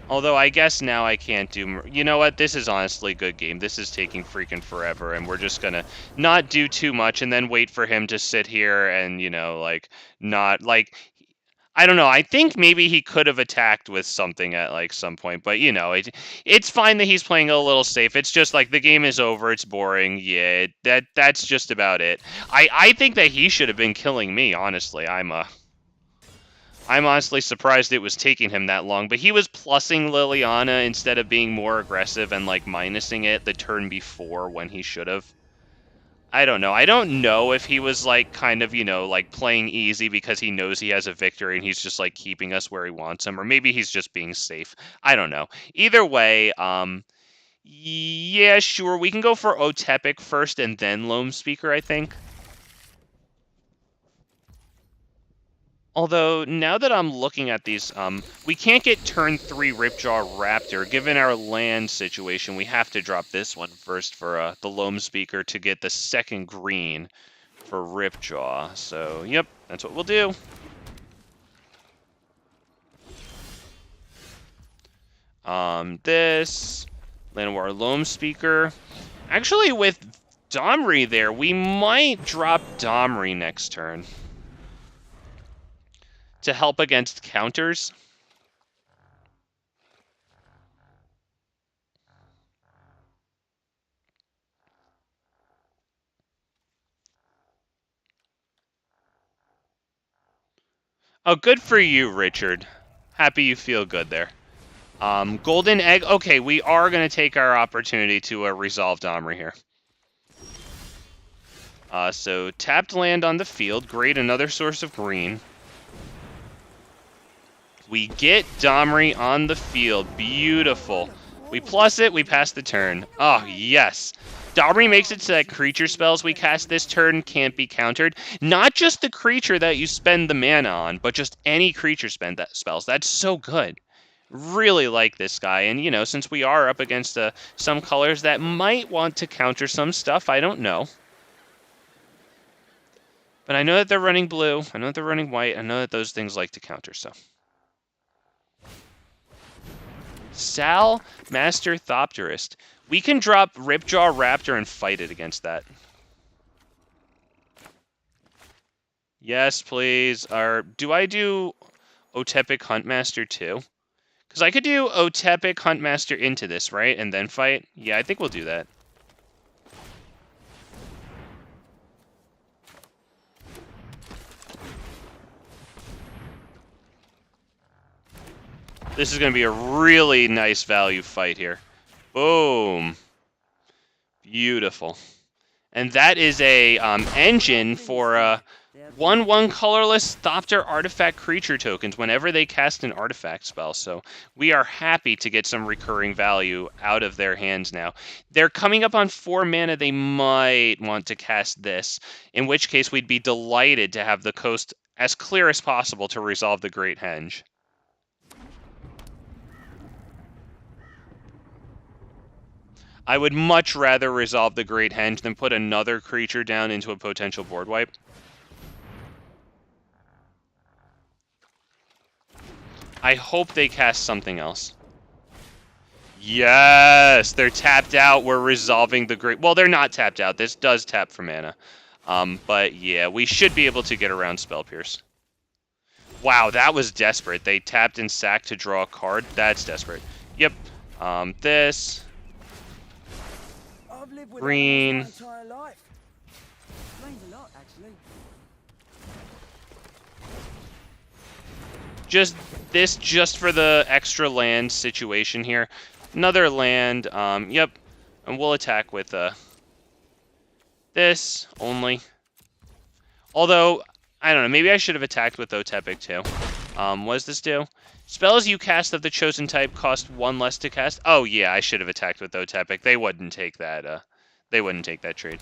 Although I guess now I can't do... You know what? This is honestly a good game. This is taking freaking forever, and we're just gonna not do too much and then wait for him to sit here and, you know, like, not... Like, I don't know. I think maybe he could have attacked with something at like some point, but you know, it's fine that he's playing a little safe. It's just like the game is over. It's boring. Yeah, that's just about it. I think that he should have been killing me. Honestly, I'm honestly surprised it was taking him that long. But he was plussing Liliana instead of being more aggressive and like minusing it the turn before when he should have. I don't know. I don't know if he was, like, kind of, you know, like, playing easy because he knows he has a victory and he's just, like, keeping us where he wants him. Or maybe he's just being safe. I don't know. Either way, yeah, sure. We can go for Otepec first and then Loamspeaker, I think. Although, now that I'm looking at these, we can't get turn 3 Ripjaw Raptor. Given our land situation, we have to drop this one first for the Loamspeaker to get the second green for Ripjaw. So, yep, that's what we'll do. This, Llanowar Loamspeaker. Actually, with Domri there, we might drop Domri next turn to help against counters. Oh, good for you, Richard. Happy you feel good there. Golden Egg. Okay, we are going to take our opportunity to resolve Domri here. So, tapped land on the field. Great, another source of green. We get Domri on the field. Beautiful. We plus it, we pass the turn. Oh, yes. Domri makes it so that creature spells we cast this turn can't be countered. Not just the creature that you spend the mana on, but just any creature spells. That's so good. Really like this guy. And, you know, since we are up against some colors that might want to counter some stuff, I don't know. But I know that they're running blue. I know that they're running white. I know that those things like to counter, so. Sal, Master Thopterist. We can drop Ripjaw Raptor and fight it against that. Yes, please. Or do I do Otepec Huntmaster too? Because I could do Otepec Huntmaster into this, right? And then fight? Yeah, I think we'll do that. This is going to be a really nice value fight here. Boom. Beautiful. And that is a engine for 1/1 colorless Thopter artifact creature tokens whenever they cast an artifact spell. So we are happy to get some recurring value out of their hands now. They're coming up on 4 mana. They might want to cast this, in which case we'd be delighted to have the coast as clear as possible to resolve the Great Henge. I would much rather resolve the Great Henge than put another creature down into a potential board wipe. I hope they cast something else. Yes! They're tapped out. We're resolving the Great... Well, they're not tapped out. This does tap for mana. But yeah, we should be able to get around Spell Pierce. Wow, that was desperate. They tapped and sacked to draw a card. That's desperate. Yep. This... Green. Just for the extra land situation here. Another land. Yep. And we'll attack with this only. Although, I don't know. Maybe I should have attacked with Otepec too. What does this do? Spells you cast of the chosen type cost 1 less to cast. Oh yeah, I should have attacked with Otepec. They wouldn't take that. They wouldn't take that trade.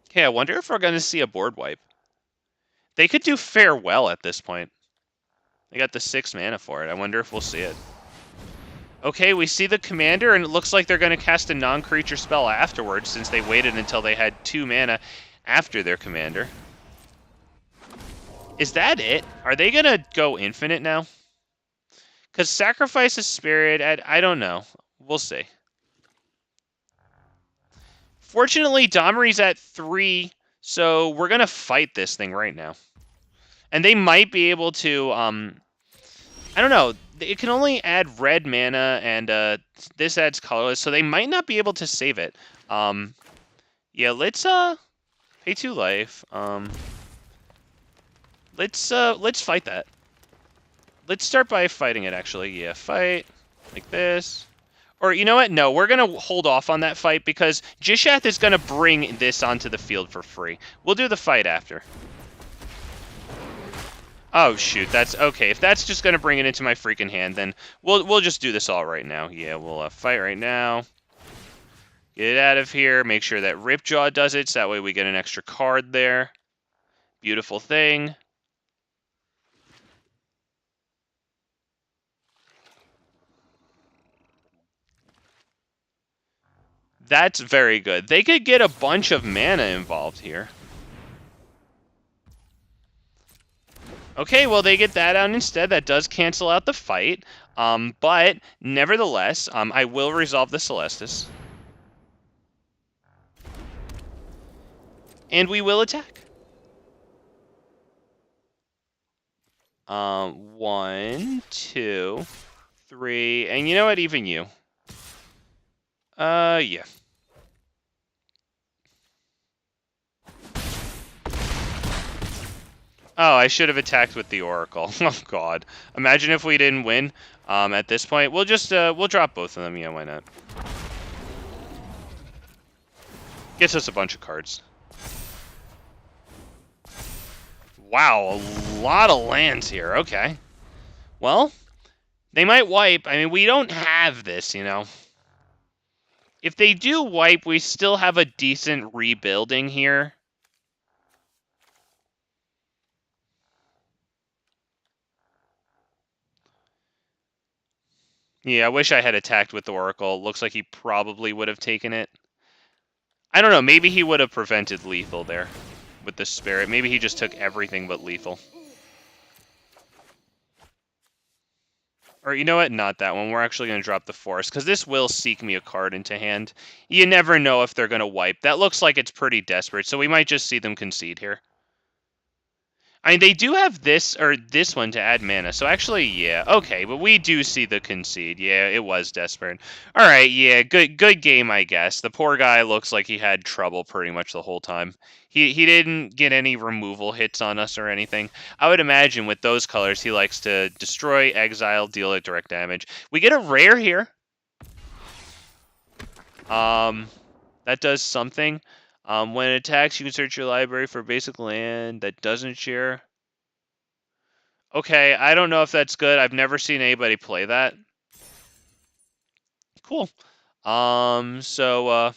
Okay, I wonder if we're going to see a board wipe. They could do Farewell at this point. They got the 6 mana for it. I wonder if we'll see it. Okay, we see the commander, and it looks like they're going to cast a non-creature spell afterwards, since they waited until they had 2 mana after their commander. Is that it? Are they going to go infinite now? Because Sacrifice a Spirit, I don't know. We'll see. Fortunately, Domri's at 3, so we're going to fight this thing right now. And they might be able to, I don't know. It can only add red mana, and this adds colorless, so they might not be able to save it. Yeah, let's pay 2 life. Let's fight that. Let's start by fighting it, actually. Yeah, fight like this. Or, you know what? No, we're going to hold off on that fight because Gishath is going to bring this onto the field for free. We'll do the fight after. Oh, shoot. That's okay. If that's just going to bring it into my freaking hand, then we'll just do this all right now. Yeah, we'll fight right now. Get it out of here. Make sure that Ripjaw does it, so that way we get an extra card there. Beautiful thing. That's very good. They could get a bunch of mana involved here. Okay, well, they get that out instead. That does cancel out the fight. But, nevertheless, I will resolve the Celestis. And we will attack. 1, 2, 3, and you know what? Even you. Yeah. Oh, I should have attacked with the Oracle. Oh, God. Imagine if we didn't win at this point. We'll just, we'll drop both of them. Yeah, why not? Gets us a bunch of cards. Wow, a lot of lands here. Okay. Well, they might wipe. I mean, we don't have this, you know. If they do wipe, we still have a decent rebuilding here. Yeah, I wish I had attacked with the Oracle. Looks like he probably would have taken it. I don't know, maybe he would have prevented lethal there with the Spirit. Maybe he just took everything but lethal. Or you know what? Not that one. We're actually going to drop the Forest, because this will seek me a card into hand. You never know if they're going to wipe. That looks like it's pretty desperate, so we might just see them concede here. I mean, they do have this one to add mana, so actually, yeah, okay, but we do see the concede. Yeah, it was desperate. All right, yeah, good game, I guess. The poor guy looks like he had trouble pretty much the whole time. He didn't get any removal hits on us or anything. I would imagine with those colors, he likes to destroy, exile, deal it direct damage. We get a rare here. That does something. When it attacks, you can search your library for basic land that doesn't share. Okay, I don't know if that's good. I've never seen anybody play that. Cool. So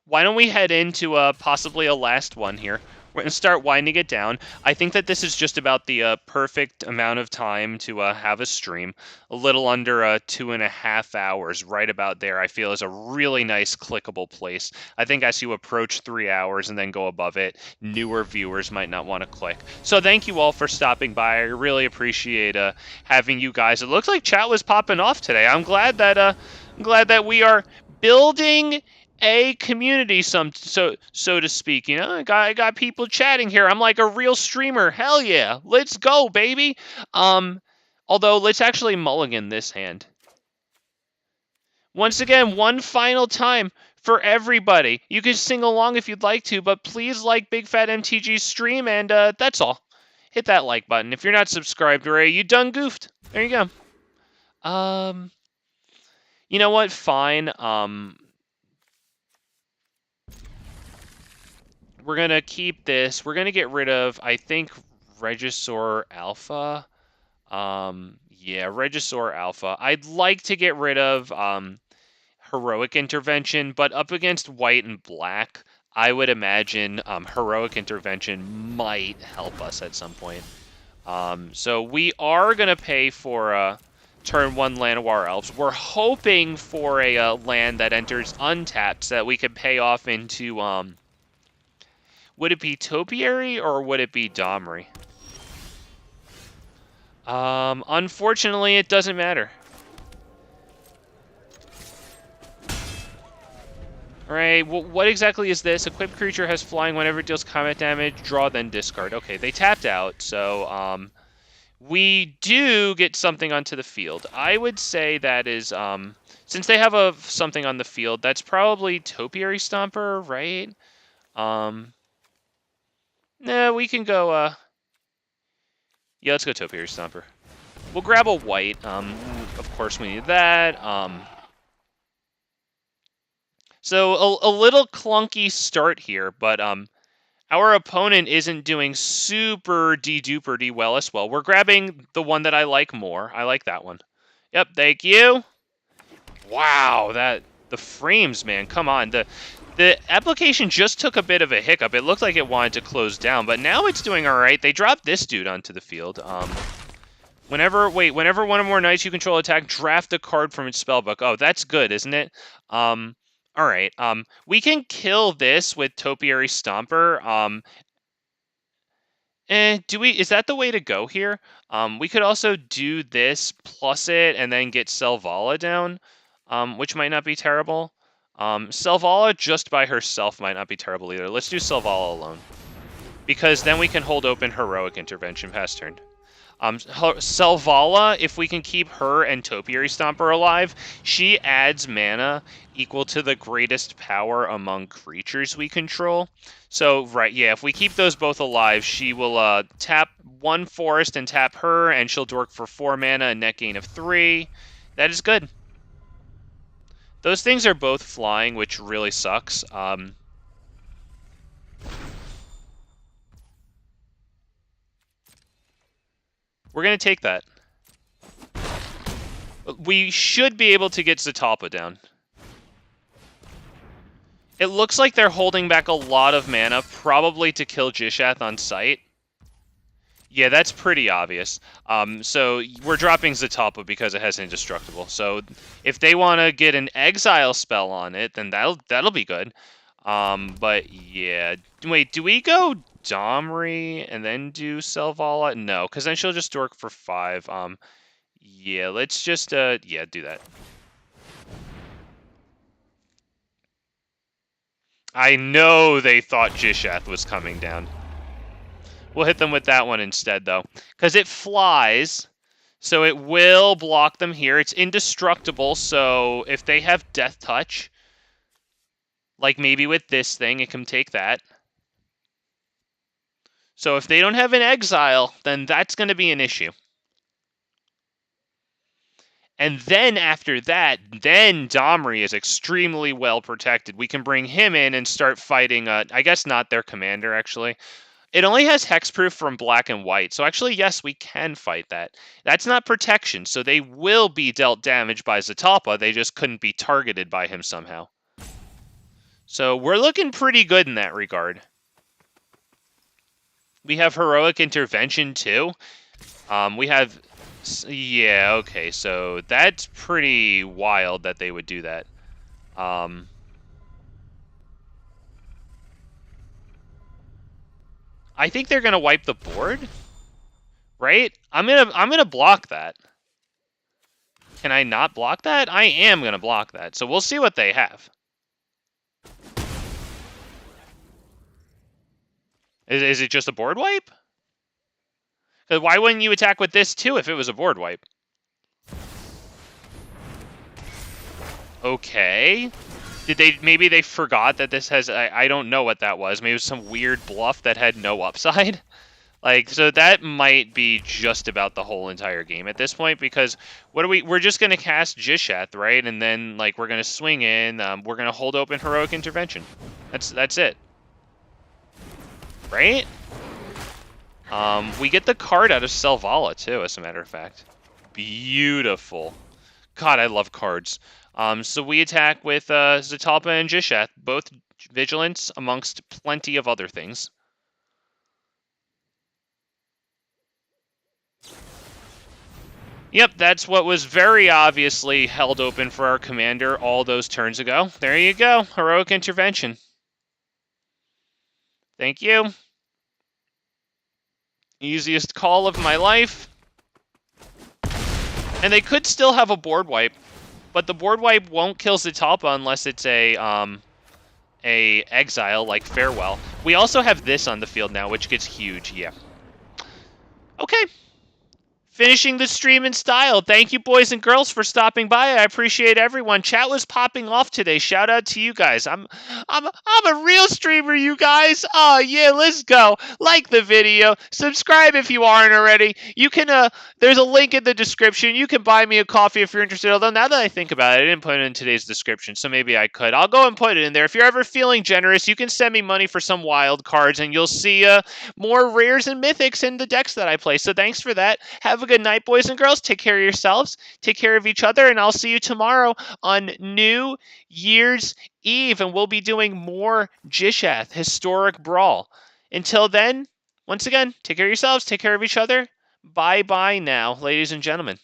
why don't we head into possibly a last one here? We're going to start winding it down. I think that this is just about the perfect amount of time to have a stream. A little under 2.5 hours, right about there, I feel is a really nice clickable place. I think as you approach 3 hours and then go above it, newer viewers might not want to click. So thank you all for stopping by. I really appreciate having you guys. It looks like chat was popping off today. I'm glad that we are building a community, so to speak. You know, I got people chatting here. I'm like a real streamer. Hell yeah, let's go, baby. Although let's actually mulligan this hand. Once again, one final time for everybody. You can sing along if you'd like to, but please like Big Fat MTG's stream, and that's all. Hit that like button. If you're not subscribed already, you done goofed. There you go. You know what? Fine. We're going to keep this. We're going to get rid of, I think, Regisaur Alpha. Yeah, Regisaur Alpha. I'd like to get rid of Heroic Intervention, but up against white and black, I would imagine Heroic Intervention might help us at some point. So we are going to pay for turn 1 Llanowar Elves. We're hoping for a land that enters untapped so that we could pay off into... would it be Topiary or would it be Domri? Unfortunately, it doesn't matter. Alright, what exactly is this? Equipped creature has flying whenever it deals combat damage. Draw, then discard. Okay, they tapped out, so we do get something onto the field. I would say that is, since they have something on the field, that's probably Topiary Stomper, right? Nah, we can go, yeah, let's go Topiary Stomper. We'll grab a white. Of course we need that. So a little clunky start here, but our opponent isn't doing super de-duper well as well. We're grabbing the one that I like more. I like that one. Yep, thank you. Wow, the frames, man, come on. The application just took a bit of a hiccup. It looked like it wanted to close down, but now it's doing all right. They dropped this dude onto the field. Whenever one or more knights you control attack, draft a card from its spellbook. Oh, that's good, isn't it? All right. We can kill this with Topiary Stomper. Is that the way to go here? We could also do this plus it and then get Selvala down, which might not be terrible. Selvala just by herself might not be terrible either. Let's do Selvala alone. Because then we can hold open Heroic Intervention past turn. Selvala, if we can keep her and Topiary Stomper alive, she adds mana equal to the greatest power among creatures we control. So, right, yeah, if we keep those both alive, she will tap 1 forest and tap her, and she'll dork for 4 mana, a net gain of 3. That is good. Those things are both flying, which really sucks. We're going to take that. We should be able to get Zatalpa down. It looks like they're holding back a lot of mana, probably to kill Gishath on sight. Yeah, that's pretty obvious. So we're dropping Zatalpa because it has Indestructible. So if they want to get an Exile spell on it, then that'll be good. But yeah, wait, do we go Domri and then do Selvala? No, because then she'll just dork for 5. Yeah, let's just yeah, do that. I know they thought Gishath was coming down. We'll hit them with that one instead, though, because it flies, so it will block them here. It's indestructible, so if they have Death Touch, like maybe with this thing, it can take that. So if they don't have an Exile, then that's going to be an issue. And then after that, then Domri is extremely well protected. We can bring him in and start fighting, I guess not their commander, actually. It only has hexproof from black and white, so actually, yes, we can fight that. That's not protection, so they will be dealt damage by Zatalpa, they just couldn't be targeted by him somehow. So we're looking pretty good in that regard. We have Heroic Intervention, too. We have... Yeah, okay, so that's pretty wild that they would do that. I think they're gonna wipe the board, right? I'm gonna block that. Can I not block that? I am gonna block that. So we'll see what they have. Is it just a board wipe? Why wouldn't you attack with this too if it was a board wipe? Okay. Maybe they forgot that this has, I don't know what that was. Maybe it was some weird bluff that had no upside. Like, so that might be just about the whole entire game at this point, because we're just going to cast Gishath, right? And then, like, we're going to swing in, we're going to hold open Heroic Intervention. That's it. Right? We get the card out of Selvala, too, as a matter of fact. Beautiful. God, I love cards. So we attack with Zatalpa and Gishath, both vigilance amongst plenty of other things. Yep, that's what was very obviously held open for our commander all those turns ago. There you go, Heroic Intervention. Thank you. Easiest call of my life. And they could still have a board wipe, but the board wipe won't kill Zatalpa unless it's a exile like Farewell. We also have this on the field now, which gets huge, yeah. Okay. Finishing the stream in style. Thank you, boys and girls, for stopping by. I appreciate everyone. Chat was popping off today. Shout out to you guys. I'm a real streamer, you guys. Oh yeah, let's go. Like the video. Subscribe if you aren't already. You can there's a link in the description. You can buy me a coffee if you're interested. Although now that I think about it, I didn't put it in today's description, so maybe I could. I'll go and put it in there. If you're ever feeling generous, you can send me money for some wild cards, and you'll see more rares and mythics in the decks that I play. So thanks for that. Have a good night, boys and girls. Take care of yourselves. Take care of each other, and I'll see you tomorrow on New Year's Eve, and we'll be doing more Gishath Historic Brawl. Until then, once again, take care of yourselves. Take care of each other. Bye-bye now, ladies and gentlemen.